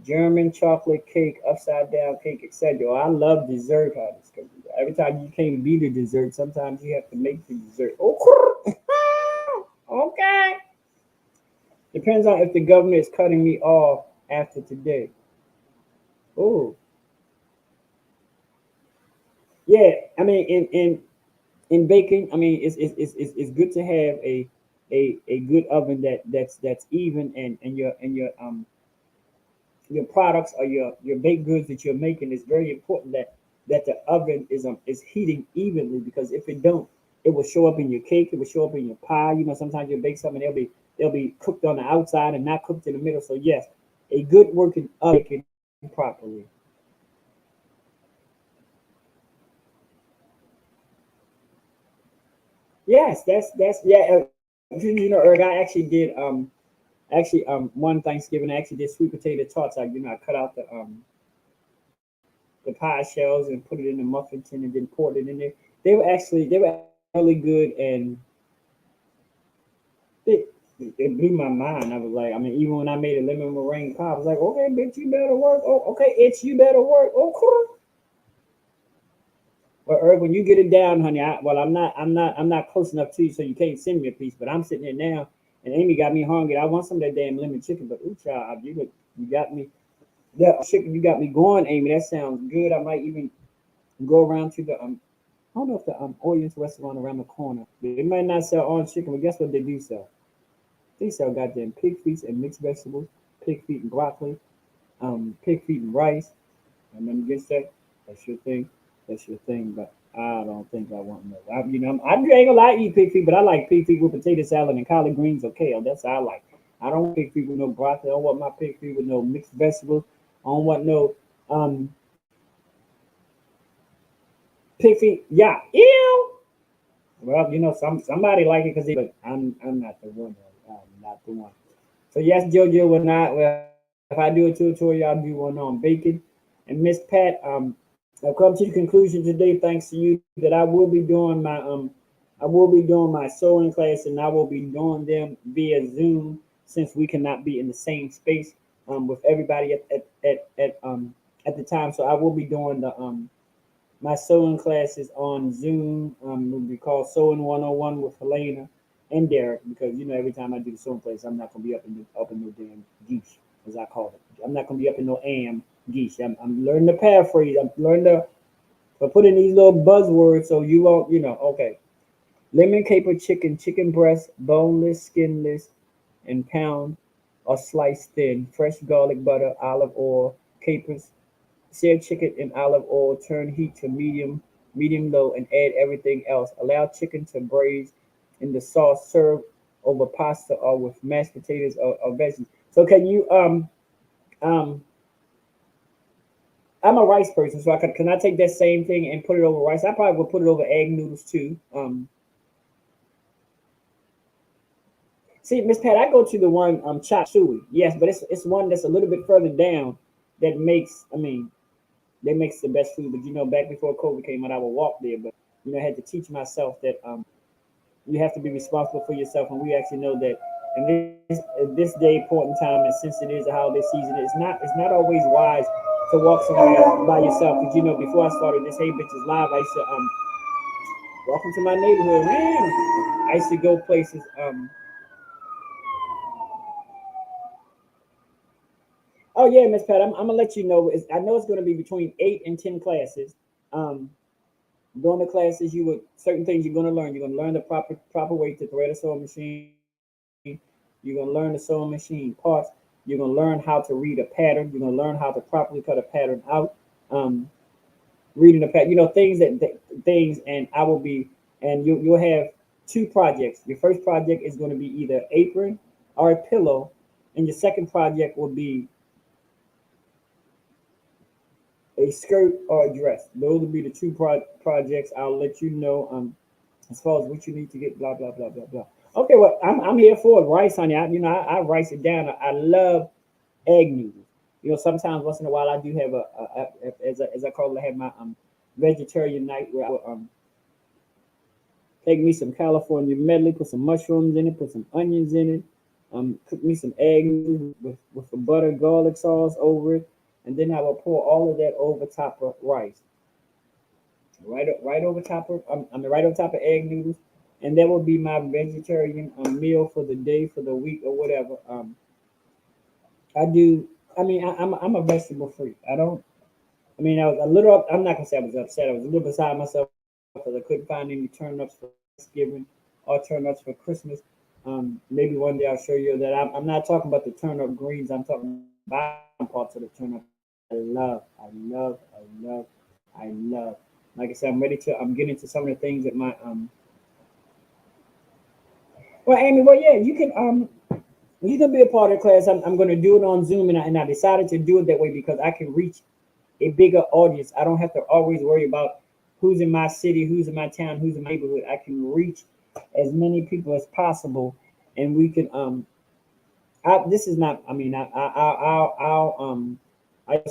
German chocolate cake, upside down cake, etc. Oh, I love dessert, honey. 'Cause every time you can't beat a dessert, sometimes you have to make the dessert. Oh, okay. Depends on if the governor is cutting me off after today. Oh, yeah. I mean, in baking, I mean, it's good to have a good oven that's even and your products or your baked goods that you're making is very important that the oven is heating evenly because if it don't, it will show up in your cake, it will show up in your pie. You know, sometimes you bake something, they'll be cooked on the outside and not cooked in the middle. So yes, a good working oven properly. Yes, that's yeah. Eric, I actually did one Thanksgiving I actually did sweet potato tarts. I cut out the pie shells and put it in the muffin tin and then poured it in there. They were actually really good, and it it blew my mind. I was like, I mean, even when I made a lemon meringue pie, I was like, okay, bitch, you better work. Oh, okay, it's you better work. Okay. Well, Herb, when you get it down, honey, I'm not close enough to you, so you can't send me a piece. But I'm sitting there now, and Amy got me hungry. I want some of that damn lemon chicken, but ooh, child, you got me. That chicken, you got me going, Amy. That sounds good. I might even go around to the I don't know if the Orient restaurant around the corner. They might not sell orange chicken, but guess what they do sell? They sell goddamn pig feet and mixed vegetables, pig feet and broccoli, pig feet and rice. And then against that, that's your thing. That's your thing. But I don't think I want no. I ain't gonna lie, I eat pig feet, but I like pig feet with potato salad and collard greens or kale. That's how I like. I don't want pig feet with no broccoli. I don't want my pig feet with no mixed vegetables. I don't want no um pig feet. Yeah, ew. Well, somebody like it because but I'm not the one. I'm not the one. So yes, JoJo, if I do a tutorial, I'll do one on bacon. And Miss Pat, I've come to the conclusion today, thanks to you, that I will be doing my sewing class, and I will be doing them via Zoom since we cannot be in the same space with everybody at the time. So I will be doing the my sewing classes on Zoom. Will be called Sewing 101 with Helena and Derrick, because every time I do the sewing class, I'm not gonna be up in no damn geesh, as I call it. I'm not gonna be up in no geesh. I'm learning to paraphrase. I'm learning to put in these little buzzwords so you won't, okay. Lemon caper chicken, chicken breast, boneless, skinless, and pound or sliced thin. Fresh garlic butter, olive oil, capers, sear chicken in olive oil, turn heat to medium low, and add everything else. Allow chicken to braise in the sauce. Serve over pasta or with mashed potatoes or veggies. So can you um I'm a rice person, so can I take that same thing and put it over rice? I probably would put it over egg noodles too. See, Miss Pat, I go to the one chop suey. Yes, but it's one that's a little bit further down that makes they makes the best food. But back before COVID came out, I would walk there. But I had to teach myself that you have to be responsible for yourself, and we actually know that in this day, point in time, and since it is a holiday season, it's not always wise to walk somewhere by yourself. Because before I started this Hey Bitches Live, I used to walk into my neighborhood. Man, I used to go places. Oh yeah, Miss Pat, I'm gonna let you know. I know it's gonna be between 8 and 10 classes. Um, During the classes, certain things you're gonna learn. You're gonna learn the proper way to thread a sewing machine. You're gonna learn the sewing machine parts. You're gonna learn how to read a pattern. You're gonna learn how to properly cut a pattern out. Um, Reading the pattern, things, and I will be, and you'll have two projects. Your first project is going to be either apron or a pillow, and your second project will be a skirt or a dress. Those will be the two projects. I'll let you know as far as what you need to get. Blah blah blah blah blah. Okay, well I'm here for it. Rice, honey. I rice it down. I love egg noodles. Sometimes once in a while I do have as I call it, I have my vegetarian night where I will take me some California medley, put some mushrooms in it, put some onions in it, cook me some egg noodles with the butter garlic sauce over it, and then I will pour all of that over top of rice, right over top of right on top of egg noodles, and that will be my vegetarian meal for the day, for the week, or whatever. I do. I'm a vegetable freak. I don't. I was a little. I'm not gonna say I was upset. I was a little beside myself because I couldn't find any turnips for Thanksgiving or turnips for Christmas. Maybe one day I'll show you that. I'm not talking about the turnip greens. I'm talking about the bottom parts of the turnip. I love. Like I said, I'm ready to. I'm getting to some of the things that my. Well, Amy. Well, yeah, you can be a part of the class. I'm going to do it on Zoom, and I decided to do it that way because I can reach a bigger audience. I don't have to always worry about who's in my city, who's in my town, who's in my neighborhood. I can reach as many people as possible, and we can this is not. I mean, as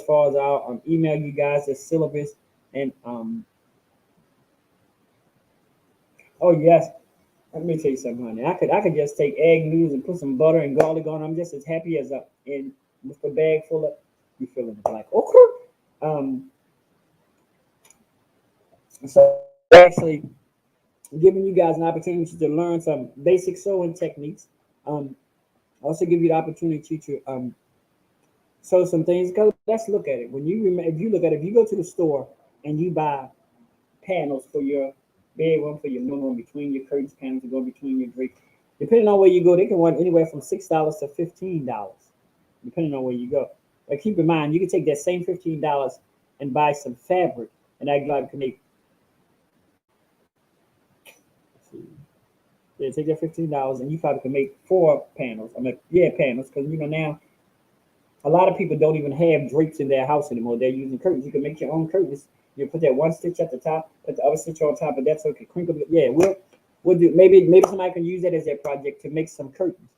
far as I'll email you guys the syllabus and oh yes, let me tell you something, honey. I could just take egg noodles and put some butter and garlic on. I'm just as happy as a in with a bag full of you feeling like okra. So actually giving you guys an opportunity to learn some basic sewing techniques. Also give you the opportunity to sew some things. Because let's look at it. When you if you look at it, if you go to the store and you buy panels for your bedroom, for your room, between your curtains, panels to go between your drapes. Depending on where you go, they can run anywhere from $6 to $15, depending on where you go. But keep in mind, you can take that same $15 and buy some fabric, and that guy can make. Yeah, take that $15 and you probably can make four panels. I mean, yeah, panels, because now a lot of people don't even have drapes in their house anymore. They're using curtains. You can make your own curtains. You put that one stitch at the top, put the other stitch on top of that so it can crinkle. Yeah, we'll do. Maybe somebody can use that as their project to make some curtains.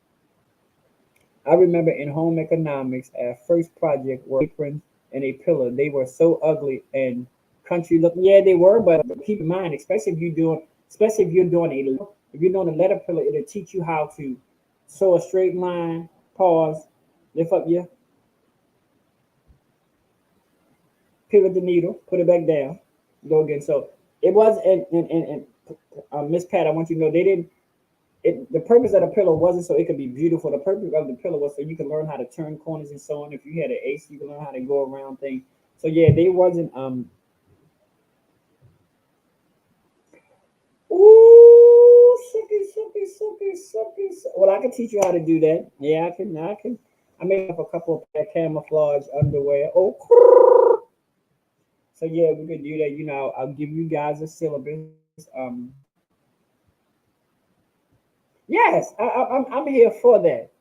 I remember in home economics, our first project were aprons and a pillow. They were so ugly and country looking. Yeah, they were, but keep in mind, especially if you're doing a letter pillow, it'll teach you how to sew a straight line, pause, lift up your pivot the needle, put it back down, go again. So it was, and Miss Pat, I want you to know they didn't. The purpose of the pillow wasn't so it could be beautiful. The purpose of the pillow was so you can learn how to turn corners and so on. If you had an ace, you can learn how to go around things. So yeah, they wasn't. Ooh, sucky. Well, I can teach you how to do that. Yeah, I can. I made up a couple of camouflage underwear. Oh, so yeah, we could do that. I'll give you guys a syllabus. Yes, I'm here for that.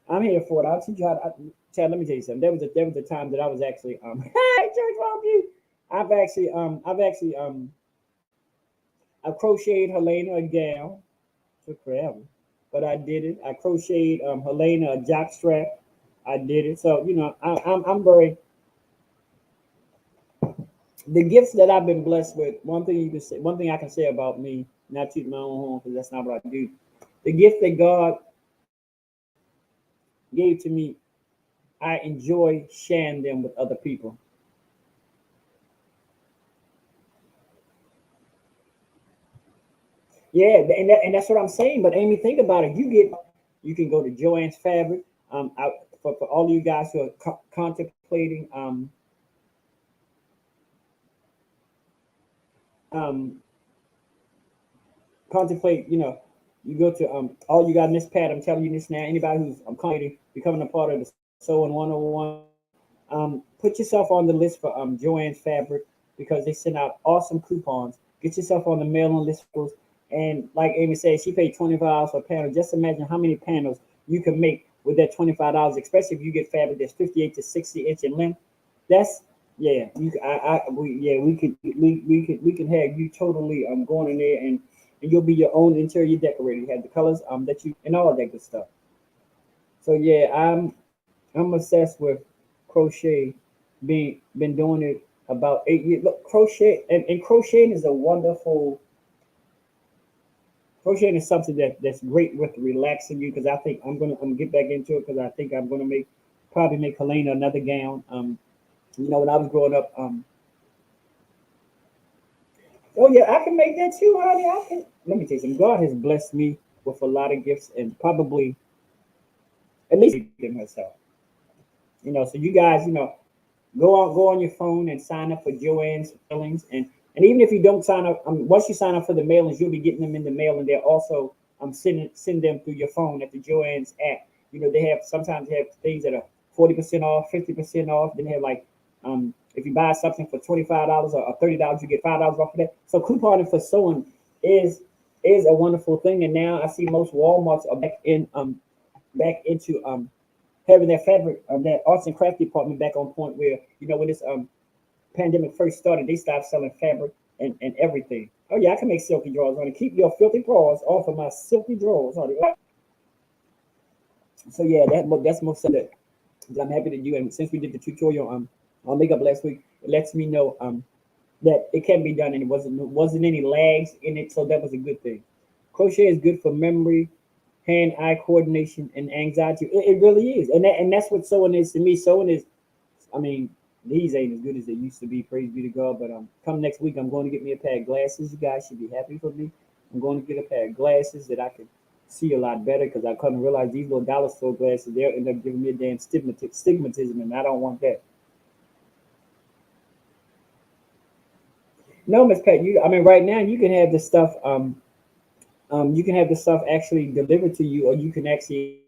I'm here for it. I'll teach you how to. Chad, let me tell you something. There was a time that I was actually hey Church Rob you. I crocheted Helena a gown. Took forever, but I did it. I crocheted Helena a jock strap. I did it. So I'm very the gifts that I've been blessed with. One thing I can say about me, not toot my own horn because that's not what I do. The gift that God gave to me, I enjoy sharing them with other people. Yeah, and that's what I'm saying. But Amy, think about it. You can go to Joanne's Fabric. For all of you guys who are contemplating um, contemplate, you go to all you got Miss Pat. I'm telling you this now. Anybody who's contemplating becoming a part of the Sewing 101, put yourself on the list for Joanne's Fabric because they send out awesome coupons. Get yourself on the mailing list, and like Amy said, she paid $25 for a panel. Just imagine how many panels you can make with that $25, especially if you get fabric that's 58 to 60 inch in length. That's yeah. We can have you totally going in there and you'll be your own interior decorator. You have the colors that you and all of that good stuff. So yeah, I'm obsessed with crochet. Being been doing it about 8 years. Look, crochet and crocheting is a wonderful. Crocheting is something that's great with relaxing you because I think I'm gonna get back into it because I think I'm gonna probably make Helena another gown. When I was growing up, oh yeah, I can make that too, honey. I can. Let me tell you something. God has blessed me with a lot of gifts and probably at least them herself. So you guys, go on your phone and sign up for Joanne's mailings, and even if you don't sign up, once you sign up for the mailings, you'll be getting them in the mail, and they're also send them through your phone at the Joanne's app. They have sometimes they have things that are 40% off, 50% off. Then they have like if you buy something for $25 or $30, you get $5 off of that. So couponing for sewing is is a wonderful thing, and now I see most WalMarts are back into having their fabric their arts and craft department back on point where when this pandemic first started they stopped selling fabric and everything. Oh yeah, I can make silky drawers, honey. Keep your filthy paws off of my silky drawers, honey. So yeah, that's most of it that I'm happy to do. And since we did the tutorial on makeup last week, it lets me know that it can be done and it wasn't any lags in it, so that was a good thing. Crochet is good for memory, hand-eye coordination, and anxiety. It really is, and that's what sewing is to me. Sewing is, I mean, these ain't as good as they used to be. Praise be to God. But come next week, I'm going to get me a pair of glasses. You guys should be happy for me. I'm going to get a pair of glasses that I can see a lot better because I couldn't realize these little dollar store glasses they'll end up giving me a damn stigmatism, and I don't want that. No, Miss Pat, I mean, right now you can have this stuff. You can have the stuff actually delivered to you, or you can actually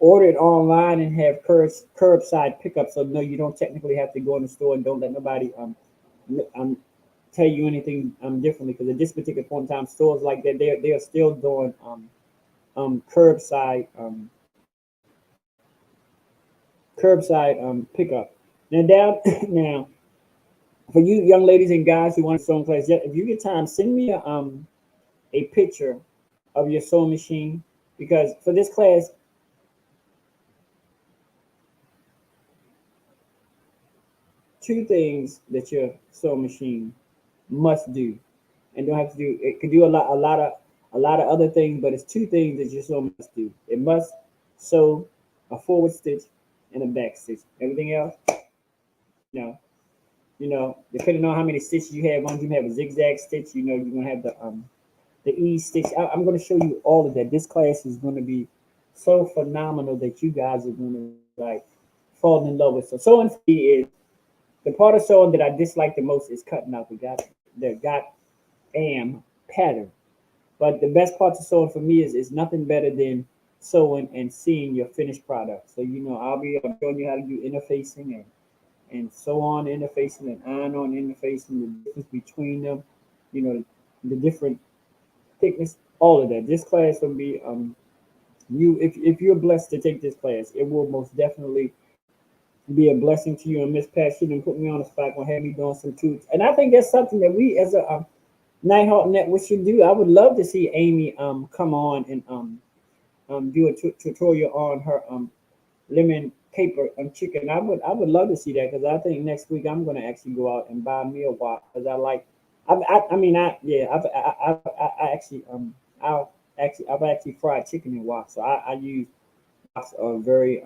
order it online and have curbside pickup. So no, you don't technically have to go in the store, and don't let nobody tell you anything differently, because at this particular point in time, stores like that they're still doing curbside pickup. Now down now for you young ladies and guys who want to sew class, yeah, if you get time, send me a picture of your sewing machine, because for this class, two things that your sewing machine must do, and don't have to do. It could do a lot of other things, but it's two things that your sewing must do. It must sew a forward stitch and a back stitch. Everything else, you know, depending on how many stitches you have on, you have a zigzag stitch. You're gonna have the E stitch. I'm gonna show you all of that. This class is gonna be so phenomenal that you guys are gonna like fall in love with. So sewing for me is the part of sewing that I dislike the most is cutting out the got am pattern. But the best part of sewing for me is nothing better than sewing and seeing your finished product. So I'll be showing you how to do interfacing and sew on interfacing and iron on interfacing, the difference between them, you know, the different thickness, all of that. This class will be you if you're blessed to take this class, it will most definitely be a blessing to you. And Miss Pat, she didn't put me on the spot, gonna have me doing some tunes. And I think that's something that we as a Nighthawk Network should do. I would love to see Amy come on and do a tutorial on her lemon caper chicken. I would love to see that, because I think next week I'm gonna actually go out and buy me a wok, because I like I mean I yeah I actually I've actually fried chicken in wok, so I use woks, a very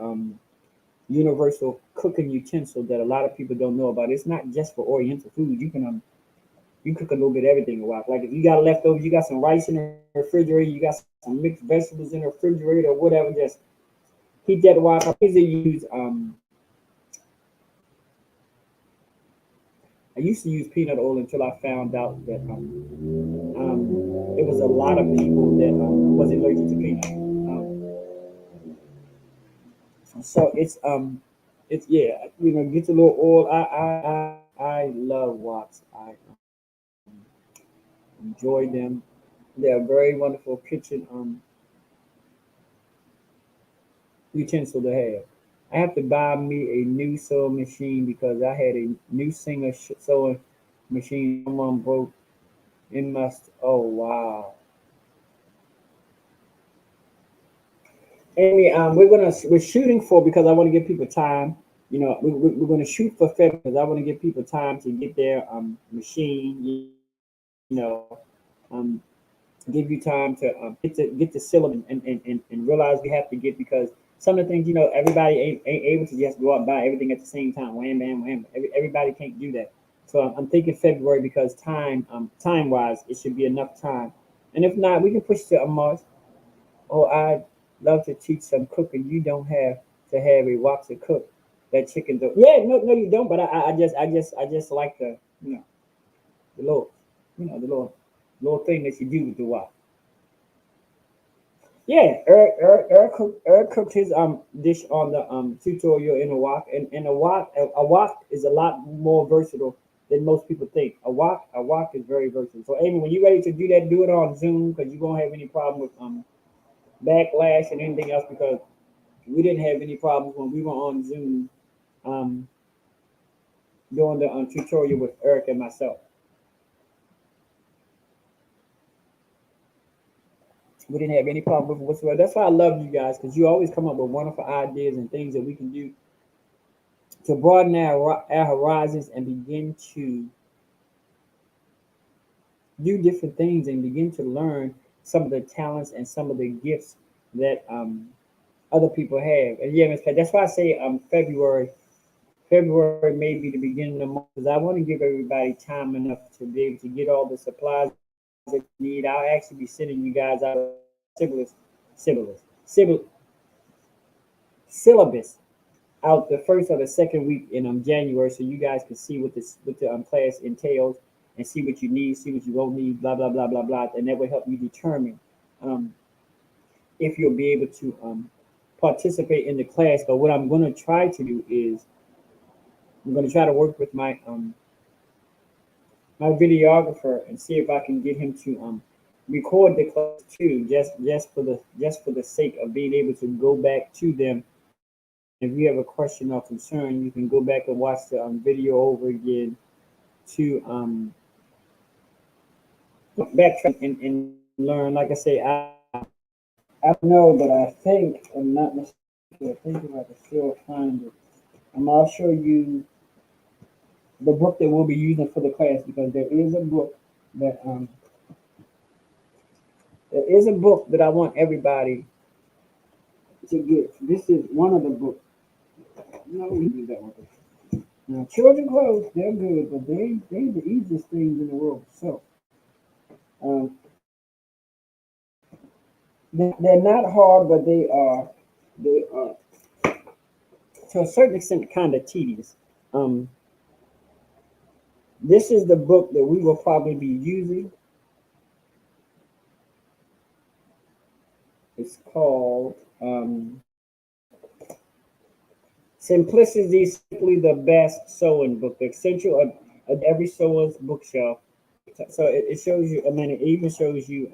universal cooking utensil that a lot of people don't know about. It's not just for Oriental food. You cook a little bit of everything in wok. Like if you got leftovers, you got some rice in the refrigerator, you got some mixed vegetables in the refrigerator or whatever, just heat that wok up. I used to use peanut oil until I found out that it was a lot of people that was allergic to peanut. So it's yeah, get a little oil. I love woks. I enjoy them. They're a very wonderful kitchen utensil to have. I have to buy me a new sewing machine because I had a new Singer sewing machine. Someone broke. It must. Oh wow. Amy, we're shooting for, because I want to give people time. We're going to shoot for February because I want to give people time to get their machine. Um, give you time to get the syllabus and realize we have to get, because some of the things, everybody ain't able to just go out and buy everything at the same time. Wham bam wham. Everybody can't do that. So I'm thinking February, because time wise it should be enough time. And if not, we can push to a March. Oh, I'd love to teach some cooking. You don't have to have a wok to cook that chicken. Yeah, no, you don't. But I just like the little, the little thing that you do with the wok. Yeah, Eric cooked his dish on the tutorial in a wok, and a wok is a lot more versatile than most people think. A wok is very versatile. So Amy, when you're ready to do that, do it on Zoom, because you won't have any problem with backlash and anything else, because we didn't have any problems when we were on Zoom um, doing the tutorial with Eric and myself. We didn't have any problem with it whatsoever. That's why I love you guys, because you always come up with wonderful ideas and things that we can do to broaden our horizons and begin to do different things and begin to learn some of the talents and some of the gifts that other people have. And yeah, Miss Pat, that's why I say February. February may be the beginning of the month because I want to give everybody time enough to be able to get all the supplies that you need. I'll actually be sending you guys out a syllabus, syllabus out the first or the second week in January, so you guys can see what the class entails and see what you need, see what you won't need, blah blah blah blah blah, and that will help you determine um, if you'll be able to participate in the class. But what I'm going to try to do is I'm going to try to work with my videographer and see if I can get him to record the class too, just for the sake of being able to go back to them. And if you have a question or concern, you can go back and watch the video over again to backtrack and learn. Like I say, I don't know, but I think I'm not mistaken. I think if I can still find it, I'll show you the book that we'll be using for the class because that there is a book that I want everybody to get. This is one of the books. No, we do that one. Now, children clothes, they're good, but they the easiest things in the world. So, um, they're not hard, but they are to a certain extent kind of tedious. Um, this is the book that we will probably be using. It's called Simplicity, Simply the Best Sewing Book, the essential of every sewer's bookshelf. So it shows you, I mean, it even shows you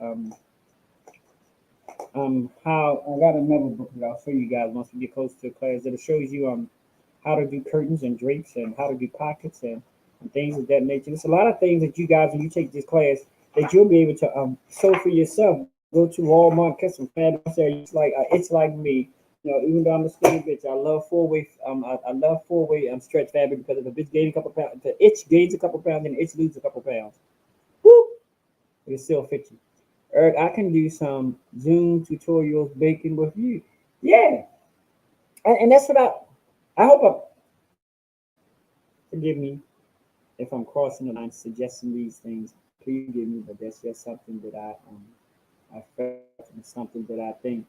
how I got another book that I'll show you guys once we get close to the class that it shows you how to do curtains and drapes and how to do pockets and things of that nature. There's a lot of things that you guys when you take this class that you'll be able to sew for yourself. Go to Walmart, get some fabric. It's like me. You know, even though I'm a skinny bitch, I love four-way. I love four-way stretch fabric because if a bitch gains a couple pounds, if the itch gains a couple pounds, then the itch loses a couple pounds. Woo! It still fits you. Eric, I can do some Zoom tutorials baking with you. Yeah, and that's what I hope. Forgive me if I'm crossing the line suggesting these things. Please forgive me, but that's just something that I felt and something that I think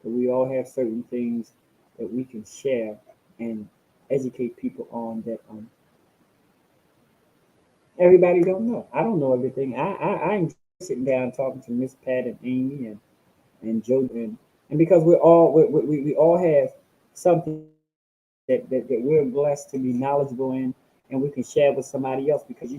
that we all have certain things that we can share and educate people on that everybody don't know. I don't know everything. I enjoy sitting down talking to Miss Pat and Amy and Joe and because we all have something that we're blessed to be knowledgeable in and we can share with somebody else because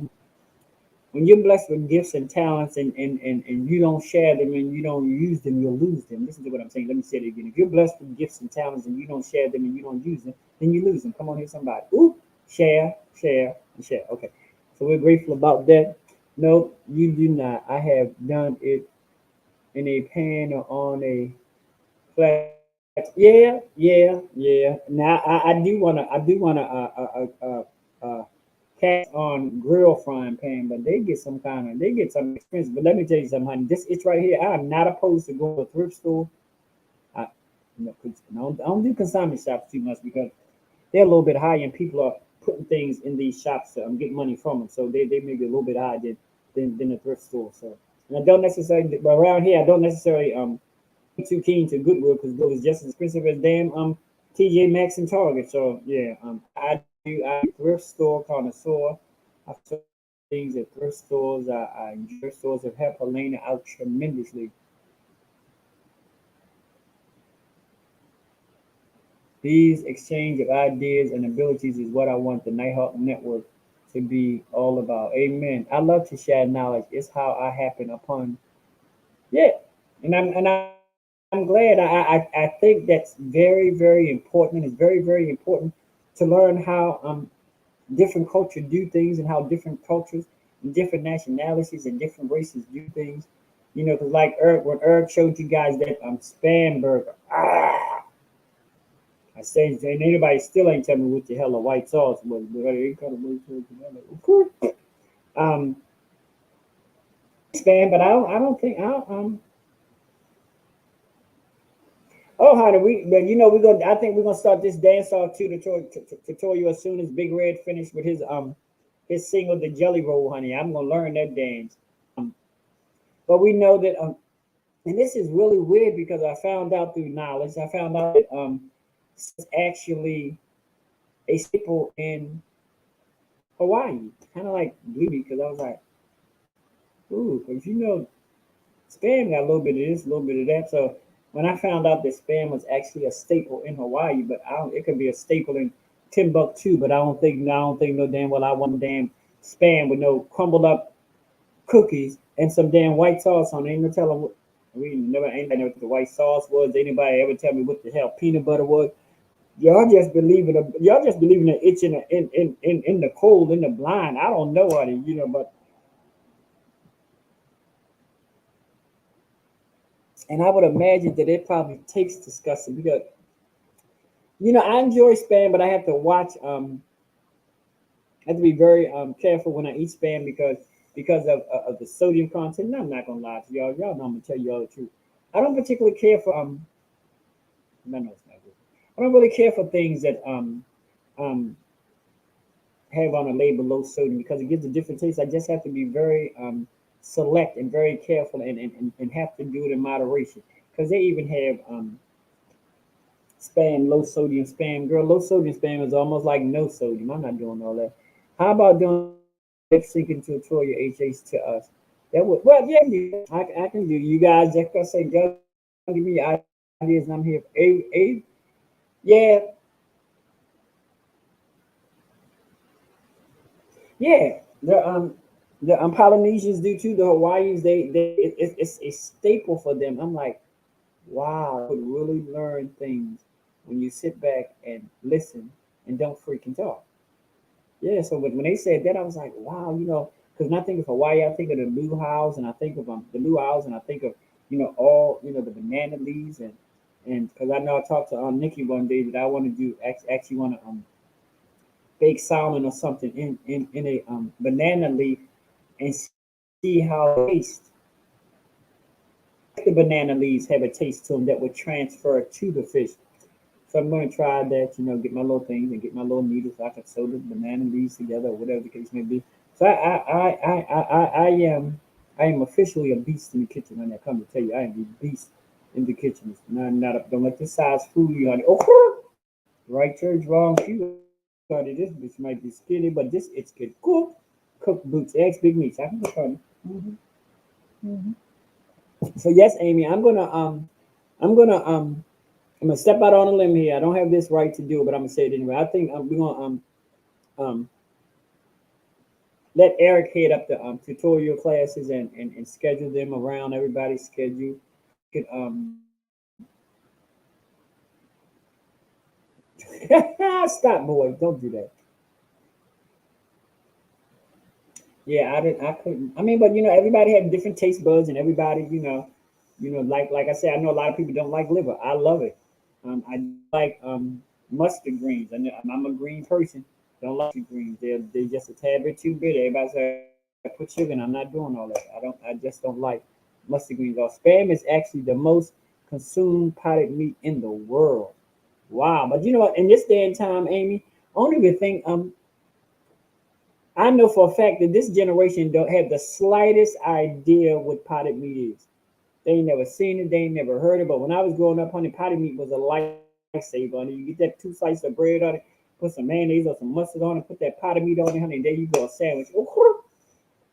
when you're blessed with gifts and talents and you don't share them and you don't use them, you'll lose them. Listen to what I'm saying. Let me say it again. If you're blessed with gifts and talents and you don't share them and you don't use them, then you lose them. Come on here, somebody. Ooh, share, and share. Okay. So we're grateful about that. No, you do not. I have done it in a pan or on a flat. Yeah. Now I do wanna cast on grill frying pan, but they get some expensive. But let me tell you something, honey. This it's right here. I am not opposed to going to a thrift store. I, I don't do consignment shops too much because they're a little bit high and people are putting things in these shops to get money from them. So they may be a little bit higher than the thrift store. So and I don't necessarily but around here I don't necessarily too keen to Goodwill because Goodwill is just as expensive as damn TJ Maxx and Target. So yeah, I thrift store connoisseur. I sell things at thrift stores. I enjoy thrift stores have helped Helena out tremendously. These exchange of ideas and abilities is what I want the Nighthawk Network to be all about. Amen. I love to share knowledge. It's how I happen upon yeah. And I'm glad. I think that's very important. It's very important to learn how different cultures do things and how different cultures and different nationalities and different races do things. You know, because like Eric, when Eric showed you guys that spam burger, I said, and anybody still ain't tell me what the hell a white sauce was, but hey, it kind of makes sense. Of course. Um, spam, but I don't think I don't, Oh, honey, but you know we're gonna. I think we're gonna start this dance off too tutorial as soon as Big Red finished with his single, the Jelly Roll, honey. I'm gonna learn that dance. But we know that and this is really weird because I found out through knowledge. I found out that it's actually a staple in Hawaii, kind of like blew me because I was like, ooh, because you know, spam got a little bit of this, a little bit of that. So when I found out that spam was actually a staple in Hawaii, but I don't, it could be a staple in Timbuktu, but I don't think no damn well I want damn spam with no crumbled up cookies and some damn white sauce on it. Ain't no telling what we never ain't know what the white sauce was. Anybody ever tell me what the hell peanut butter was? Y'all just believe in the itch in the cold in the blind. I don't know how to but and I would imagine that it probably tastes disgusting because I enjoy spam, but I have to watch. I have to be very careful when I eat spam because of the sodium content. And I'm not gonna lie to y'all. Y'all know I'm gonna tell you all the truth. I don't particularly care for no, no, it's not good. I don't really care for things that um have on a label low sodium because it gives a different taste. I just have to be very select and very careful and have to do it in moderation because they even have spam, low sodium spam. Girl, low sodium spam is almost like no sodium. I'm not doing all that. How about doing lip syncing tutorial HH to us? That would well, yeah, I can do. You guys just gonna say, just give me ideas, and I'm here. Yeah, yeah. The Polynesians do too. The Hawaiians, it's a staple for them. I'm like, wow, you would really learn things when you sit back and listen and don't freaking talk. Yeah, so when they said that, I was like, wow, because when I think of Hawaii, I think of the luau's, and I think of the luau's, and I think of all the banana leaves, and because I know I talked to Nikki one day that I want to do actually want to bake salmon or something in a banana leaf and see how it tastes. The banana leaves have a taste to them that would transfer to the fish. So I'm going to try that, get my little things and get my little needles so I can sew the banana leaves together or whatever the case may be. So I am officially a beast in the kitchen. When I come to tell you, I am a beast in the kitchen. It's not don't let this size fool you, honey. Oh, right church, wrong shoe, honey. This bitch might be skinny, but it's good. Cook boots, eggs, big meats. I can cook, honey. Hmm. So yes, Amy, I'm gonna step out on a limb here. I don't have this right to do it, but I'm gonna say it anyway. I think we're gonna um let Eric head up the tutorial classes and schedule them around everybody's schedule. Could stop, boy, don't do that. Yeah, I didn't. I couldn't. I mean, but everybody had different taste buds, and everybody, like I said, I know a lot of people don't like liver. I love it. I like mustard greens. I'm a green person. Don't like mustard greens. They're just a tad bit too bitter. Everybody says put sugar, and I'm not doing all that. I don't. I just don't like mustard greens. Or spam is actually the most consumed potted meat in the world. Wow. But you know what? In this day and time, Amy, I don't even think I know for a fact that this generation don't have the slightest idea what potted meat is. They ain't never seen it, they ain't never heard it. But when I was growing up, honey, potted meat was a lifesaver. Honey, you get that two slices of bread on it, put some mayonnaise or some mustard on it, put that potted meat on it, honey, and there you go, a sandwich. Oh,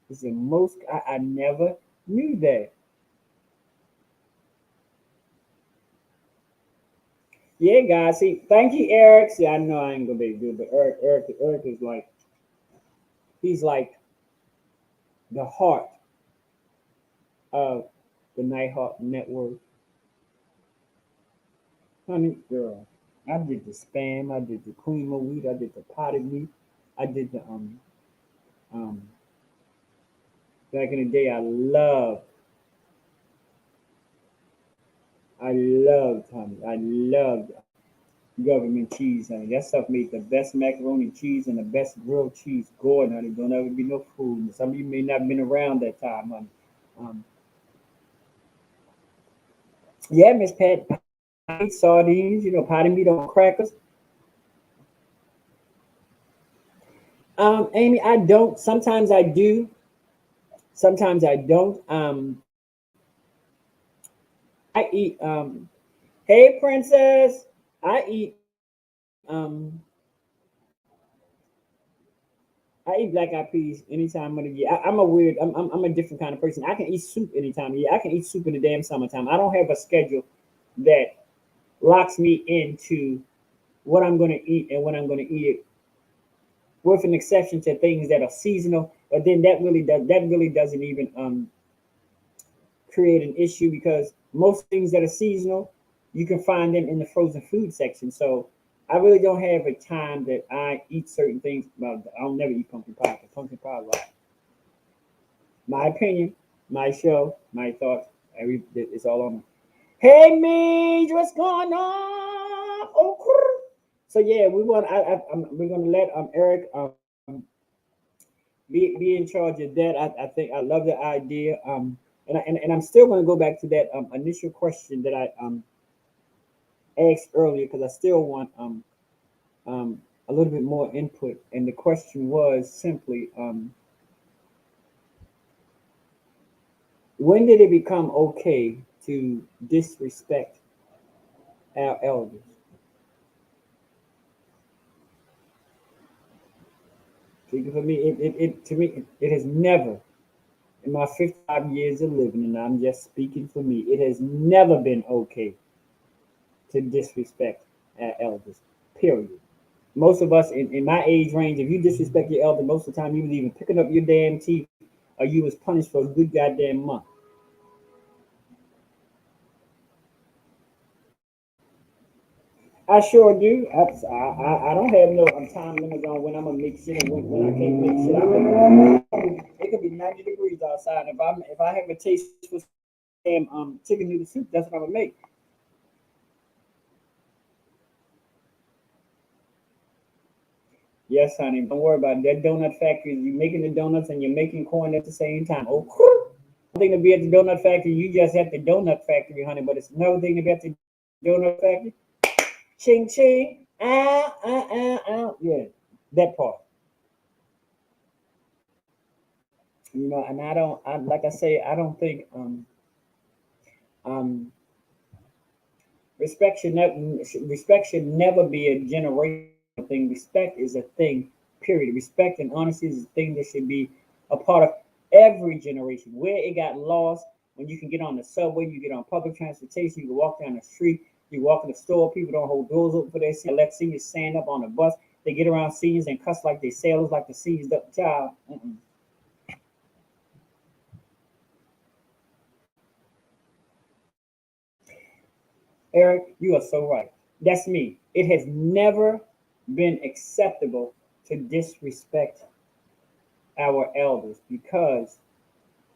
it's the most I never knew that. Yeah, guys. See, thank you, Eric. See, I know I ain't gonna be good, but Eric is like he's like the heart of the Nighthawk Network. Honey, girl, I did the spam, I did the cream of wheat, I did the potted meat, I did the um back in the day I loved I loved, honey. I loved government cheese, honey. That stuff made the best macaroni and cheese and the best grilled cheese going, honey. Don't ever be no fool. Some of you may not have been around that time, honey. Um, yeah, Miss Pat, sardines, potted meat on crackers. Amy, I don't. Sometimes I do. Sometimes I don't. I eat. Hey, princess. I eat. I eat black eyed peas anytime of the year. I'm a weird. I'm a different kind of person. I can eat soup anytime of the year. I can eat soup in the damn summertime. I don't have a schedule that locks me into what I'm going to eat and when I'm going to eat it, with an exception to things that are seasonal. But then that really doesn't even create an issue because most things that are seasonal, you can find them in the frozen food section. So I really don't have a time that I eat certain things. Well, I'll never eat pumpkin pie. 'Cause pumpkin pie, like, my opinion, my show, my thoughts. It's all on me. Hey, Midge, what's going on? Oh, so yeah, we're gonna let Eric be in charge of that. I think I love the idea. And I'm still gonna go back to that initial question that I asked earlier because I still want a little bit more input. And the question was simply, when did it become okay to disrespect our elders? See, for me, it has never, in my 55 years of living, and I'm just speaking for me, it has never been okay to disrespect our elders. Period. Most of us in my age range, if you disrespect your elder, most of the time you was even picking up your damn teeth, or you was punished for a good goddamn month. I sure do. I don't have no time limit on when I'm gonna make shit and when I can't make shit. It could be 90 degrees outside. If I have a taste for damn chicken noodle soup, that's what I'm gonna make. Yes, honey. Don't worry about it. That donut factory. You're making the donuts and you're making corn at the same time. Oh, one thing to be at the donut factory, you just at the donut factory, honey. But it's another thing to be at the donut factory. Ching ching. Ow, ow, ow, ow. Yeah, that part. And I don't. Like I say, I don't think um respect should never be a generational thing. Respect is a thing. Period. Respect and honesty is a thing that should be a part of every generation. Where it got lost, when you can get on the subway, you get on public transportation, you can walk down the street, you walk in the store, people don't hold doors open for their seniors. Let seniors stand up on the bus. They get around seniors and cuss like they sailors, like the seniors up child. Eric, you are so right. That's me. It has never been acceptable to disrespect our elders because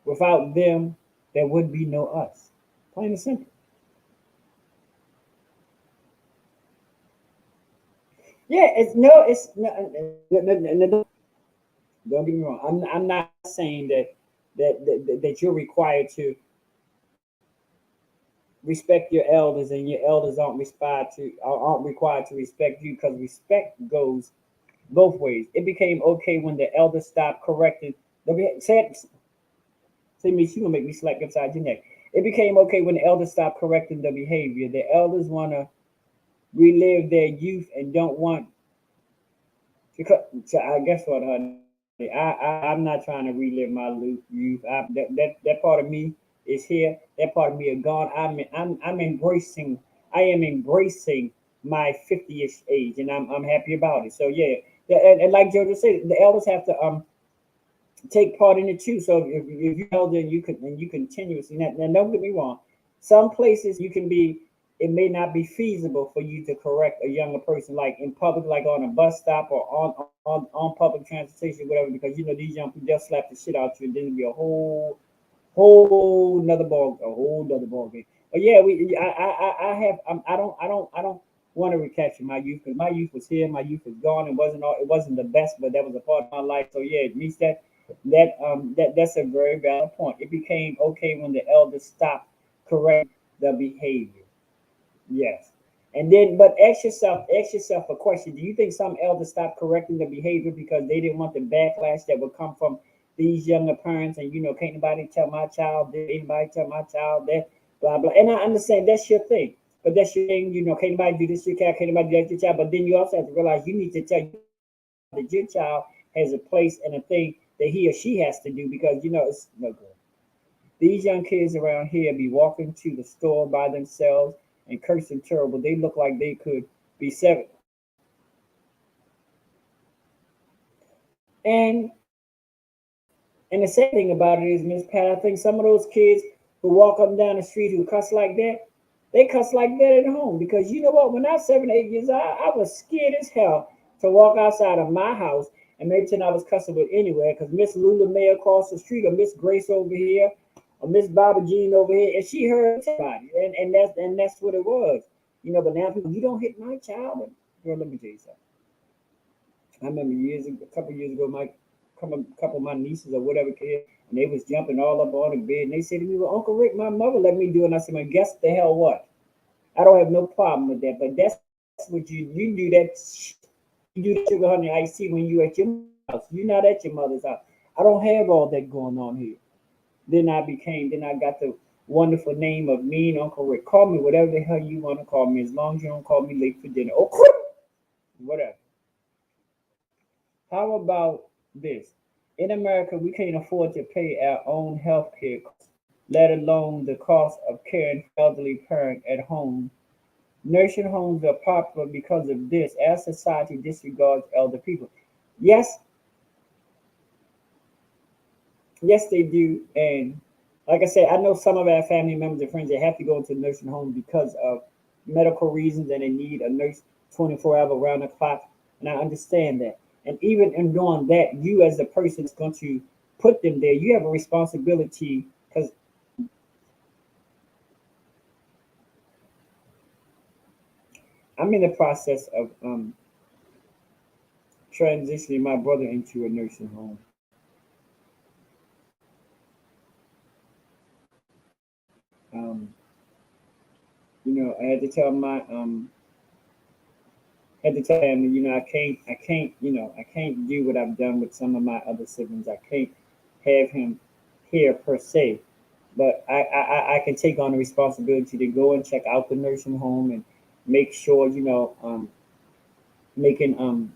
without them, there would be no us. Plain and simple. Yeah, it's don't get me wrong. I'm not saying that you're required to respect your elders and your elders aren't required to respect you because respect goes both ways. It became okay when the elders stopped correcting. Say me, she gonna make me slap upside your neck. It became okay when the elders stopped correcting the behavior. The elders wanna relive their youth and don't want because so I guess what, honey. I'm not trying to relive my youth. That part of me is here. That part of me is gone. I'm embracing. I am embracing my 50ish age, and I'm happy about it. So yeah, yeah, and like Jojo said, the elders have to take part in it too. So if you're elder and you continuously and don't get me wrong, some places you can be it may not be feasible for you to correct a younger person like in public, like on a bus stop or on public transportation, whatever, because these young people they'll slap the shit out you and then it'll be a whole another ball game. But yeah, I have I don't want to recapture my youth because my youth was here, my youth was gone. It wasn't the best, but that was a part of my life. So yeah, it means that's a very valid point. It became okay when the elders stopped correcting the behavior. Yes. And then, but ask yourself a question. Do you think some elders stopped correcting the behavior because they didn't want the backlash that would come from these younger parents? And can't anybody tell my child this, anybody tell my child that, blah blah. And I understand that's your thing, but that's your thing. Can't anybody do this to your child? Can't anybody do that to your child? But then you also have to realize you need to tell your child that your child has a place and a thing that he or she has to do because it's no good. These young kids around here be walking to the store by themselves and cursing terrible. They look like they could be seven. And and the sad thing about it is, Miss Pat, I think some of those kids who walk up and down the street who cuss like that, they cuss like that at home. Because you know what? When I was 7, 8 years old, I was scared as hell to walk outside of my house and maybe I was cussing with anywhere because Miss Lula May across the street or Miss Grace over here or Miss Barbara Jean over here, and she heard everybody. And that's what it was. But now people, you don't hit my child. But, girl, let me tell you something. I remember a couple years ago, my couple of my nieces or whatever kid, and they was jumping all up on the bed, and they said to me, "Well, Uncle Rick, my mother let me do it." And I said, "Well, guess the hell what? I don't have no problem with that, but that's what you do that. You do that sugar honey iced tea when you at your mother's house. You're not at your mother's house. I don't have all that going on here." Then I got the wonderful name of mean Uncle Rick. Call me whatever the hell you want to call me, as long as you don't call me late for dinner. Oh, whatever. How about this? In America, we can't afford to pay our own health care costs, let alone the cost of caring for elderly parents at home. Nursing homes are popular because of this, as society disregards elder people. Yes, yes, they do. And like I said, I know some of our family members and friends that have to go into nursing homes because of medical reasons and they need a nurse 24 hours around the clock. And I understand that. And even in doing that, you as a person is going to put them there. You have a responsibility because I'm in the process of transitioning my brother into a nursing home. Um, I had to tell my had to tell him, I can't do what I've done with some of my other siblings. I can't have him here per se, but I can take on the responsibility to go and check out the nursing home and make sure, making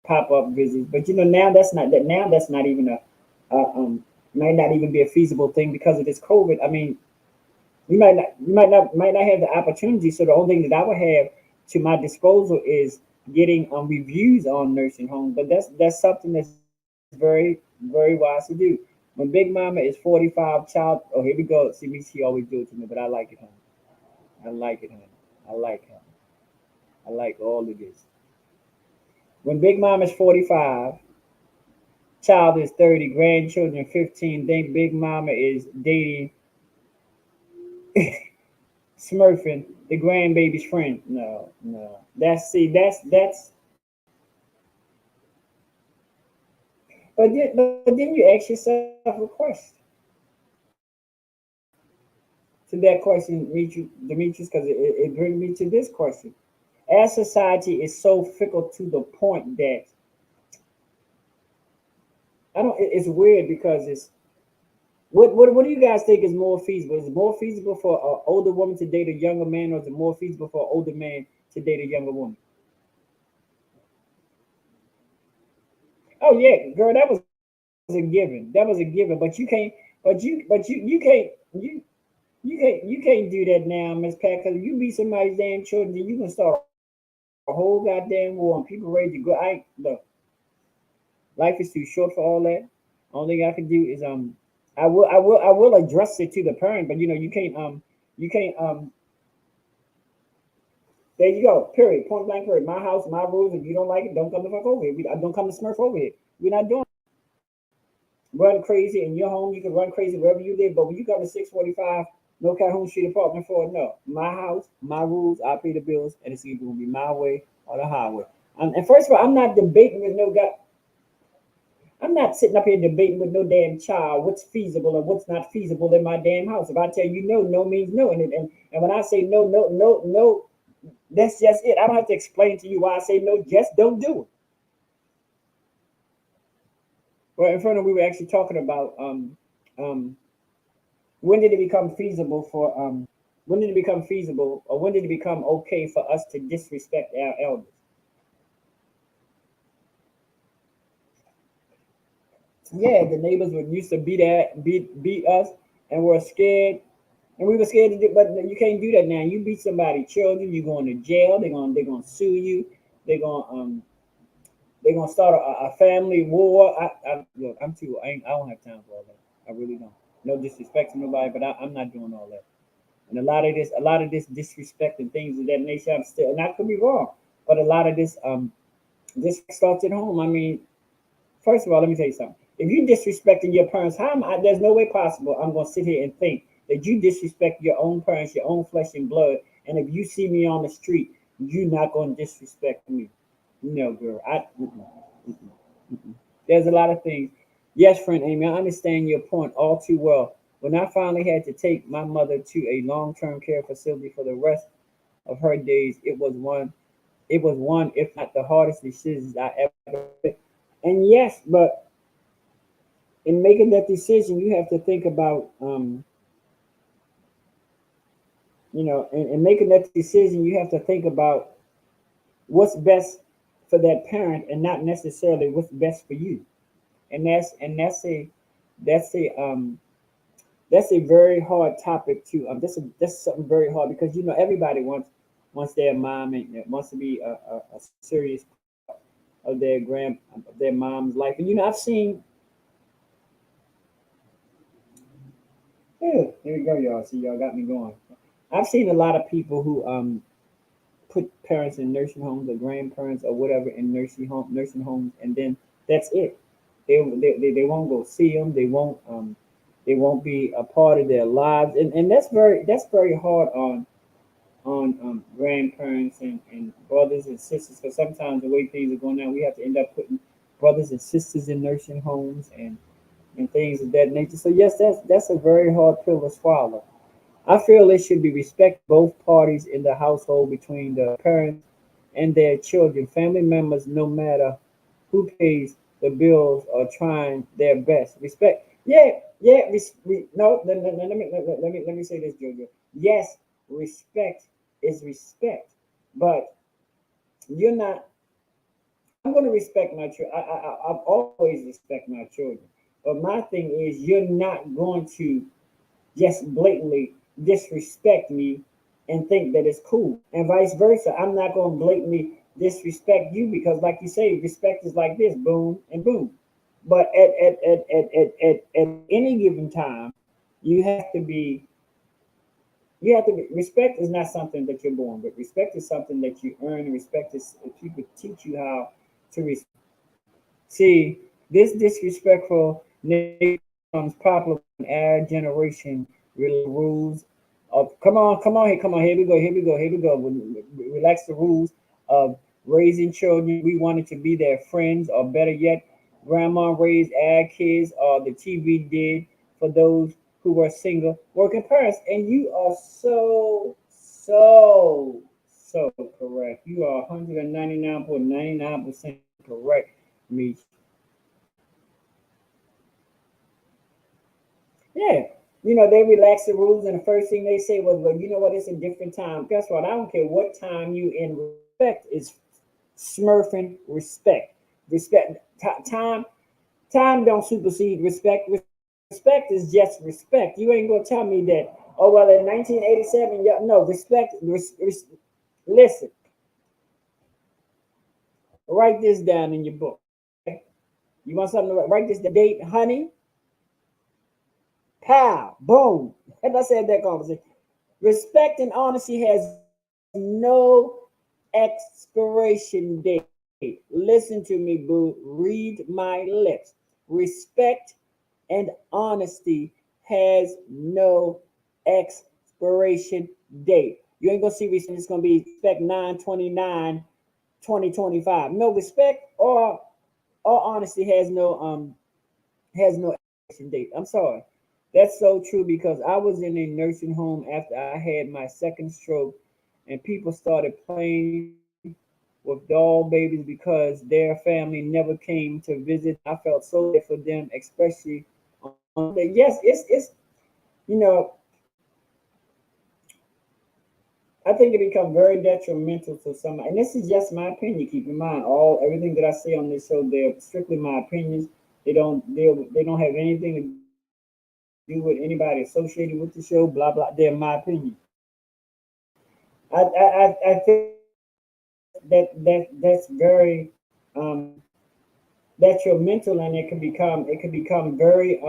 pop up visits. But now that's not even a might not even be a feasible thing because of this COVID. I mean, you might not have the opportunity. So the only thing that I would have to my disposal is getting reviews on nursing homes. But that's something that's very very wise to do. When Big Mama is 45, child. Oh, here we go. See me. She always do it to me, but I like it, honey. I like it, honey. I like her. I like all of this. When Big Mama is 45, child is 30, grandchildren 15. Then Big Mama is dating Smurfing the grandbaby's friend. No, no. That's. But then you ask yourself a question. To that question, Demetrius, because it brings me to this question. Our society is so fickle to the point that I don't. It's weird because it's what do you guys think is more feasible? Is it more feasible for an older woman to date a younger man, or is it more feasible for an older man to date a younger woman? Oh yeah, girl, that was a given. That was a given. But you can't. But you can't. You can't do that now, Miss Pat. Because you beat somebody's damn children, then you can start a whole goddamn war, and people ready to go. Look. Life is too short for all that. Only thing I can do is I will address it to the parent, but you can't. There you go. Period. Point blank. Period. My house, my rules. If you don't like it, don't come the fuck over here. Don't come to Smurf over here. We're not doing run crazy in your home. You can run crazy wherever you live, but when you come to 645. No Calhoun Street apartment for it. No. My house, my rules, I pay the bills, and it's either gonna be my way or the highway. And first of all, I'm not debating with no guy. I'm not sitting up here debating with no damn child what's feasible and what's not feasible in my damn house. If I tell you no, no means no. And when I say no, no, no, no, that's just it. I don't have to explain to you why I say no. Just don't do it. Well, in front of we were actually talking about um when did it become feasible for when did it become feasible or when did it become okay for us to disrespect our elders? Yeah, the neighbors would used to beat us, and we're scared, and we were scared to do. But you can't do that now. You beat somebody, children, you going to jail. They're gonna sue you. They're gonna um they're gonna start a family war. Look, I'm too. I don't have time for all that. I really don't. No disrespect to nobody, but I'm not doing all that. And a lot of this disrespect and things of that nature, I'm still, and I could be wrong, but a lot of this starts at home. I mean, first of all, let me tell you something. If you disrespecting your parents, there's no way possible I'm gonna sit here and think that you disrespect your own parents, your own flesh and blood, and if you see me on the street, you're not gonna disrespect me. No, girl. There's a lot of things. Yes, friend Amy, I understand your point all too well. When I finally had to take my mother to a long-term care facility for the rest of her days, it was one, if not the hardest decisions I ever made. And yes, but in making that decision, you have to think about, in making that decision, you have to think about what's best for that parent and not necessarily what's best for you. And that's a very hard topic to that's something very hard because everybody wants their mom and wants to be a serious part of their mom's life. And I've seen, yeah, here we go, y'all. See, y'all got me going. I've seen a lot of people who put parents in nursing homes or grandparents or whatever in nursing homes, and then that's it. They won't go see them. They won't be a part of their lives, and that's very hard on grandparents and brothers and sisters, because sometimes the way things are going now, we have to end up putting brothers and sisters in nursing homes and things of that nature. So yes, that's a very hard pill to swallow. I feel it should be respect both parties in the household between the parents and their children. Family members, no matter who pays the bills, are trying their best. Respect. Yeah, yeah. No, no, no, no, let me say this, Jojo. Yes, respect is respect, but you're not. I'm going to respect my children. I've always respect my children, but my thing is, you're not going to just blatantly disrespect me and think that it's cool, and vice versa. I'm not going to blatantly disrespect you because, like you say, respect is like this, boom and boom. But at any given time, you have to be respect is not something that you're born with. Respect is something that you earn. Respect is people teach you how to see this disrespectful nature becomes popular when our generation rules of come on, here we go. Relax the rules of raising children. We wanted to be their friends, or better yet, grandma raised our kids, or the TV did for those who were single working parents. And you are so correct. You are 199.99% correct, me. Yeah. They relax the rules, and the first thing they say was, well, you know what? It's a different time. Guess what? I don't care what time you in. Respect is smurfing respect. Respect. Time don't supersede respect. Respect is just respect. You ain't gonna tell me that. Oh well, in 1987, yeah, no respect. Listen, write this down in your book. Okay? You want something to write this date, honey? Pow, boom. And I said that conversation. Respect and honesty has no expiration date. Listen to me, boo. Read my lips. Respect and honesty has no expiration date. You ain't gonna see recently it's gonna be expect 9/29, 2025. No respect or honesty has no expiration date. I'm sorry. That's so true because I was in a nursing home after I had my second stroke, and people started playing with doll babies because their family never came to visit. I felt so bad for them, especially on Sunday. Yes, it's you know I think it becomes very detrimental to somebody. And this is just my opinion. Keep in mind, all everything that I say on this show, they're strictly my opinions. They don't have anything to do with anybody associated with the show. Blah blah. They're my opinion. I think that's very detrimental, and it can become very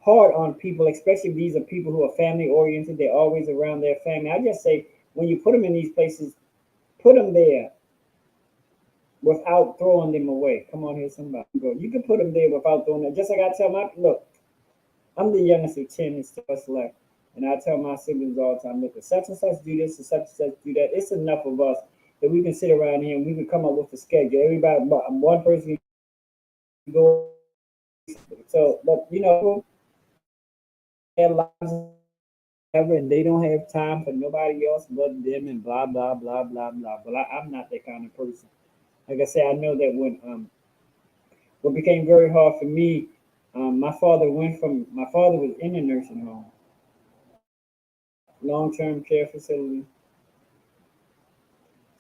hard on people, especially if these are people who are family oriented. They're always around their family. I just say when you put them in these places, put them there without throwing them away. Come on here, somebody. Go. You can put them there without throwing them. Just like I tell my look, I'm the youngest of 10. It's two of us left, and I tell my siblings all the time, look, if such and such do this, and such and such do that. It's enough of us that we can sit around here and we can come up with a schedule. Everybody, one person go. So, but their lives ever, and they don't have time for nobody else but them, and blah blah blah blah blah. But I'm not that kind of person. Like I said, I know that when what became very hard for me, my father was in a nursing home, long term care facility.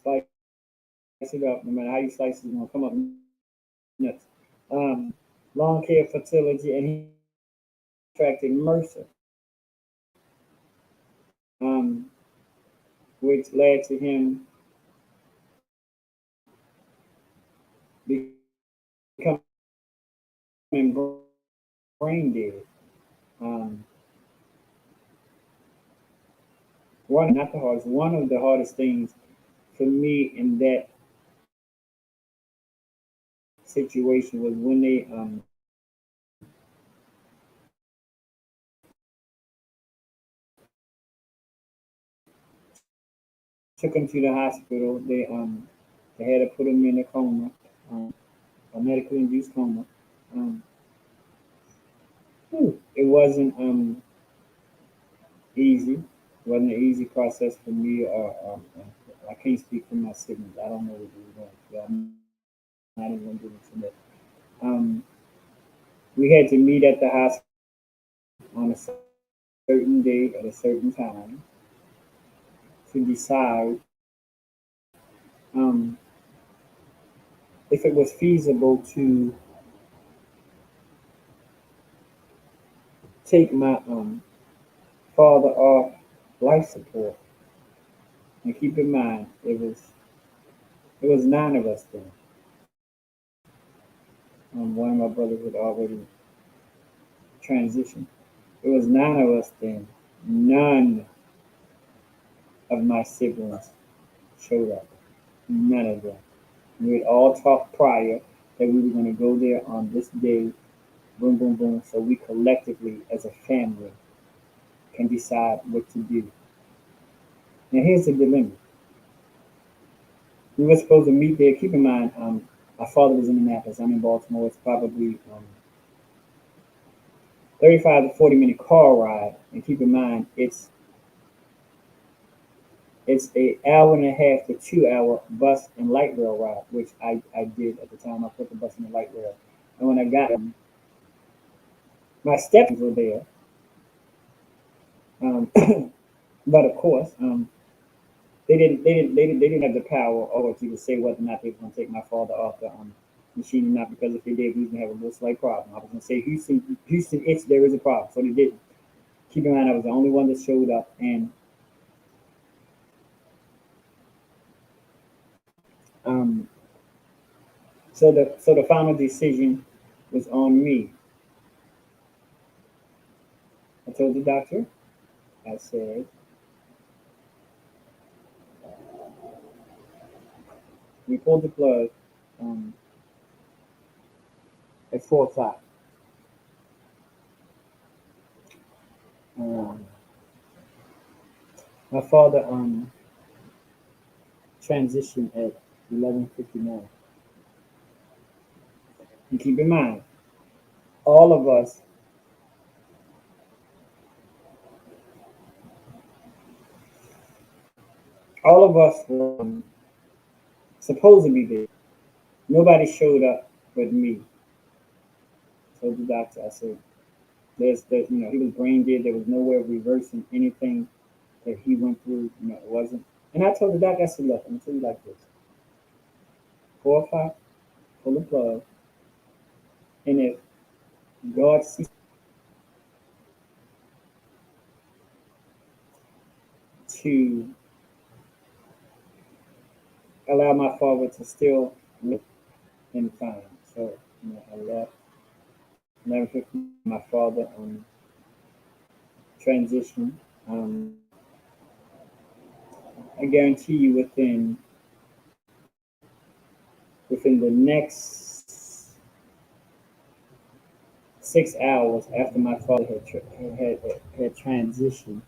Slice it up, no matter how you slice it, it's gonna come up nuts. Um, Long care fertility, and he contracted Mercer, which led to him becoming brain dead. Um, one of the hardest things for me in that situation was when they took him to the hospital. They had to put him in a coma, um, a medically induced coma. Um, it wasn't easy. It wasn't an easy process for me. I can't speak for my siblings. I don't know what they were going through. I'm not even going to get into that. Um, we had to meet at the hospital on a certain day at a certain time to decide um, if it was feasible to take my father off life support. And keep in mind, it was nine of us then. One of my brothers had already transitioned. It was nine of us then. None of my siblings showed up. None of them. We had all talked prior that we were going to go there on this day. Boom, boom, boom. So we collectively, as a family, can decide what to do. Now here's the dilemma. We were supposed to meet there. Keep in mind, my father was in Annapolis. I'm in Baltimore. It's probably 35 to 40 minute car ride. And keep in mind, it's a hour and a half to 2 hour bus and light rail ride, which I did at the time. I put the bus and the light rail. And when I got my steps were there. Um, but of course, they didn't have the power or to say whether or not they were going to take my father off the machine or not, because if they did, we was going to have a real slight problem. I was going to say Houston, it's there is a problem, so they didn't. Keep in mind, I was the only one that showed up, and um, so the final decision was on me. I told the doctor, I said, we pulled the plug um, at 4 o'clock. My father transitioned at 11:59. And keep in mind, all of us, all of us were supposed to be there. Nobody showed up but me. Told the doctor, I said, he was brain dead. There was no way of reversing anything that he went through. It wasn't. And I told the doctor, I said, look, I'm gonna tell you like this: 4 o'clock, pull the plug, and if God sees to allow my father to still live and fine. So I left. Never forget my father transition. Um, I guarantee you within the next 6 hours after my father had transitioned,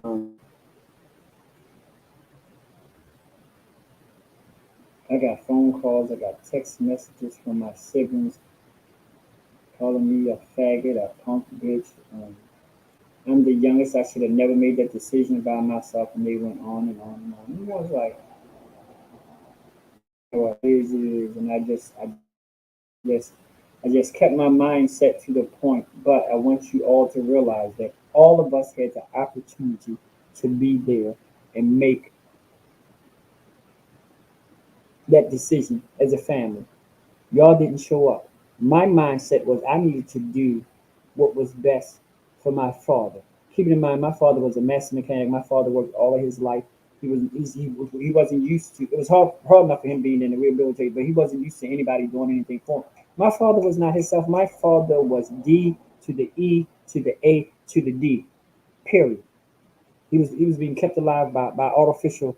um, I got phone calls, I got text messages from my siblings calling me a faggot, a punk bitch. I'm the youngest. I should have never made that decision about myself, and they went on and on and on. And I was like, "What is it is?" And just, I just kept my mind set to the point. But I want you all to realize that all of us had the opportunity to be there and make that decision as a family. Y'all didn't show up. My mindset was I needed to do what was best for my father. Keeping in mind, my father was a master mechanic. My father worked all of his life. He wasn't used to. It was hard enough for him being in the rehabilitation, but he wasn't used to anybody doing anything for him. My father was not himself. My father was D to the E to the A to the D. Period. He was being kept alive by artificial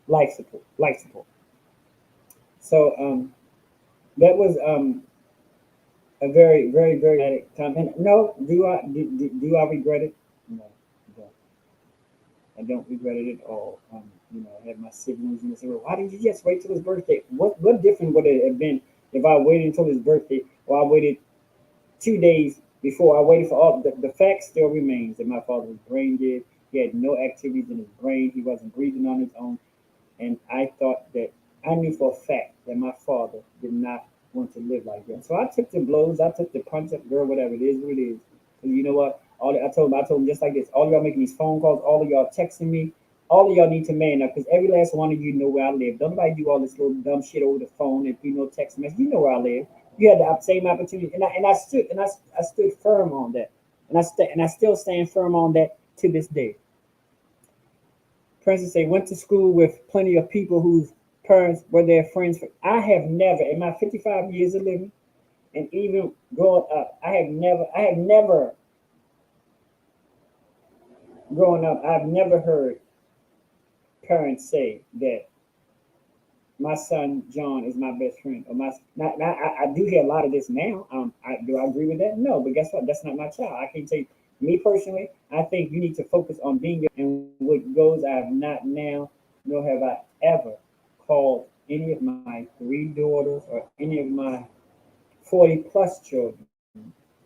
life support. Life support. So that was a very, very, very traumatic time. And no, do I regret it? No, I don't. I don't regret it at all. I had my siblings and they said, "Well, why didn't you just wait till his birthday?" What different would it have been if I waited until his birthday, or I waited 2 days before? I waited for all the fact still remains that my father was brain dead. He had no activities in his brain. He wasn't breathing on his own. And I thought that I knew for a fact that my father did not want to live like that. So I took the blows, I took the punch up, girl, whatever it is, what it is. And you know what? I told him just like this. All of y'all making these phone calls, all of y'all texting me, all of y'all need to man up because every last one of you know where I live. Don't nobody do all this little dumb shit over the phone and text message. You know where I live. You had the same opportunity, and I stood firm on that, and I still stand firm on that to this day. For instance, they went to school with plenty of people whose parents were their friends. I have never, in my 55 years of living, and even growing up, I have never, growing up, I've never heard parents say that my son John is my best friend, or my. Now I do hear a lot of this now. Do I agree with that? No, but guess what? That's not my child. I can't tell you. Me personally, I think you need to focus on being your, and what goes. I have not now, nor have I ever called any of my three daughters or any of my 40 plus children.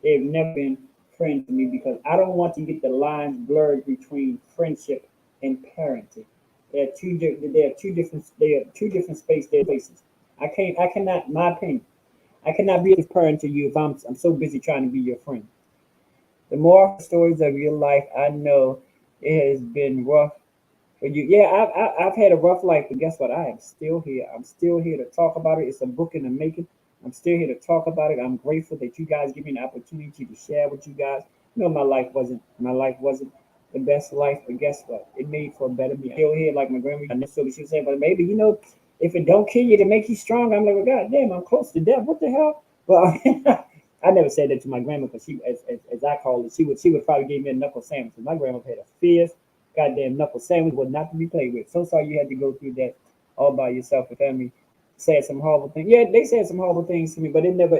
They've never been friends to me because I don't want to get the lines blurred between friendship and parenting. They are two different spaces. I cannot, my opinion, I cannot be a parent to you if I'm so busy trying to be your friend. The more stories of your life, I know it has been rough for you. Yeah, I've had a rough life, but guess what? I am still here. I'm still here to talk about it. It's a book in the making. I'm still here to talk about it. I'm grateful that you guys give me an opportunity to share with you guys. My life wasn't the best life, but guess what? It made for a better me. I'm still here, like my grandma necessarily she said, but maybe if it don't kill you, to make you strong. I'm like, well, God damn, I'm close to death. What the hell? Well, I never said that to my grandma because as I call it, she would probably give me a knuckle sandwich. My grandma had a fierce goddamn knuckle sandwich was not to be played with. So sorry you had to go through that all by yourself. The family said some horrible things. Yeah, they said some horrible things to me, but it never.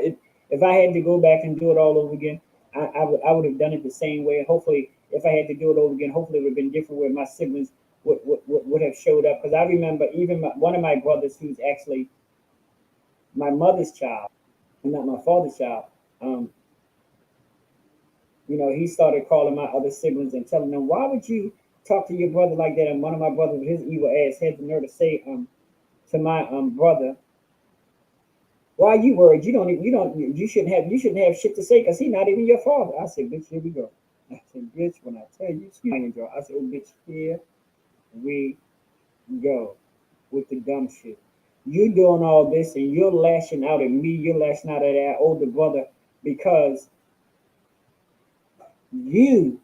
If I had to go back and do it all over again, I would have done it the same way. Hopefully, if I had to do it over again, hopefully it would have been different where my siblings would have showed up. Because I remember even one of my brothers, who's actually my mother's child and not my father's child, um, he started calling my other siblings and telling them, "Why would you talk to your brother like that?" And one of my brothers, with his evil ass, had the nerve to say to my brother, "Why are you worried? You shouldn't have shit to say because he's not even your father." I said, "Bitch, here we go." I said, "Bitch, when I tell you, I said, "Oh, bitch, here we go with the dumb shit. You doing all this and you're lashing out at me. You're lashing out at our older brother because you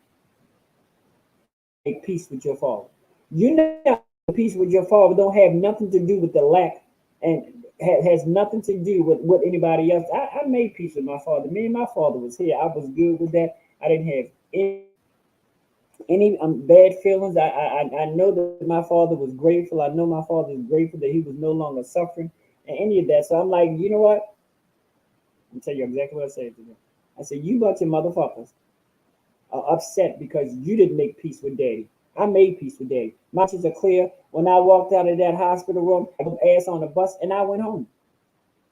make peace with your father. You not peace with your father don't have nothing to do with the lack and has nothing to do with what anybody else. I made peace with my father. Me and my father was here. I was good with that. I didn't have any bad feelings. I know that my father was grateful. I know my father was grateful that he was no longer suffering and any of that. So I'm like, you know what? I'll tell you exactly what I said to them. I said, you bunch of motherfuckers are upset because you didn't make peace with daddy. I made peace with daddy. My conscience are clear. When I walked out of that hospital room, I put ass on the bus and I went home.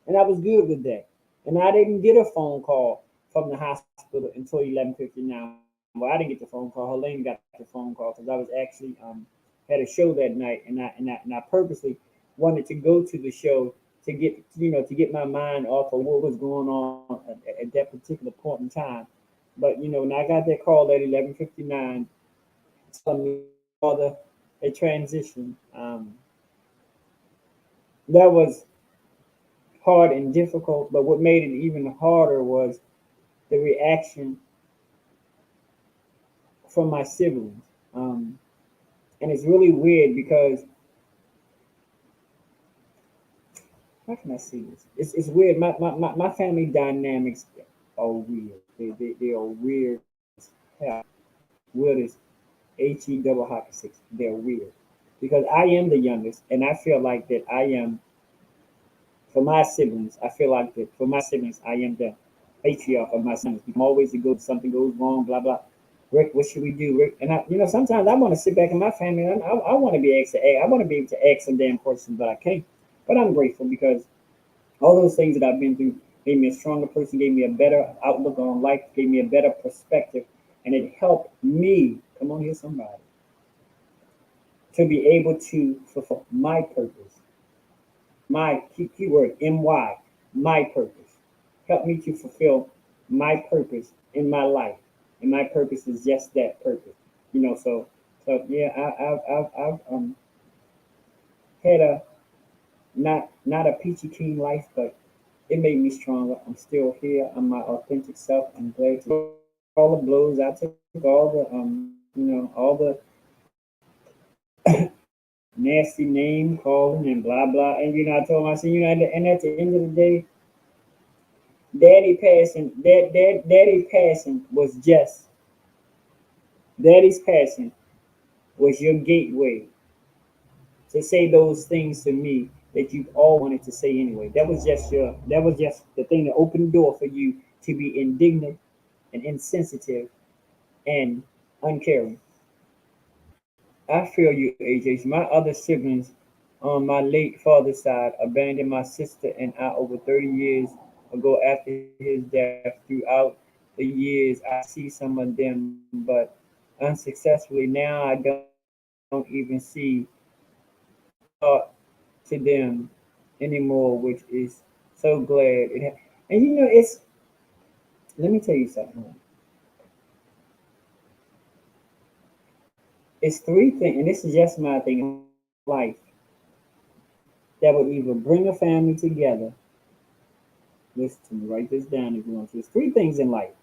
And I was good with that. And I didn't get a phone call from the hospital until 11:59. Well, I didn't get the phone call. Helene got the phone call because I was actually had a show that night, and I purposely wanted to go to the show to get my mind off of what was going on at that particular point in time. But when I got that call at 11:59 telling me my father had transitioned, that was hard and difficult. But what made it even harder was the reaction from my siblings. Um, and it's really weird because how can I say this? It's weird. My family dynamics are weird. They are weird as hell. Weird as HE double hockey six. They're weird because I am the youngest, and I feel like that I am for my siblings. I feel like that for my siblings, I am the patriarch of my siblings. I'm always the go. Something goes wrong, blah blah. Rick, what should we do, Rick? And sometimes I want to sit back in my family. And I want to be able to ask. I want to be able to ask some damn questions, but I can't. But I'm grateful because all those things that I've been through made me a stronger person, gave me a better outlook on life, gave me a better perspective, and it helped me. Come on here, somebody, to be able to fulfill my purpose. My keyword my purpose. Help me to fulfill my purpose in my life, and my purpose is just that purpose. So yeah, I've had a not a peachy keen life, but it made me stronger. I'm still here. I'm my authentic self. I'm glad to all the blows. I took all the all the nasty name calling and blah blah. And I told him, I said, and at the end of the day, daddy passing was just daddy's passing was your gateway to say those things to me that you've all wanted to say anyway. That was just the thing that opened the door for you to be indignant and insensitive and uncaring. I feel you, AJ. My other siblings on my late father's side abandoned my sister and I over 30 years ago after his death. Throughout the years, I see some of them, but unsuccessfully. Now I don't even see thought to them anymore, which is so glad. And let me tell you something. It's three things, and this is just my thing in life that would either bring a family together. Listen to me, write this down if you want to. There's three things in life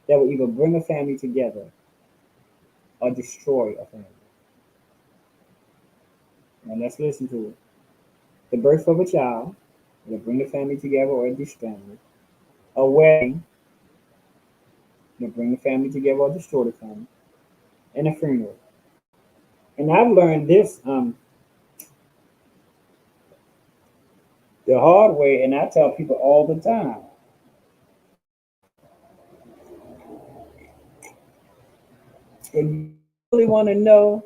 that will either bring a family together or destroy a family. And let's listen to it. The birth of a child will bring the family together or destroy it. A wedding will bring the family together or destroy the family. And a funeral. And I've learned this the hard way, and I tell people all the time. If you really want to know,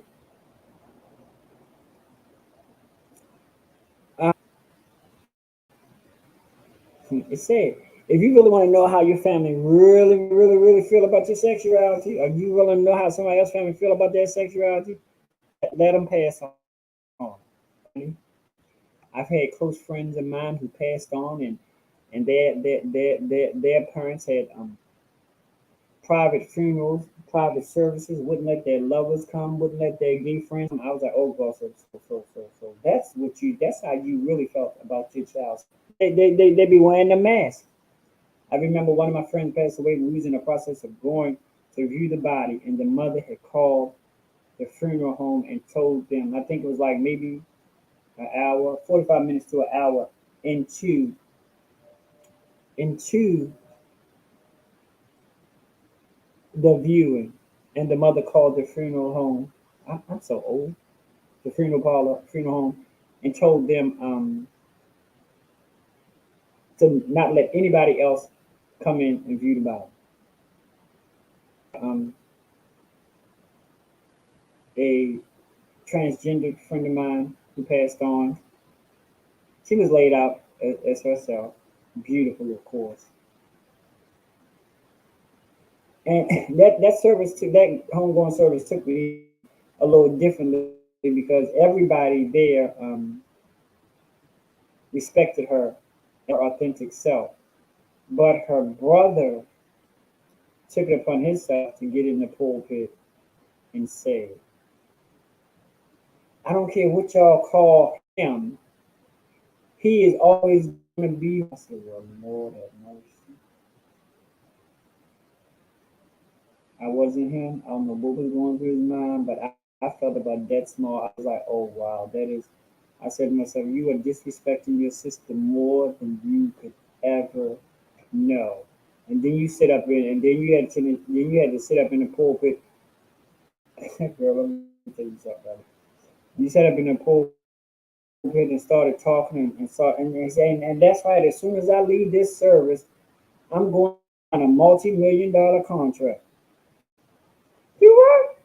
uh, it said, if you really want to know how your family really feel about your sexuality, or you really know how somebody else's family feel about their sexuality, let them pass on. I've had close friends of mine who passed on, and their parents had private funerals, private services, wouldn't let their lovers come, wouldn't let their gay friends come. I was like, oh god, so that's how you really felt about your child. They be wearing the mask. I remember one of my friends passed away. We was in the process of going to view the body, and the mother had called the funeral home and told them. I think it was like maybe an hour, 45 minutes to an hour into the viewing, and the mother called the funeral home. I'm so old. The funeral parlor, funeral home, and told them to not let anybody else come in and view the body. Um, a transgender friend of mine who passed on, she was laid out as herself, beautiful, of course. And that homegoing service took me a little differently because everybody there respected her, her authentic self. But her brother took it upon himself to get in the pulpit and say, I don't care what y'all call him, he is always going to be. I said, well, Lord have mercy. I wasn't him. I don't know what was going through his mind, but I felt about that small. I was like, oh, wow, that is. I said to myself, you are disrespecting your sister more than you could ever know. And then you sit up in, and then you had to sit up in the pulpit. Girl, let me tell you something, brother. You sat up in the pulpit and started talking and that's right. As soon as I leave this service, I'm going on a multi-million-dollar contract. You what?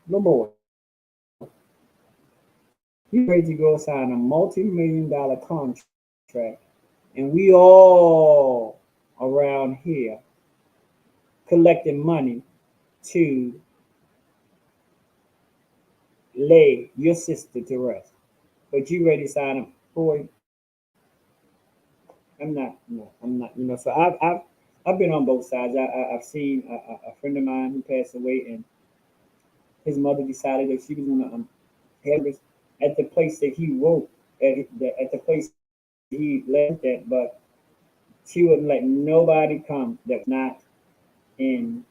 No more. You ready to go sign a multi-million-dollar contract, and we all around here collecting money to lay your sister to rest. But you ready to sign up, boy? I'm not. No, I'm not. So I've been on both sides. I've seen a friend of mine who passed away, and his mother decided that she was going to have this at the place that he wrote at the place he left at, but she wouldn't let nobody come that was not in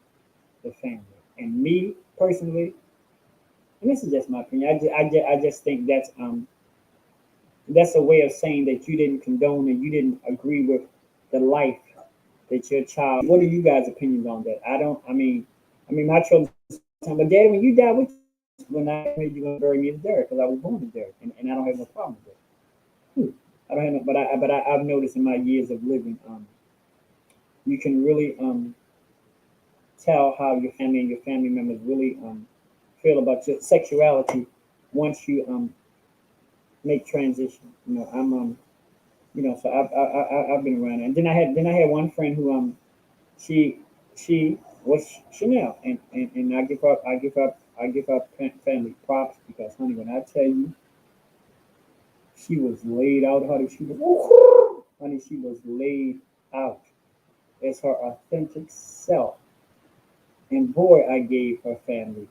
the family. And me personally, and this is just my opinion, I just think that's a way of saying that you didn't condone and you didn't agree with the life that your child. What are you guys' opinions on that? I don't. I mean, my children. But Daddy, when you die, when I made you gonna bury me in Derrick because I was born in Derrick, and I don't have no problem with that. I don't have no, I've noticed in my years of living, you can really tell how your family and your family members really feel about your sexuality once you make transition. So I've been around, and then I had one friend who she she was Chanel, and I give her family props because honey, when I tell you she was laid out, honey, she was laid out as her authentic self, and boy, I gave her family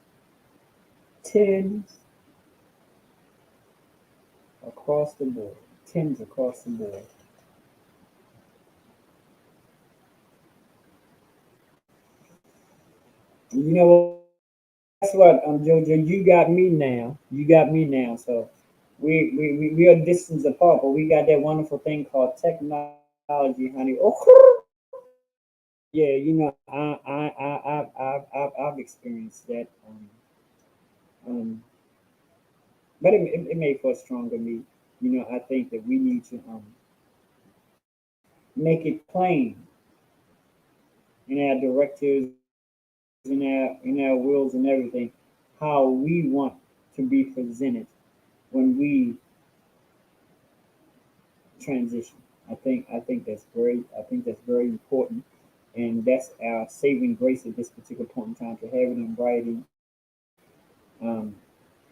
tens across the board, tens across the board. And you know what? Guess what, Jojo, you got me now. You got me now. So we are distance apart, but we got that wonderful thing called technology, honey. Oh, yeah, I've experienced that. Um, but it made for a stronger me. I think that we need to make it plain in our directives in our wills and everything, how we want to be presented when we transition. I think that's very important, and that's our saving grace at this particular point in time to have it in writing. Um,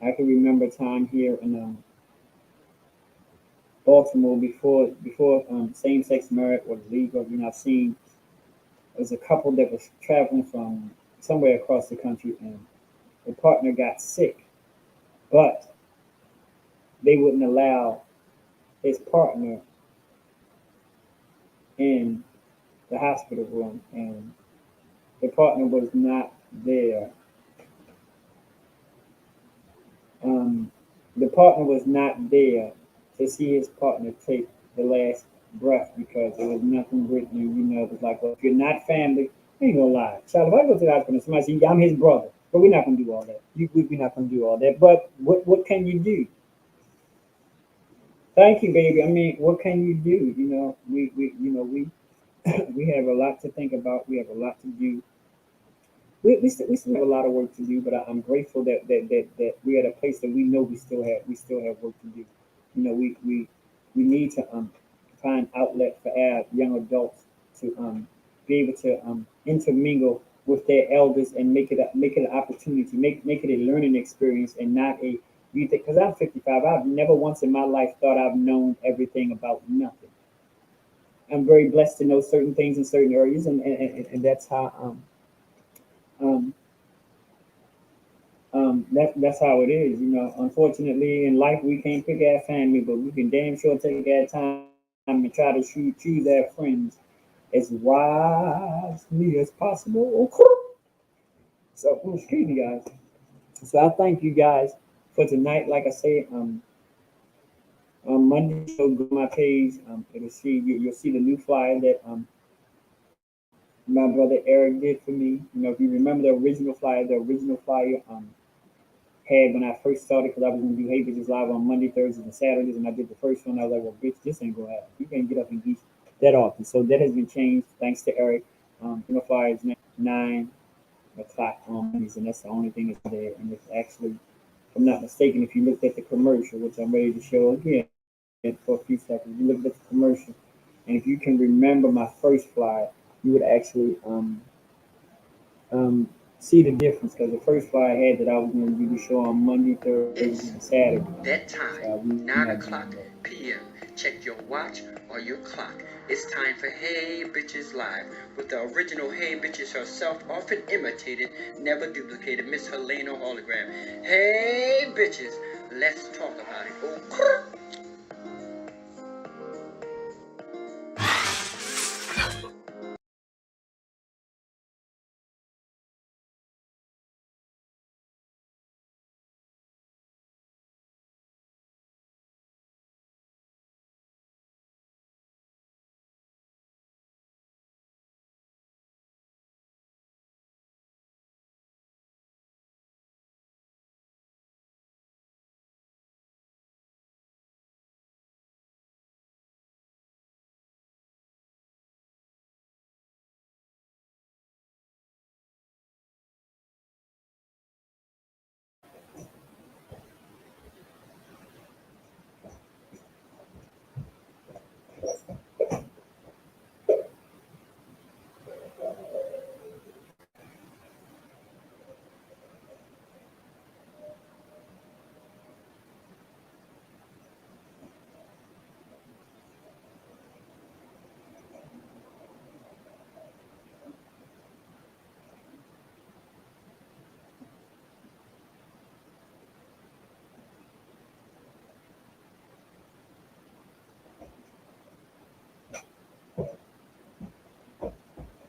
I can remember a time here in Baltimore before same sex marriage was legal. You know, I've seen there was a couple that was traveling from somewhere across the country, and the partner got sick, but they wouldn't allow his partner in the hospital room, and the partner was not there. Um, the partner was not there to see his partner take the last breath because there was nothing written. You know, it was like, well, if you're not family, I ain't gonna lie. Child, if I go to the hospital and somebody say, I'm his brother, but we're not gonna do all that. We're not gonna do all that. But what can you do? Thank you, baby. I mean, what can you do? You know, we we have a lot to think about. We have a lot to do. We still have a lot of work to do, but I'm grateful that we're at a place that we still have work to do. You know, we need to find outlet for our young adults to be able to intermingle with their elders and make it an opportunity, make it a learning experience and not a you think because I'm 55, I've never once in my life thought I've known everything about nothing. I'm very blessed to know certain things in certain areas, and that's how um, that's how it is. You know, unfortunately, in life we can't pick our family, but we can damn sure take our time and try to choose our friends as wisely as possible. Okay. So, excuse me, guys. So I thank you guys for tonight. Like I said, on Monday show, go to my page. You'll see the new flyer that my brother Eric did for me. You know, if you remember the original flyer had when I first started because I was gonna do Hey Bitches Live on Monday, Thursdays, and Saturdays, and I did the first one. I was like, well, bitch, this ain't gonna happen. You can't get up and do that often. So that has been changed thanks to Eric. You know, fire is 9 o'clock on Mondays, and that's the only thing that's there. And it's actually, if I'm not mistaken, if you looked at the commercial, which I'm ready to show again for a few seconds, you looked at the commercial, and if you can remember my first flyer, you would actually see the difference because the first flyer I had that I was going to do the show on Monday, Thursday, and It's Saturday. that So time, we not 9 doing that. o'clock p.m. Check your watch or your clock. It's time for Hey Bitches Live with the original Hey Bitches herself, often imitated, never duplicated, Miss Helena Hologram. Hey Bitches, let's talk about it. Oh,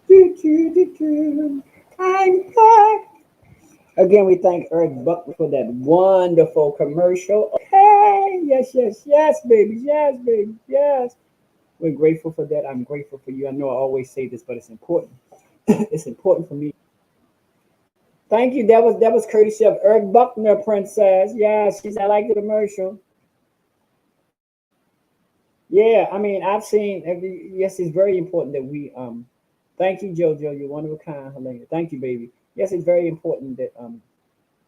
Do, do, do, do. I'm back. Again, we thank Eric Buckler for that wonderful commercial. Okay, yes, baby, yes. We're grateful for that. I'm grateful for you. I know I always say this, but it's important. It's important for me. Thank you. That was courtesy of Eric Buckner, Princess. Yeah, she said I like the commercial. Yeah, I mean I've seen every. Yes, it's very important that we. Thank you, JoJo. You're one of a kind, Helena. Thank you, baby. Yes, it's very important that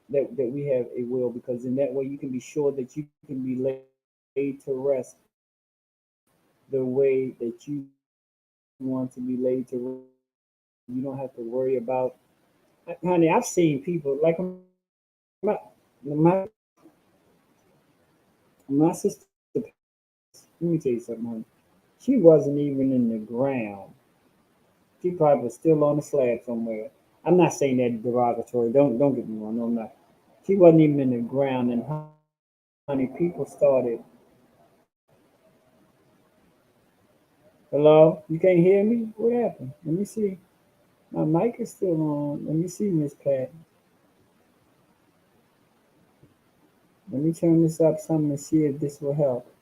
that we have a will, because in that way you can be sure that you can be laid to rest the way that you want to be laid to rest. You don't have to worry about. Honey, I've seen people like my my my sister passed. Let me tell you something, honey. She wasn't even in the ground. She probably was still on the slab somewhere. I'm not saying that derogatory. Don't get me wrong. No, I'm not. She wasn't even in the ground, and honey, people started. Hello, you can't hear me? What happened? Let me see. My mic is still on. Let me see, Miss Pat. Let me turn this up some and see if this will help.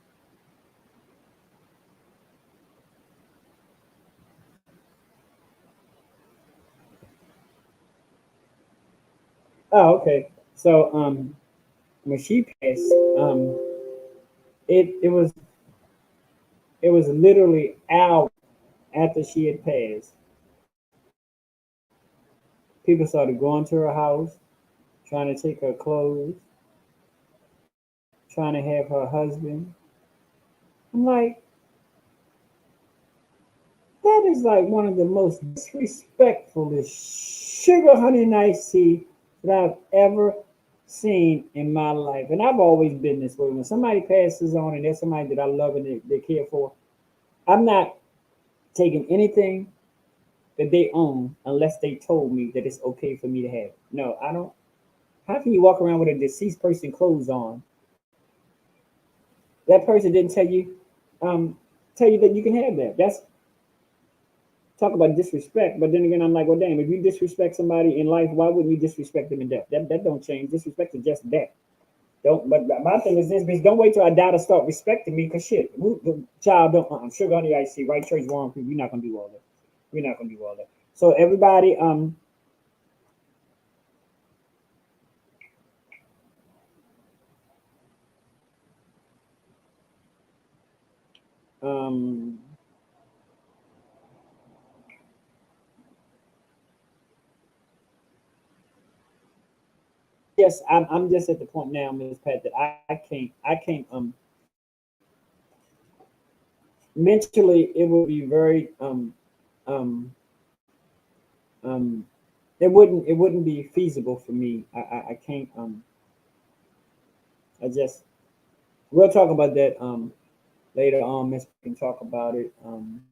Oh, okay. So when she passed, um, it it was it was literally hours after she had passed. People started going to her house, trying to take her clothes, trying to have her husband. I'm like, that is like one of the most disrespectful sugar honey nice tea that I've ever seen in my life. And I've always been this way. When somebody passes on and there's somebody that I love and they care for, I'm not taking anything that they own unless they told me that it's okay for me to have. No, I don't. How can you walk around with a deceased person clothes on? That person didn't um, tell you that you can have that. That's talk about disrespect. But then again, I'm like, well, damn, if you disrespect somebody in life, why wouldn't you disrespect them in death? That don't change. Disrespect is just that. Don't. But my thing is this: bitch, don't wait till I die to start respecting me. Cause shit, the child don't. Sugar on the ice, see, right church, wrong people. We're not gonna do all that. We're not gonna do all that. So everybody, um, I'm just at the point now, Miss Pat, that I can't mentally it would be very um it wouldn't be feasible for me. I can't I just we'll talk about that later on. Miss Pat can talk about it. Um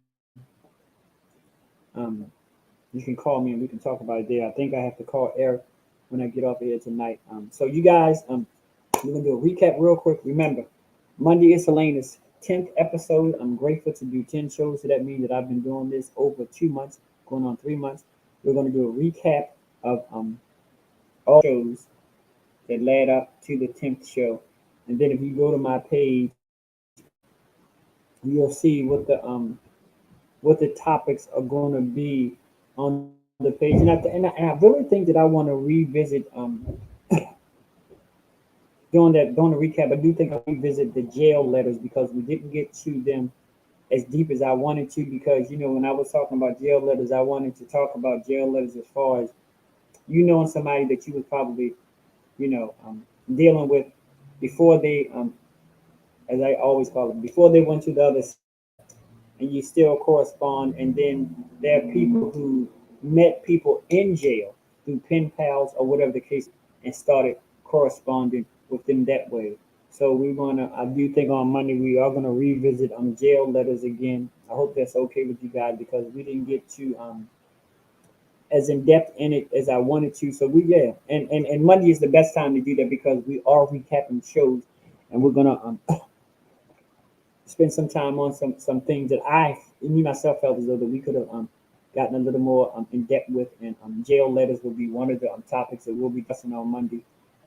you can call me and we can talk about it there. I think I have to call Eric when I get off here tonight. So you guys we're gonna do a recap real quick. Remember, Monday is Selena's 10th episode. I'm grateful to do 10 shows. So that means that I've been doing this over 2 months, going on 3 months. We're gonna do a recap of all shows that led up to the 10th show. And then if you go to my page, you'll see what the topics are going to be on the page. And I really think that I want to revisit during the recap. I do think I'll revisit the jail letters because we didn't get to them as deep as I wanted to. Because when I was talking about jail letters, I wanted to talk about jail letters as far as knowing somebody that you was probably dealing with before they as I always call it, before they went to the other side, and you still correspond. And then there are people who met people in jail through pen pals or whatever the case, and started corresponding with them that way. So I do think on Monday we are gonna revisit jail letters again. I hope that's okay with you guys because we didn't get to as in depth in it as I wanted to. So and Monday is the best time to do that because we are recapping shows, and we're gonna spend some time on some things that me myself felt as though that we could have gotten a little more in depth with. And jail letters will be one of the topics that we'll be discussing on Monday.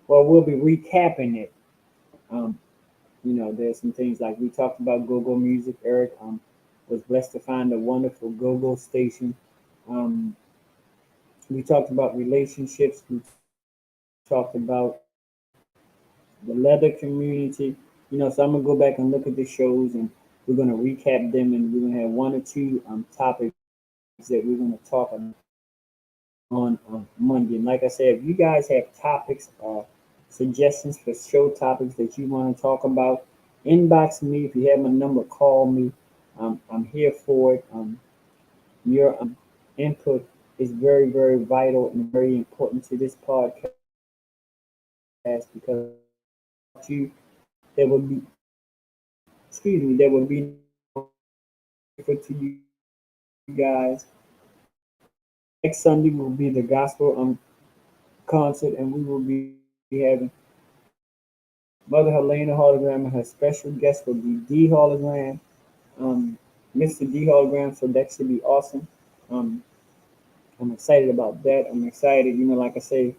Well, we'll be recapping it. Um, there's some things like we talked about go-go music. Eric was blessed to find a wonderful go-go station. Um, we talked about relationships. We talked about the leather community. So I'm gonna go back and look at the shows, and we're gonna recap them, and we're gonna have one or two topics that we're gonna talk about. on Monday. And like I said, if you guys have topics or suggestions for show topics that you want to talk about, inbox me. If you have my number, call me. I'm here for it. Your input is very, very vital and very important to this podcast because without you, there will be, excuse me, there will be no input to you guys. Next Sunday will be the gospel concert, and we will be having Mother Helena hologram, and her special guest will be D hologram, um, Mr. D hologram. So that should be awesome. Um, I'm excited about that. I'm excited, like I say,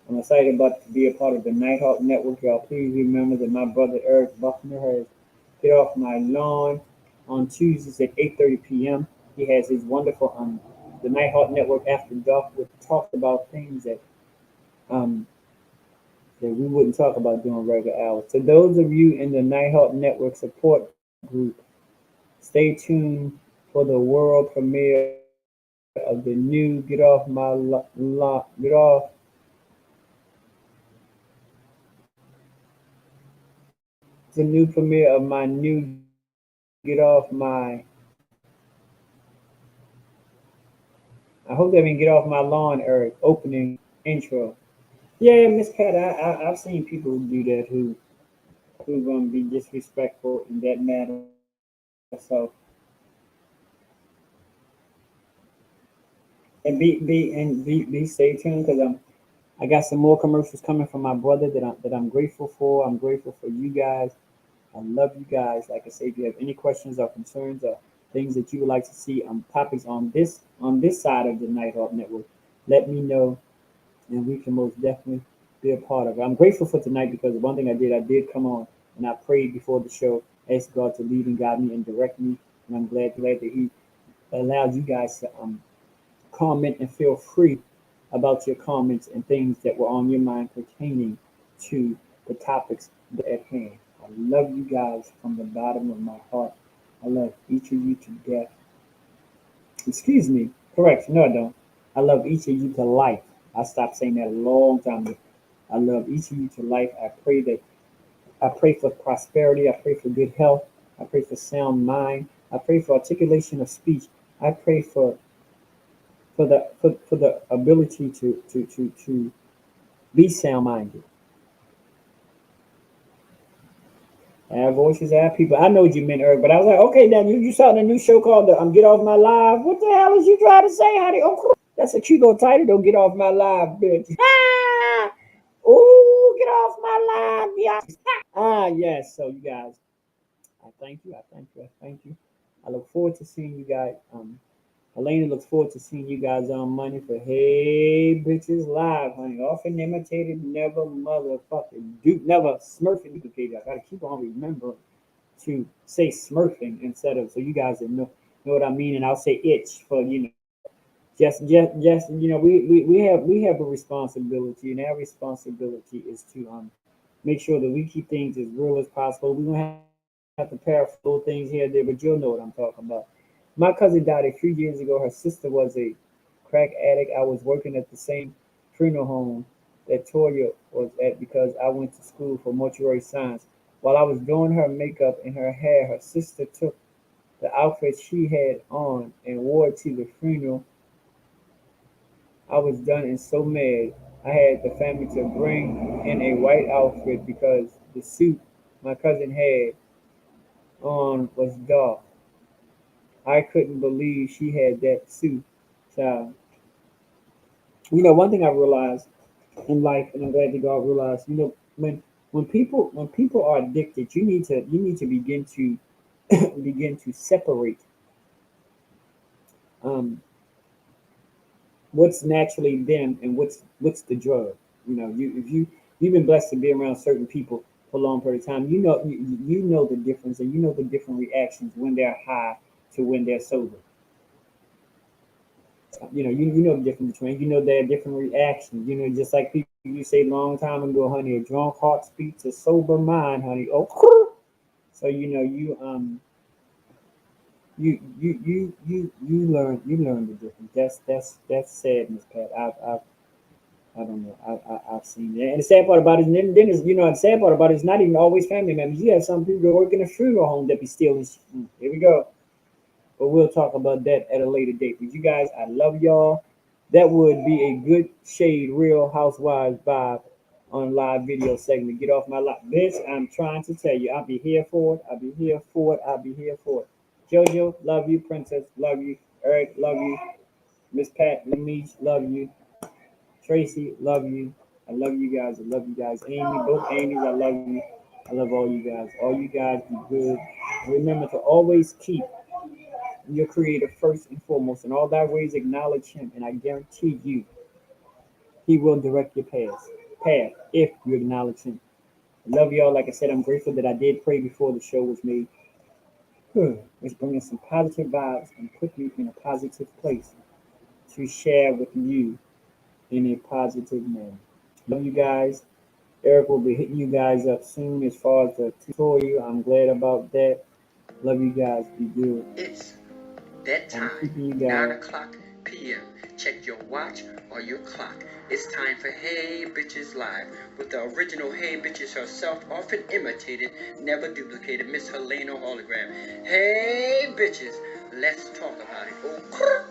I'm excited about to be a part of the Nighthawk Network. Y'all, please remember that my brother Eric Buckner has Get Off My Lawn on Tuesdays at 8:30 p.m. He has his wonderful the Nighthawk Network After Dark, which talks about things um, that we wouldn't talk about during regular hours. To those of you in the Nighthawk Network support group, stay tuned for the world premiere of the new the new premiere of my new I hope that means Get Off My Lawn, Eric, opening intro. Yeah, Miss Pat, I've seen people do that who gonna be disrespectful in that matter. So and be stay tuned because I got some more commercials coming from my brother that I'm grateful for. I'm grateful for you guys. I love you guys. Like I say, if you have any questions or concerns or things that you would like to see topics on this side of the Nighthawk Network, let me know and we can most definitely be a part of it. I'm grateful for tonight because one thing I did come on and I prayed before the show, asked God to lead and guide me and direct me, and I'm glad that He allowed you guys to comment and feel free about your comments and things that were on your mind pertaining to the topics at hand. I love you guys from the bottom of my heart. I love each of you to death. Excuse me. Correct. No, I don't. I love each of you to life. I stopped saying that a long time ago. I love each of you to life. I pray for prosperity. I pray for good health. I pray for sound mind. I pray for articulation of speech. I pray for the ability to be sound minded. Have voices, have people. I know what you meant, Eric, but I was like, okay, now you saw the new show called Get Off My Live. What the hell is you trying to say, honey? Oh, that's a cute little title. Don't get off my live, bitch. Oh, get off my live, yeah. Yes. So you guys, I thank you. I thank you. I thank you. I look forward to seeing you guys. Elena looks forward to seeing you guys on Monday for Hey Bitches Live, honey. Often imitated, never motherfucking never smurfing duplicated. I gotta keep on remembering to say smurfing instead of so you guys know what I mean, and I'll say itch for just we have a responsibility, and our responsibility is to make sure that we keep things as real as possible. We don't have to paraphrase little things here and there, but you'll know what I'm talking about. My cousin died a few years ago. Her sister was a crack addict. I was working at the same funeral home that Toya was at because I went to school for mortuary science. While I was doing her makeup and her hair, her sister took the outfit she had on and wore it to the funeral. I was done and so mad. I had the family to bring in a white outfit because the suit my cousin had on was dark. I couldn't believe she had that suit. So, one thing I realized in life, and I'm glad that God realized, when people are addicted, you need to begin to begin to separate um, what's naturally them and what's the drug. If you've been blessed to be around certain people for a long period of time, you know the difference, and you know the different reactions when they're high to when they're sober. You know the difference between there are different reactions. Just like people you say long time ago, honey, a drunk heart speaks a sober mind, honey. Oh, so you learn the difference That's sad, Miss Pat. I don't know. I've seen it. And the sad part about it, then is, the sad part about it is not even always family members. You have some people that work in a funeral home that be stealing. Here we go. But we'll talk about that at a later date. But you guys, I love y'all. That would be a good shade, Real Housewives vibe on live video segment. Get off my lap. Bitch, I'm trying to tell you, I'll be here for it. I'll be here for it. I'll be here for it. Jojo, love you. Princess, love you. Eric, love you. Miss Pat, Lemiche, love you. Tracy, love you. I love you guys. I love you guys. Amy, both Amy's, I love you. I love all you guys. All you guys be good. Remember to always keep your creator first and foremost. In all thy ways, acknowledge him, and I guarantee you, he will direct your path if you acknowledge him. I love y'all. Like I said, I'm grateful that I did pray before the show was made. It's bringing some positive vibes and put me in a positive place to share with you in a positive manner. Love you guys. Eric will be hitting you guys up soon as far as the tutorial. I'm glad about that. Love you guys. Be good. It's that I'm time, keeping you 9 guys. o'clock p.m. Check your watch or your clock. It's time for Hey Bitches Live with the original Hey Bitches herself, often imitated, never duplicated, Miss Helena Hologram. Hey Bitches, let's talk about it. Oh,